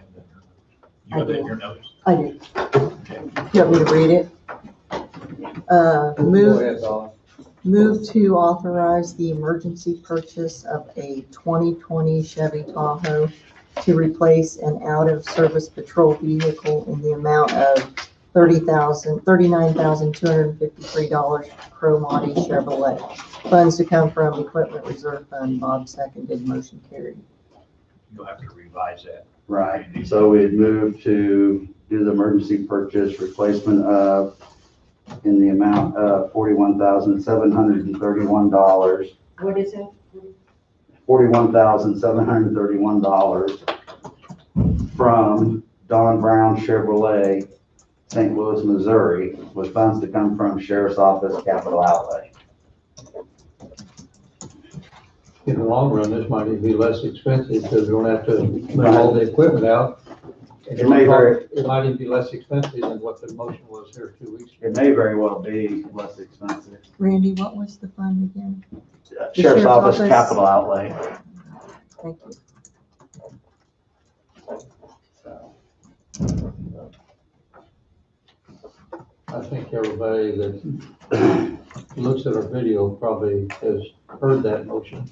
that in your notes? I did. You want me to read it? Go Move, ahead, Don. move to authorize the emergency purchase of a 2020 Chevy Tahoe to replace an out-of-service patrol vehicle in the amount of $39,253 Crow Moody Chevrolet. Funds to come from Equipment Reserve Fund. Bob seconded, motion carried. You'll have to revise that. Right, so we had moved to do the emergency purchase replacement of, in the amount of $41,731. What is it? $41,731 from Don Brown Chevrolet, St. Louis, Missouri, with funds to come from Sheriff's Office capital outlay. In the long run, this might even be less expensive because we don't have to move all the equipment out. And It may very- it might even be less expensive than what the motion was here 2 weeks ago. It may very well be less expensive. Randy, what was the fund again? Sheriff's Office capital outlay. Thank you. I think everybody that looks at our video probably has heard that motion.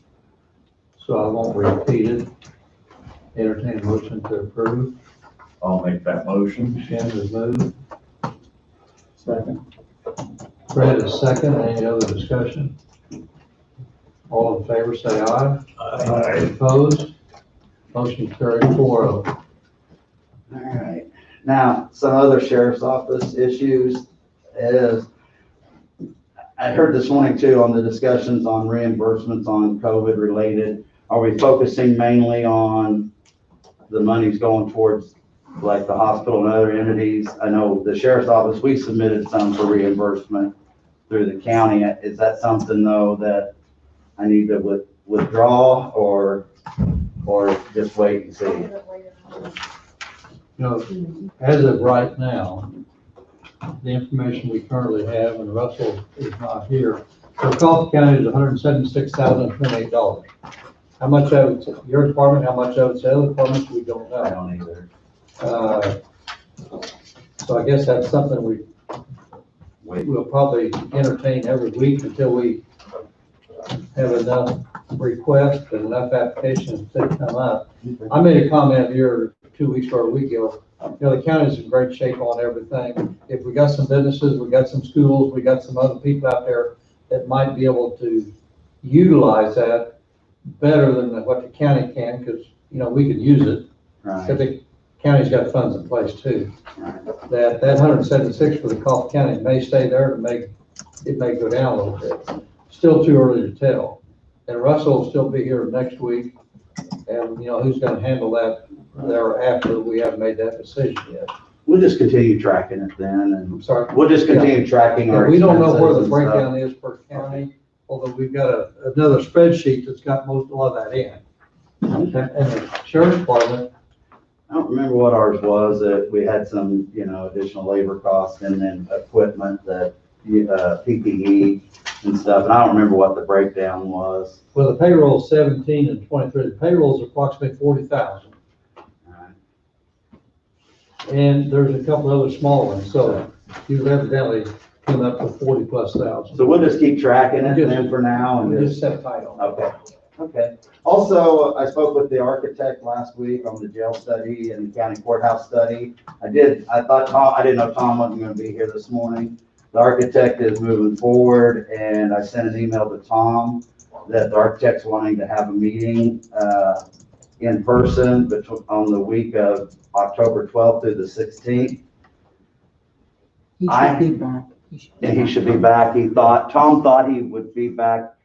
So I won't repeat it. Entertain a motion to approve. I'll make that motion. Shannon has moved. Second. Fred is second. Any other discussion? All in favor, say aye. Aye. Opposed? Motion carried 4-0. All right. Now, some other sheriff's office issues is, I heard this morning too on the discussions on reimbursements on COVID related. Are we focusing mainly on the monies going towards like the hospital and other entities? I know the sheriff's office, we submitted some for reimbursement through the county. Is that something though that I need to withdraw or just wait and see? You know, as of right now, the information we currently have, and Russell is not here, for Coffee County is $176,028. How much of it's your department, how much of it's the other departments, we don't know. I don't either. So I guess that's something we'll probably entertain every week until we have enough requests and enough applications to come up. I made a comment here 2 weeks or a week ago. You know, the county's in great shape on everything. If we got some businesses, we got some schools, we got some other people out there that might be able to utilize that better than what the county can, because, you know, we could use it. Right. But the county's got funds in place too. Right. That 176 for the Coffee County may stay there, it may go down a little bit. Still too early to tell. And Russell will still be here next week. And, you know, who's gonna handle that thereafter, we haven't made that decision yet. We'll just continue tracking it then, and I'm sorry. we'll just continue tracking our. We don't know where the expenses and stuff. breakdown is per county, although we've got another spreadsheet that's got most, a lot of that in. And the sheriff's department, I don't remember what ours was, that we had some, you know, additional labor costs and then equipment that, PPE and stuff, and I don't remember what the breakdown was. well, the payroll is 17 and 23, the payroll is approximately 40,000. And there's a couple other small ones, so you've evidently come up to 40,000+. So we'll just keep tracking it then for now and We'll just, just set tight on it. okay, okay. Also, I spoke with the architect last week on the jail study and the county courthouse study. I didn't know Tom wasn't gonna be here this morning. The architect is moving forward, and I sent an email to Tom that the architect's wanting to have a meeting, in person on the week of October 12th through the 16th. He should be back. And he should be back. Tom thought he would be back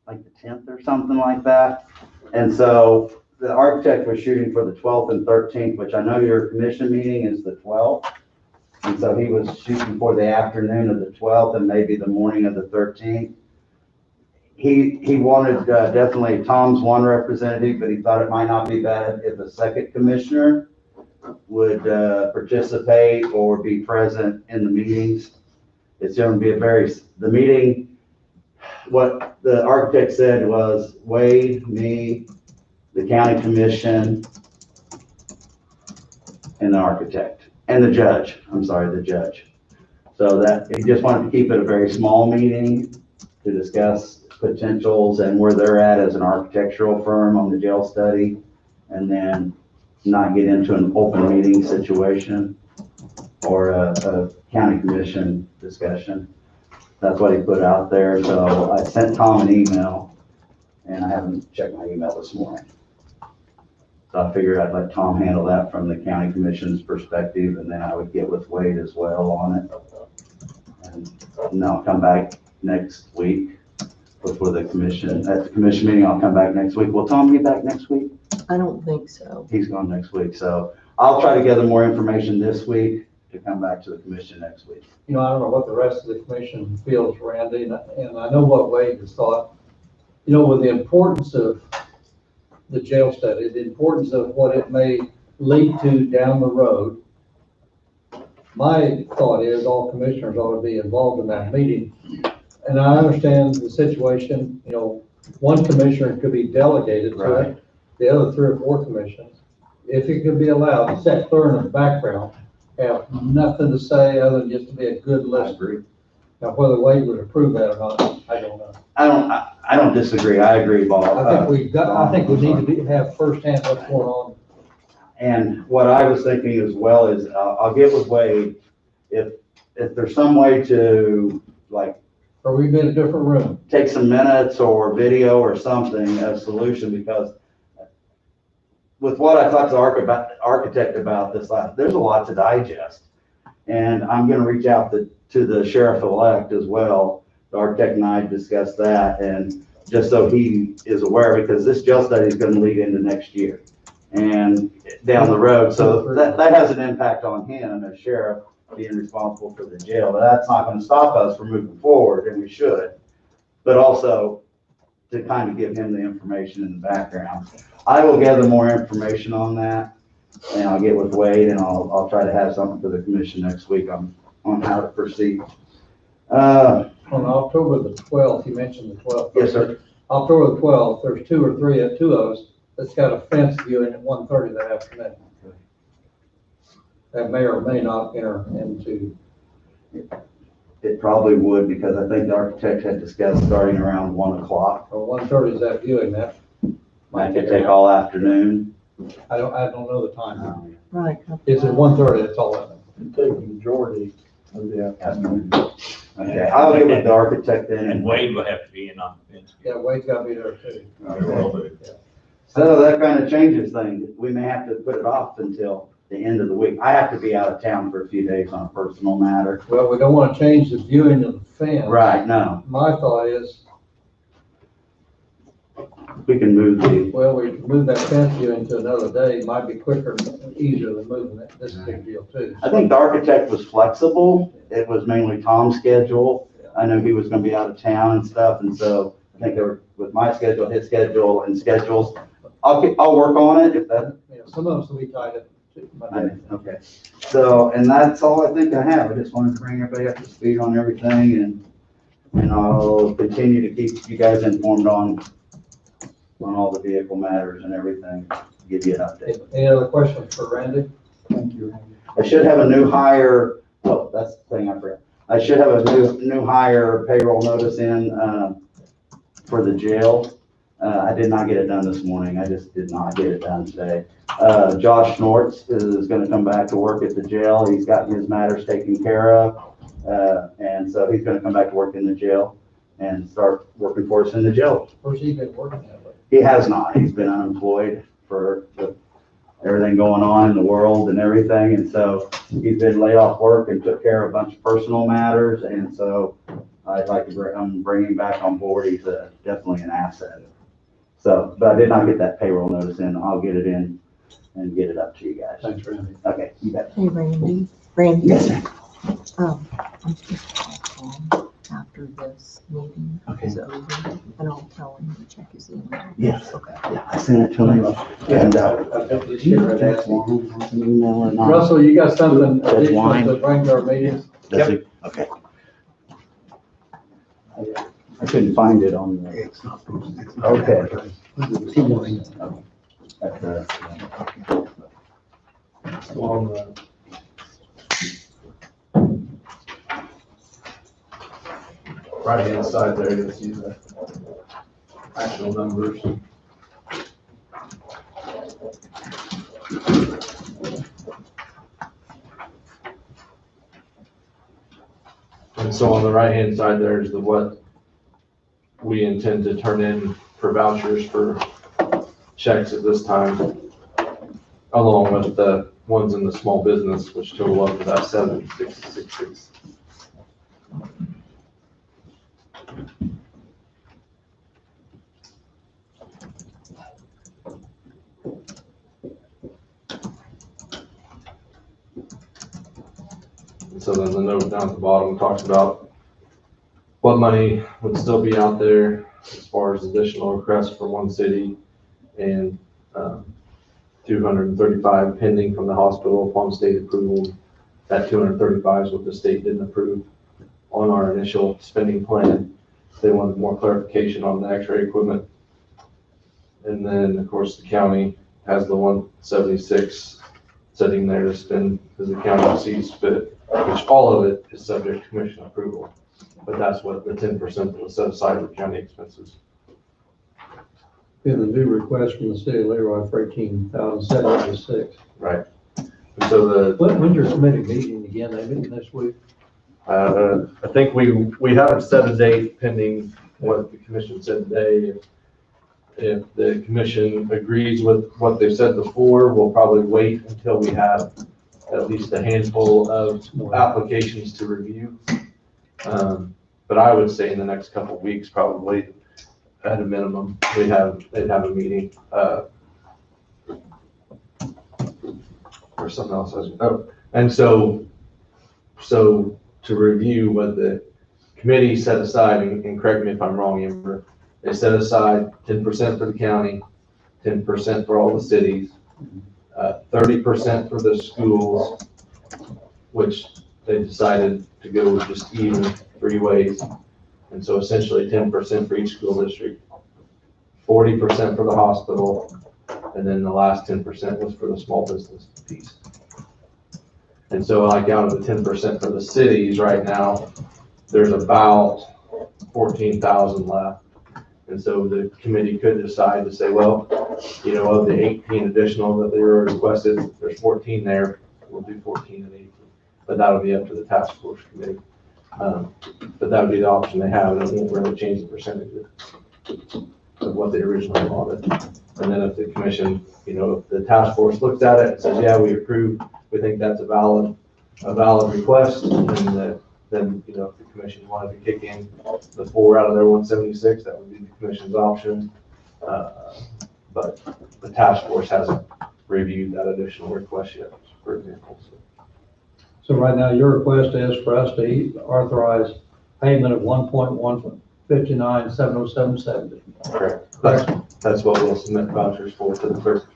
like the 10th or something like that. And so the architect was shooting for the 12th and 13th, which I know your commission meeting is the 12th. And so he was shooting for the afternoon of the 12th and maybe the morning of the 13th. He wanted, definitely Tom's one representative, but he thought it might not be bad if a second commissioner would, participate or be present in the meetings. It's going to be the meeting, what the architect said was Wade, me, the county commission, and the architect, and the judge. I'm sorry, the judge. So that, he just wanted to keep it a very small meeting to discuss potentials and where they're at as an architectural firm on the jail study, and then not get into an open meeting situation. or a county commission discussion. That's what he put out there. So I sent Tom an email, and I haven't checked my email this morning. So I figured I'd let Tom handle that from the county commission's perspective, and then I would get with Wade as well on it. And I'll come back next week before the commission, at the commission meeting, I'll come back next week. Will Tom be back next week? I don't think so. He's gone next week, so I'll try to gather more information this week to come back to the commission next week. You know, I don't know what the rest of the commission feels, Randy, and I know what Wade has thought. You know, with the importance of the jail study, the importance of what it may lead to down the road, my thought is all commissioners ought to be involved in that meeting. And I understand the situation, you know, one commissioner could be delegated to it, the other 3 or 4 commissions. If it could be allowed, sit there in the background, have nothing to say other than just to be a good listener. Now, whether Wade would approve that or not, I don't know. I don't disagree. I agree, Bob. I think we need to have firsthand what's going on. And what I was thinking as well is, I'll get with Wade, if there's some way to, like, or we be in a different room, take some minutes or video or something, a solution, because with what I talked to the architect about this last, there's a lot to digest. And I'm gonna reach out to the sheriff-elect as well. The architect and I discussed that, and just so he is aware, because this jail study is gonna lead into next year and down the road. So that has an impact on him as sheriff, being responsible for the jail, but that's not gonna stop us from moving forward, and we should. But also to kind of give him the information in the background. I will gather more information on that, and I'll get with Wade, and I'll try to have something for the commission next week on how to proceed. On October the 12th, you mentioned the 12th. Yes, sir. October the 12th, there's 2 or 3 of us that's got a fence viewing at 1:30 that afternoon. That may or may not enter into. It probably would, because I think the architect had discussed starting around 1 o'clock. Or 1:30 is that viewing, that Might take all afternoon. I don't know the time. Right. It's at 1:30, that's all I know. Take the majority of the afternoon. Okay, I'll get with the architect then. And Wade will have to be in on the fence. Yeah, Wade's gotta be there too. So that kind of changes things. We may have to put it off until the end of the week. I have to be out of town for a few days on a personal matter. Well, we don't wanna change the viewing of the fence. Right, no. My thought is, We can move the, well, we can move that fence viewing to another day, it might be quicker and easier than moving it, this is a big deal too. I think the architect was flexible. It was mainly Tom's schedule. I know he was gonna be out of town and stuff, and so I think there were, with my schedule, his schedule and schedules, I'll work on it if that. Yeah, some of us will be tied up too. Okay, so, and that's all I think I have. I just wanted to bring everybody up to speed on everything, and I'll continue to keep you guys informed on all the vehicle matters and everything, give you an update. Any other questions for Randy? Thank you, Randy. I should have a new hire, oh, that's the thing I forgot. I should have a new hire payroll notice in, for the jail. I did not get it done this morning. I just did not get it done today. Josh Snorts is gonna come back to work at the jail. He's gotten his matters taken care of. And so he's gonna come back to work in the jail and start working for us in the jail. Where's he been working at? He has not. He's been unemployed for everything going on in the world and everything. And so he's been laid off work and took care of a bunch of personal matters. And so I'd like to bring him back on board. He's definitely an asset. So, but I did not get that payroll notice in. I'll get it in and get it up to you guys. Thanks, Randy. Okay, you bet. Hey, Randy. Randy. Yes, sir. I'm just calling after this meeting is over, and I'll tell him the check is in. Yes. Okay. Yeah, I sent it to him. And, did you get that one? An email or not? Russell, you got something That's additional wine. to bring to our meetings? Does it? Okay. I couldn't find it on the. It's not posted. It's not Okay. advertised. Right hand side there, you'll see the actual numbers. so on the right-hand side, there's the what we intend to turn in for vouchers for checks at this time, along with the ones in the small business, which total up to that 7,666. So then the note down at the bottom talks about what money would still be out there as far as additional requests for one city and 235 pending from the hospital upon state approval. That 235 is what the state didn't approve on our initial spending plan. They wanted more clarification on the x-ray equipment. And then, of course, the county has the 176 sitting there to spend as the county sees fit, which all of it is subject to commission approval. But that's what the 10% that was set aside for county expenses. And the new request from the city of Leroy for 18,706. Right. And so When's your committee meeting again? They meeting this week? I think we haven't set a date pending what the commission said today. If the commission agrees with what they've said before, we'll probably wait until we have at least a handful of applications to review. But I would say in the next couple of weeks, probably at a minimum, they'd have a meeting, or something else. And so to review what the committee set aside, and correct me if I'm wrong, Amber, they set aside 10% for the county, 10% for all the cities, 30% for the schools, which they decided to go with just even 3 ways. And so essentially 10% for each school district, 40% for the hospital, and then the last 10% was for the small business piece. And so like out of the 10% for the cities right now, there's about 14,000 left. And so the committee could decide to say, well, you know, of the 18 additional that they were requested, there's 14 there, we'll do 14 and 18. But that'll be up to the task force committee. But that would be the option they have, and it won't really change the percentages of what they originally wanted. And then if the commission, you know, if the task force looks at it and says, yeah, we approve, we think that's a valid request, and then, you know, if the commission wanted to kick in the 4 out of their 176, that would be the commission's option. But the task force hasn't reviewed that additional request yet, for example. So right now, your request is for us to authorize payment of 1.159,707.70. Correct. That's what we'll submit vouchers for to the clerk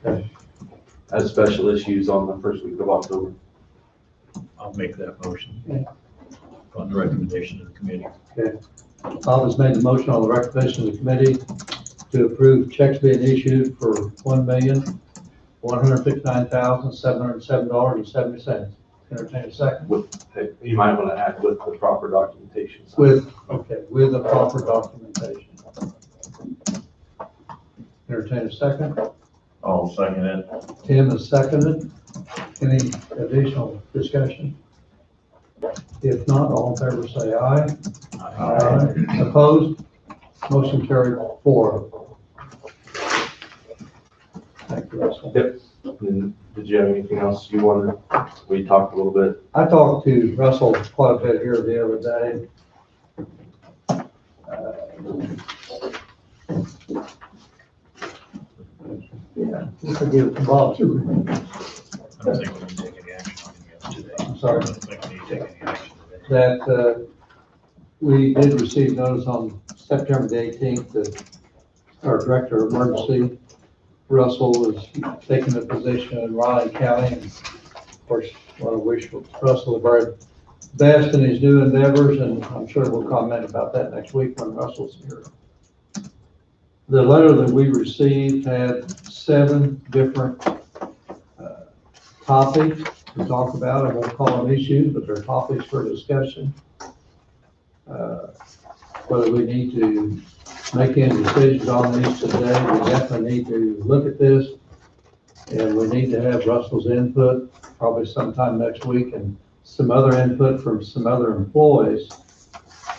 as special issues on the first week of October. I'll make that motion on the recommendation of the committee. Okay. Bob has made the motion on the recommendation of the committee to approve checks being issued for $1,159,707.70. Entertain a second. You might want to add with the proper documentation. With the proper documentation. Entertain a second. I'll second it. Tim has seconded. Any additional discussion? If not, all in favor say aye. Aye. Opposed? Motion carried 4. Thank you, Russell. Yep. And did you have anything else you wanted? We talked a little bit. I talked to Russell quite a bit here the other day. Yeah, we'll forgive it to Bob. I don't think we need to take any action on it today. I'm sorry. I don't think we need to take any action today. That we did receive notice on September the 18th that our Director of Emergency, Russell, was taking a position in Raleigh County. And of course, I want to wish Russell the very best in his new endeavors, and I'm sure we'll comment about that next week when Russell's here. The letter that we received had 7 different topics to talk about. I won't call them issues, but they're topics for discussion. Whether we need to make any decisions on these today, we definitely need to look at this, and we need to have Russell's input probably sometime next week, and some other input from some other employees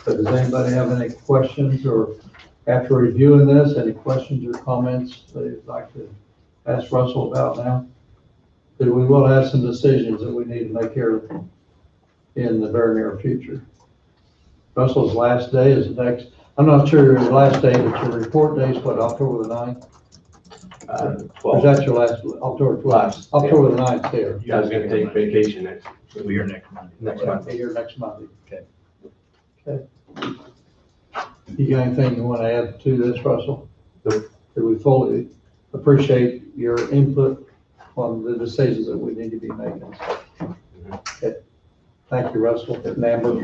But does anybody have any questions, or after reviewing this, any questions or comments they'd like to ask Russell about now? But we will have some decisions that we need to make here in the very near future. Russell's last day is the next, I'm not sure your last day, but your report day is what, October the 9th? Or is that your last, October 12th? October the 9th there. You guys are gonna take vacation next, We'll be here next Monday. next Yeah, month. be here next Monday. Okay. Okay. You got anything you want to add to this, Russell? Nope. That we fully appreciate your input on the decisions that we need to be making. Okay. Thank you, Russell and Amber.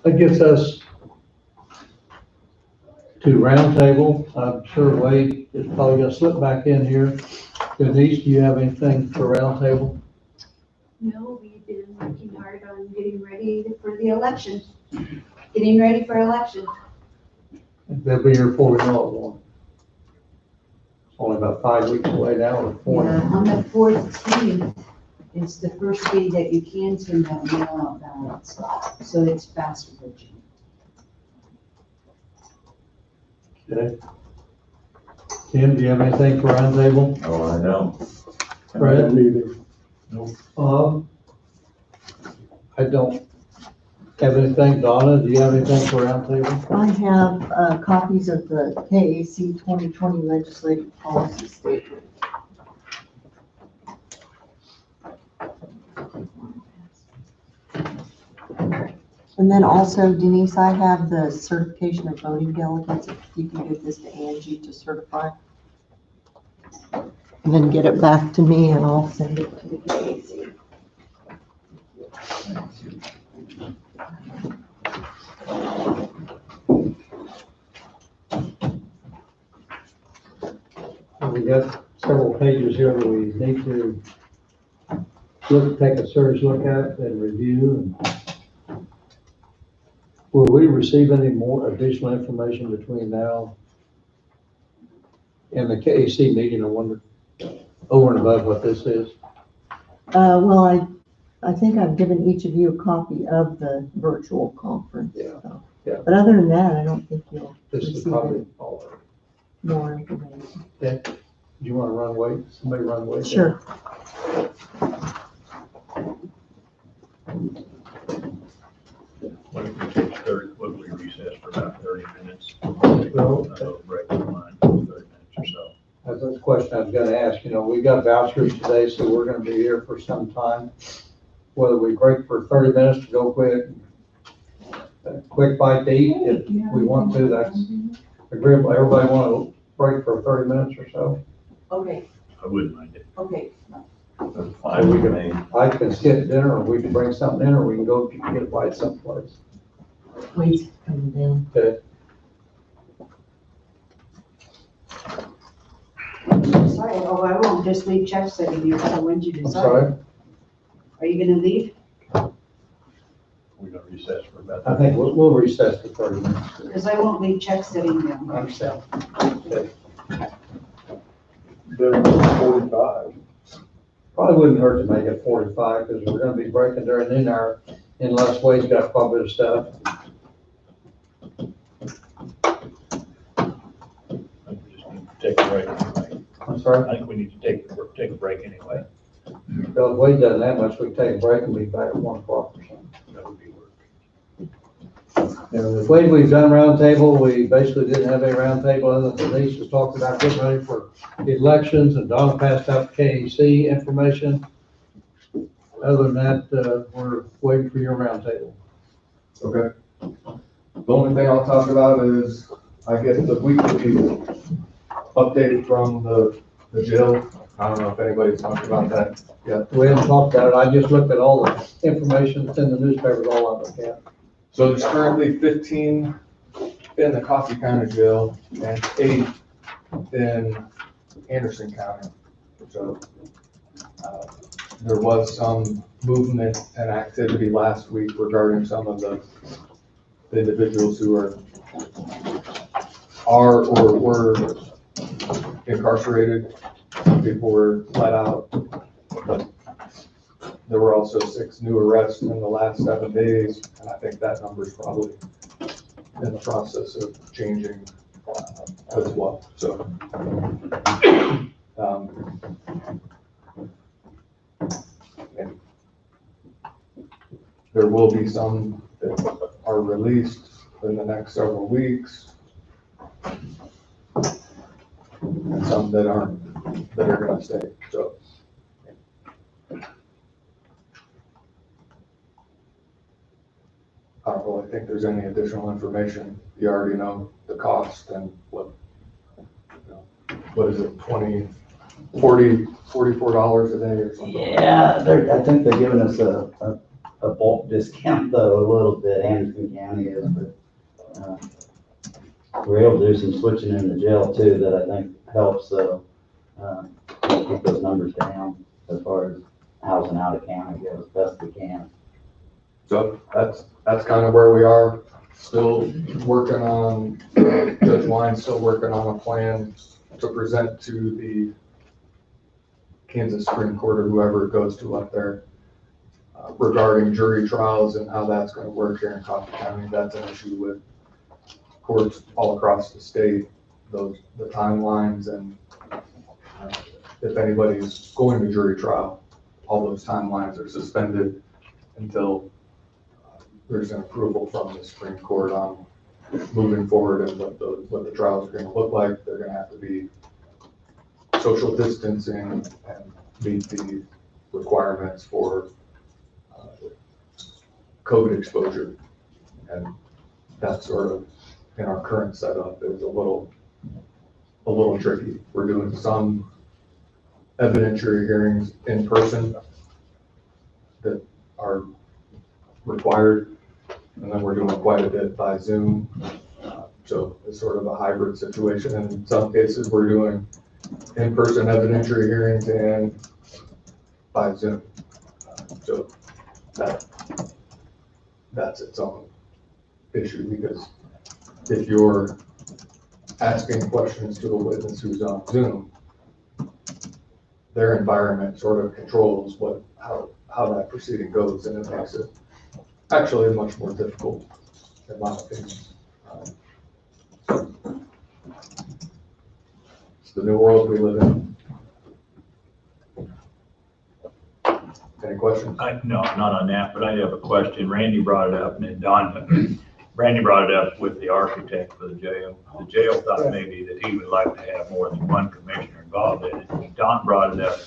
That gets us to roundtable. I'm sure Wade is probably gonna slip back in here. Denise, do you have anything for roundtable? No, we've been working hard on getting ready for the election, getting ready for election. They'll be here before we know it, won't it? It's only about 5 weeks away now, or 4. On the 14th is the first day that you can send out mail-out ballots, so it's fast approaching. Okay. Tim, do you have anything for roundtable? Oh, I know. Fred? Neither. I don't have anything. Donna, do you have anything for roundtable? I have copies of the KAC 2020 legislative policy statement. And then also Denise, I have the certification of voting delegates, if you can get this to Angie to certify. And then get it back to me and I'll send it to the KAC. We got several pages here that we need to take a serious look at and review. And will we receive any more additional information between now and the KAC meeting? I wonder, over and above what this is? Well, I think I've given each of you a copy of the virtual conference. Yeah, so. yeah. But other than that, I don't think you'll This is receive probably any all of it. more information. Okay. Do you want to run away? Somebody run away? Sure. What if we take 30, what if we recess for about 30 minutes? Well, Break the line, 30 minutes or so. That's the question I was gonna ask. You know, we got vouchers today, so we're gonna be here for some time. Whether we break for 30 minutes to go quick, a quick bite to eat, if we want to, that's agreeable. Everybody want to break for 30 minutes or so? Okay, I wouldn't mind it. okay. Fine with me. I can skip dinner, or we can bring something in, or we can go get a bite someplace. Wade's coming down. Okay. Sorry, oh, I won't just leave check sitting here, so when you I'm decide. sorry? Are you gonna leave? We're gonna recess for about. I think we'll recess for 30 minutes. Because I won't leave check sitting there. I understand. Okay. They're 45. Probably wouldn't hurt to make it 45, because we're gonna be breaking during the hour, unless Wade's got quite a bit of stuff. I think we just need to take a break anyway. I'm sorry? I think we need to take a break anyway. Well, if Wade doesn't have much, we can take a break and be back at 1 o'clock or something. That would be work. With Wade, we've done roundtable. We basically didn't have any roundtable other than Denise was talking about getting ready for the elections, and Donna passed out KAC information. Other than that, we're waiting for your roundtable. Okay. The only thing I'll talk about is, I guess, the weekly update from the jail. I don't know if anybody's talked about that yet. We haven't talked about it. I just looked at all the information that's in the newspapers, all of it, yeah. So there's currently 15 in the Coffee County Jail and 8 in Anderson County. So there was some movement and activity last week regarding some of the individuals who are are or were incarcerated. Some people were let out, but there were also 6 new arrests in the last 7 days, and I think that number is probably in the process of changing as well. So, and there will be some that are released in the next several weeks, and some that aren't, that are gonna stay, so. I don't really think there's any additional information. You already know the cost and what is it, $44 a day or something? Yeah, I think they're giving us a bulk discount though, a little bit, Anderson County is, but, we're able to do some switching in the jail too, that I think helps, so, keep those numbers down as far as housing out of county goes, best we can. So that's kind of where we are. Still working on, Judge Wine's still working on a plan to present to the Kansas Supreme Court or whoever it goes to up there regarding jury trials and how that's going to work here in Coffee County. That's an issue with courts all across the state, the timelines, and if anybody's going to jury trial, all those timelines are suspended until there's an approval from the Supreme Court on moving forward and what the trials are going to look like. They're going to have to be social distancing and meet the requirements for COVID exposure. And that sort of, in our current setup, is a little tricky. We're doing some evidentiary hearings in person that are required, and then we're doing quite a bit by Zoom. So it's sort of a hybrid situation. And in some cases, we're doing in-person evidentiary hearings and by Zoom. So that's its own issue, because if you're asking questions to a witness who's on Zoom, their environment sort of controls how that proceeding goes, and it makes it actually much more difficult, in my opinion. It's the new world we live in. Any questions? No, not on that, but I have a question. Randy brought it up, and then Don, Randy brought it up with the architect for the jail. The jail thought maybe that he would like to have more than one commissioner involved in it. Don brought it up,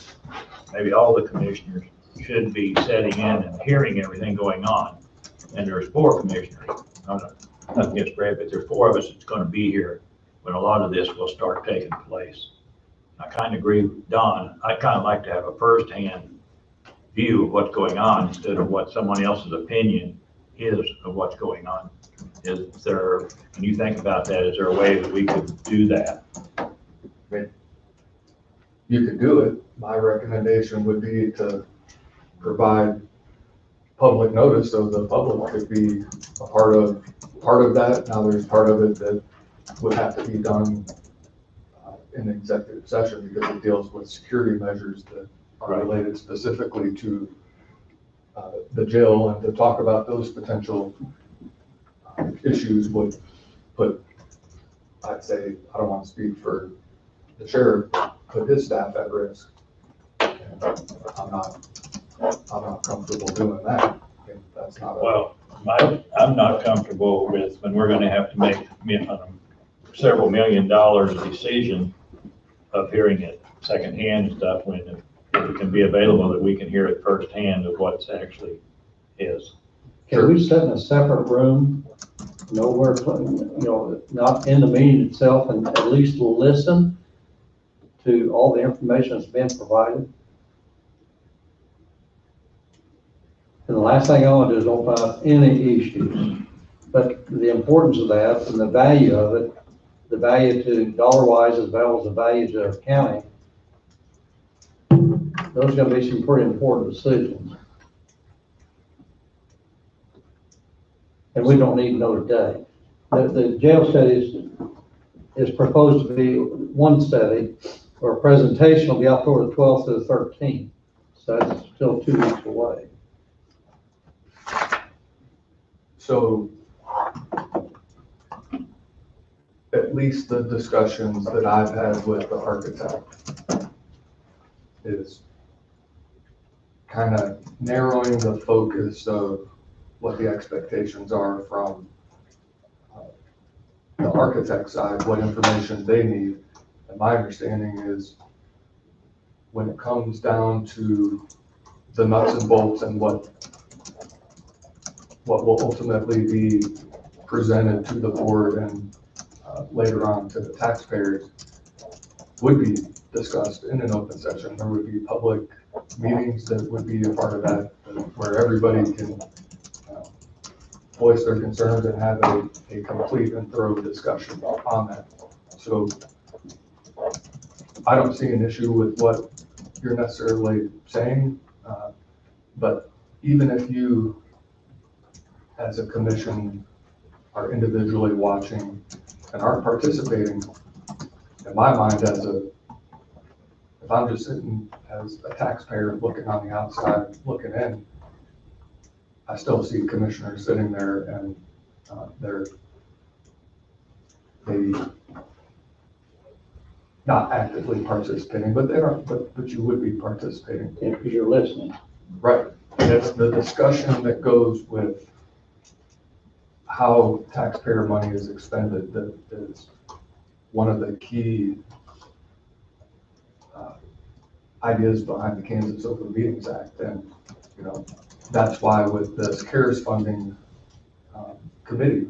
maybe all the commissioners should be setting in and hearing everything going on. And there's 4 commissioners. Nothing against Brad, but there's 4 of us that's gonna be here when a lot of this will start taking place. I kind of agree with Don. I kind of like to have a firsthand view of what's going on instead of what someone else's opinion is of what's going on. Is there, when you think about that, is there a way that we could do that? You could do it. My recommendation would be to provide public notice so the public could be a part of that. Now, there's part of it that would have to be done in executive session because it deals with security measures that are related specifically to the jail, and to talk about those potential issues would put, I'd say, I don't want to speak for the sheriff, put his staff at risk. And I'm not comfortable doing that. That's not. Well, I'm not comfortable with when we're gonna have to make several $1 million decision of hearing it secondhand and stuff, when it can be available that we can hear it firsthand of what's actually is. Can we sit in a separate room, nowhere, not in the meeting itself, and at least listen to all the information that's been provided? And the last thing I want to do is open up any issues, but the importance of that and the value of it, the value to dollar-wise as well as the value to our county, those are going to be some pretty important decisions. And we don't need another day. The jail studies is proposed to be one study, or a presentation will be October the 12th to the 13th. So that's still 2 weeks away. So at least the discussions that I've had with the architect is kind of narrowing the focus of what the expectations are from the architect side, what information they need. And my understanding is when it comes down to the nuts and bolts and what will ultimately be presented to the board and later on to the taxpayers would be discussed in an open session. There would be public meetings that would be a part of that, where everybody can voice their concerns and have a complete and thorough discussion on that. So I don't see an issue with what you're necessarily saying, but even if you, as a commission, are individually watching and aren't participating, in my mind, if I'm just sitting as a taxpayer looking on the outside, looking in, I still see commissioners sitting there and they're maybe not actively participating, but they are, but you would be participating. Yeah, because you're listening. Right. It's the discussion that goes with how taxpayer money is expended that is one of the key ideas behind the Kansas Open Meetings Act. And, you know, that's why with this CARES funding committee,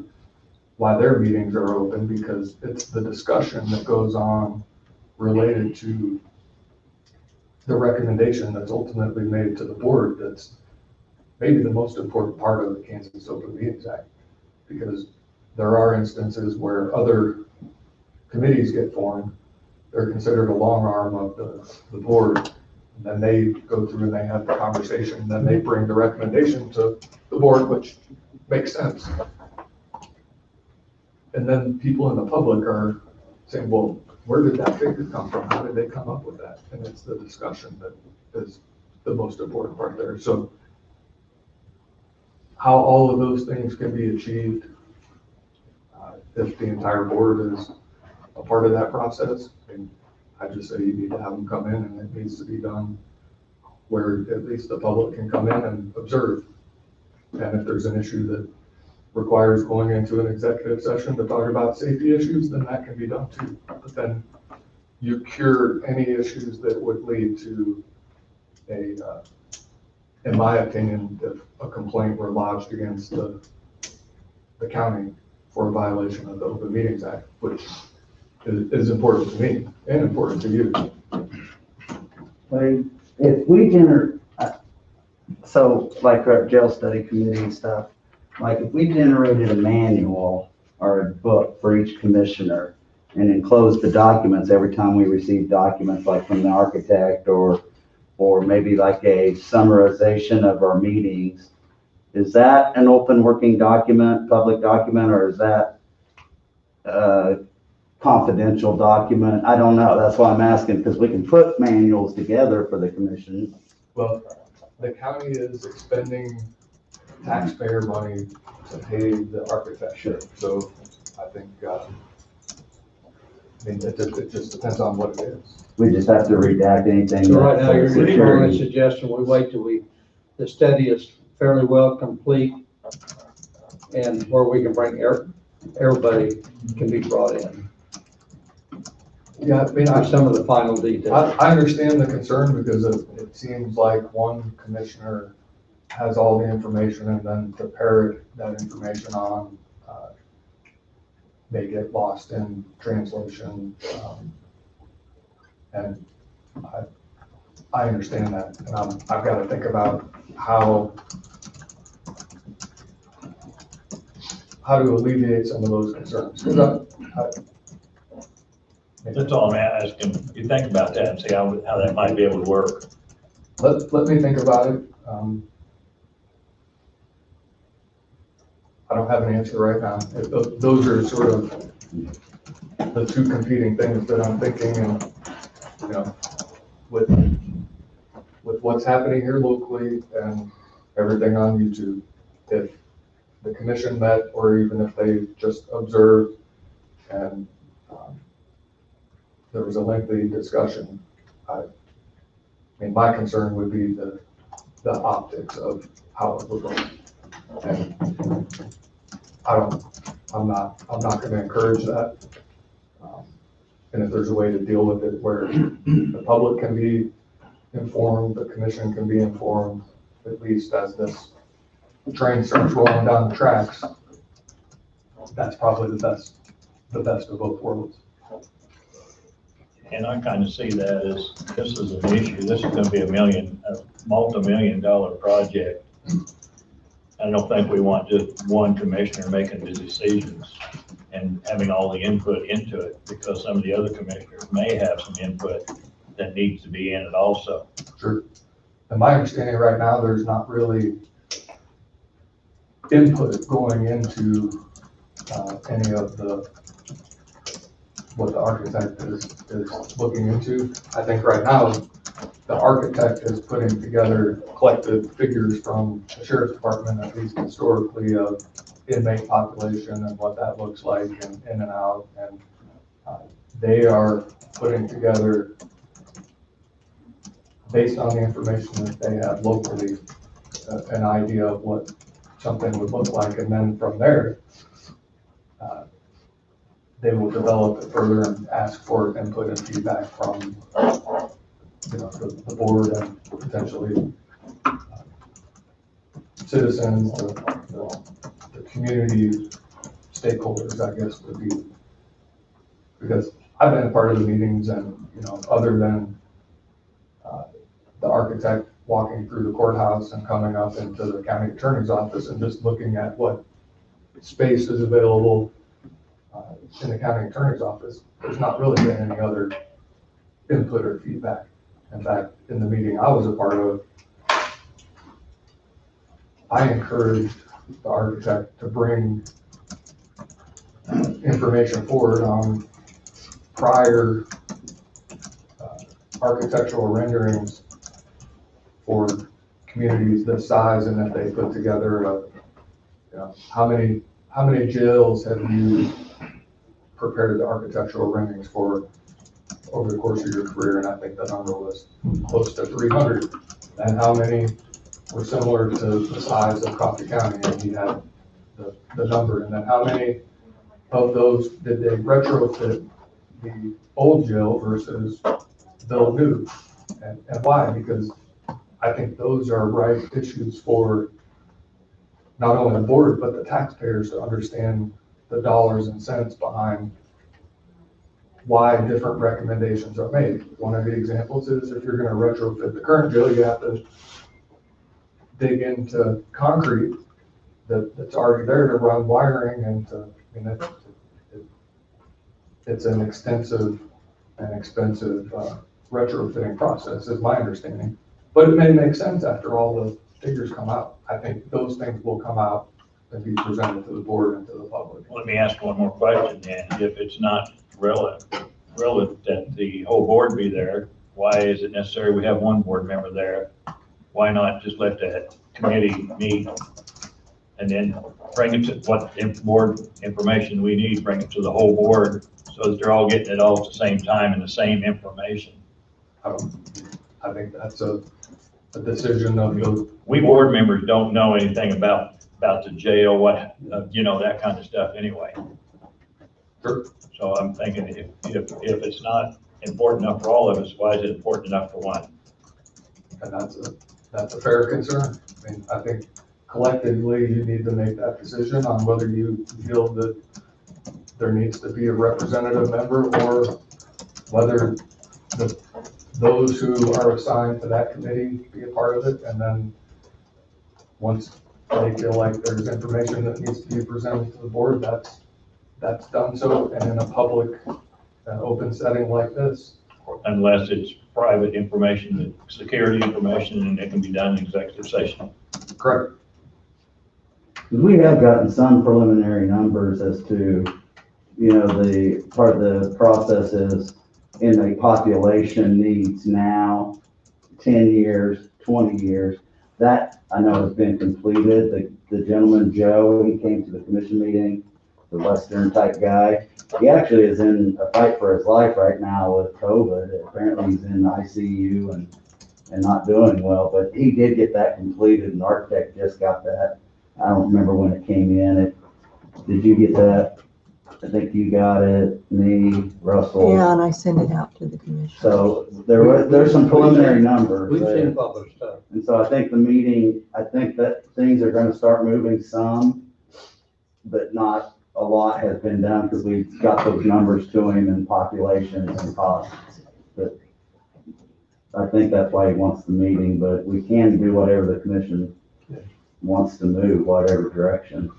why their meetings are open, because it's the discussion that goes on related to the recommendation that's ultimately made to the board that's maybe the most important part of the Kansas Open Meetings Act. Because there are instances where other committees get formed, they're considered a long arm of the board, and then they go through and they have the conversation, and then they bring the recommendation to the board, which makes sense. And then people in the public are saying, well, where did that figure come from? How did they come up with that? And it's the discussion that is the most important part there. So how all of those things can be achieved, if the entire board is a part of that process, and I just say you need to have them come in, and it needs to be done where at least the public can come in and observe. And if there's an issue that requires going into an executive session to talk about safety issues, then that can be done too. But then you cure any issues that would lead to in my opinion, if a complaint were lodged against the county for a violation of the Open Meetings Act, which is important to me and important to you. Like, if we generate, so like our jail study committee and stuff, like if we generated a manual or a book for each commissioner and enclosed the documents every time we receive documents, like from the architect or maybe like a summarization of our meetings, is that an open working document, public document, or is that a confidential document? I don't know. That's why I'm asking, because we can put manuals together for the commission. Well, the county is expending taxpayer money to pay the architecture. So I think, it just depends on what it is. We just have to redact anything. So right now, you're security. only suggesting we wait till the study is fairly well complete and where we can bring everybody can be brought in. Yeah, I mean, some of the final details. I understand the concern because it seems like one commissioner has all the information and then to parrot that information on may get lost in translation. And I understand that, and I've got to think about how to alleviate some of those concerns. That's all I'm asking. You think about that and see how that might be able to work. Let me think about it. I don't have an answer right now. Those are sort of the two competing things that I'm thinking, and, you know, with what's happening here locally and everything on YouTube, if the commission met, or even if they just observed and there was a lengthy discussion, I mean, my concern would be the optics of how it would look. And I'm not gonna encourage that. And if there's a way to deal with it where the public can be informed, the commission can be informed, at least as this train starts rolling down the tracks, that's probably the best of both worlds. And I kind of see that as, this is an issue, this is gonna be a multi-million-dollar project. I don't think we want just one commissioner making the decisions and having all the input into it, because some of the other commissioners may have some input that needs to be in it also. Sure. And my understanding right now, there's not really input going into any of what the architect is looking into. I think right now, the architect is putting together collected figures from the sheriff's department, at least historically, of inmate population and what that looks like and in and out. And they are putting together, based on the information that they have locally, an idea of what something would look like. And then from there, they will develop it further and ask for input and feedback from the board and potentially citizens, the community stakeholders, I guess, would be. Because I've been a part of the meetings, and, other than the architect walking through the courthouse and coming up into the county attorney's office and just looking at what space is available in the county attorney's office, there's not really been any other input or feedback. In fact, in the meeting I was a part of, I encouraged the architect to bring information forward on prior architectural renderings for communities this size, and that they put together how many jails have you prepared the architectural renderings for over the course of your career? And I think the number was close to 300. And how many were similar to the size of Coffee County? And he had the number. And then how many of those did they retrofit the old jail versus build new? And why? Because I think those are right issues for not only the board, but the taxpayers to understand the dollars and cents behind why different recommendations are made. One of the examples is, if you're going to retrofit the current jail, you have to dig into concrete that's already there to run wiring, and it's an extensive and expensive retrofitting process, is my understanding. But it may make sense after all the figures come out. I think those things will come out and be presented to the board and to the public. Let me ask one more question then. If it's not relevant that the whole board be there, why is it necessary we have one board member there? Why not just let that committee meet and then bring it to what board information we need, bring it to the whole board so that they're all getting it all at the same time and the same information? I think that's a decision of the. We board members don't know anything about the jail, that kind of stuff anyway. Sure. So I'm thinking if it's not important enough for all of us, why is it important enough for one? And that's a fair concern. I mean, I think collectively you need to make that decision on whether you feel that there needs to be a representative member, or whether those who are assigned to that committee be a part of it. And then once they feel like there's information that needs to be presented to the board, that's done so, and in a public and open setting like this. Unless it's private information, security information, and it can be done in executive session. Correct. We have gotten some preliminary numbers as to you know, the part of the process is in the population needs now, 10 years, 20 years. That I know has been completed. The gentleman, Joe, he came to the commission meeting, the Western type guy. He actually is in a fight for his life right now with COVID. Apparently he's in ICU and not doing well, but he did get that completed, and the architect just got that. I don't remember when it came in. Did you get that? I think you got it, me, Russell. Yeah, and I sent it out to the commission. So there's some preliminary numbers. We've there. seen published stuff. And so I think I think that things are gonna start moving some, but not a lot has been done because we've got those numbers to him and populations and costs. But I think that's why he wants the meeting, but we can do whatever the commission wants to move, whatever direction.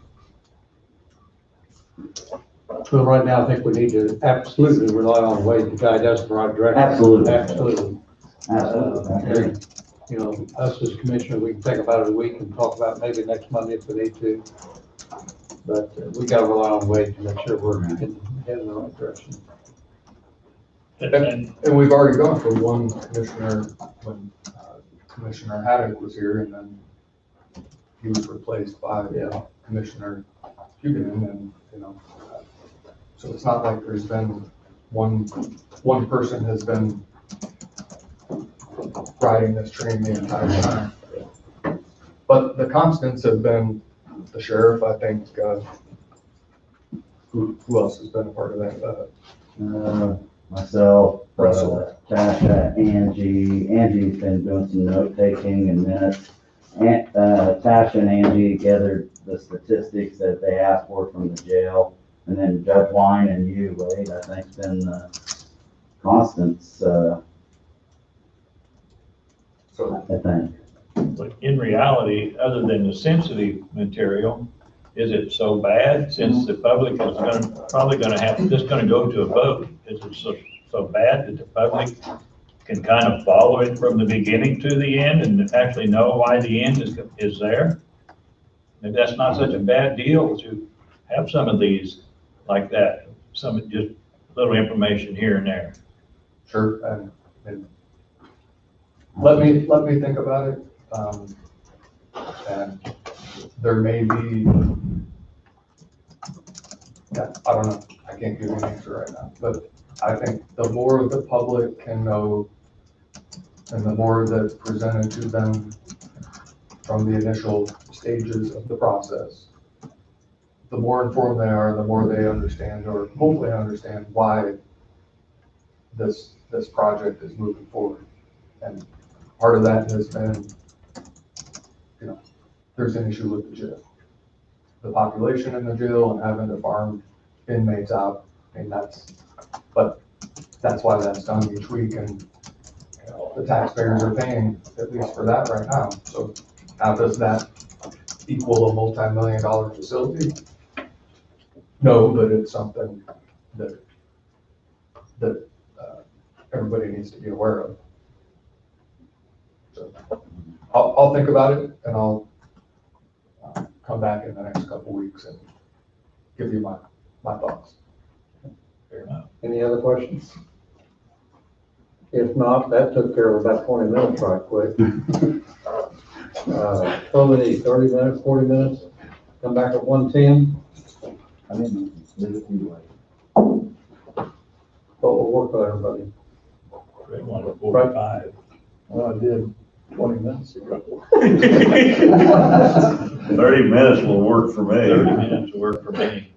So right now, I think we need to absolutely rely on Wade to guide us in the right direction. Absolutely. Absolutely. Absolutely. And, you know, us as commissioner, we can think about it a week and talk about maybe next Monday if we need to. But we gotta rely on Wade to make sure we're heading in the right direction. And we've already gone for one commissioner when Commissioner Haddock was here, and then he was replaced by Commissioner Huguenin, and, you know, so it's not like there's been one person has been riding this train the entire time. But the constants have been the sheriff, I think, who else has been a part of that? Myself, Russell. Tasha, Angie. Angie's been doing some note taking and minutes. Tasha and Angie gathered the statistics that they asked for from the jail. And then Judge Wine and you, Wade, I think, been constants, I think. But in reality, other than the sensitive material, is it so bad since the public is probably gonna have, just gonna go to a vote? Is it so bad that the public can kind of follow it from the beginning to the end and actually know why the end is there? And that's not such a bad deal to have some of these like that, some just little information here and there. Sure, and let me think about it. And there may be, I don't know, I can't give you an answer right now, but I think the more the public can know and the more that's presented to them from the initial stages of the process, the more informed they are, the more they understand, or hopefully understand why this project is moving forward. And part of that has been, you know, there's an issue with the jail. The population in the jail and having to farm inmates out, and but that's why that's done each week, and you know, the taxpayers are paying at least for that right now. So how does that equal a multi-million-dollar facility? No, but it's something that everybody needs to be aware of. So I'll think about it, and I'll come back in the next couple weeks and give you my thoughts. Any other questions? If not, that took care of about 20 minutes right quick. Probably 30 minutes, 40 minutes, come back at 1:10. I mean, leave it either way. But we'll work on everybody. Red one at 45. Well, I did 20 minutes ago. 30 minutes will work for me. 30 minutes will work for me.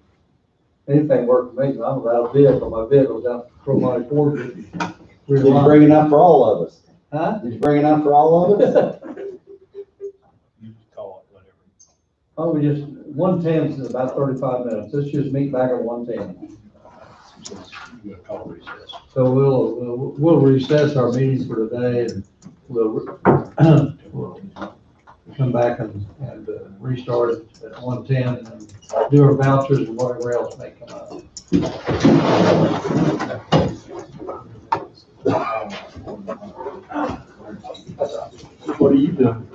Anything worked for me, I'm without a vehicle, my vehicle's out from my Ford. Did you bring enough for all of us? Huh? Did you bring enough for all of us? You call it whatever. Oh, we just, 1:10 is about 35 minutes, let's just meet back at 1:10. We'll call recess. So we'll recess our meeting for today, and we'll come back and restart it at 1:10 and do our vouchers and whatever else may come up. What are you doing?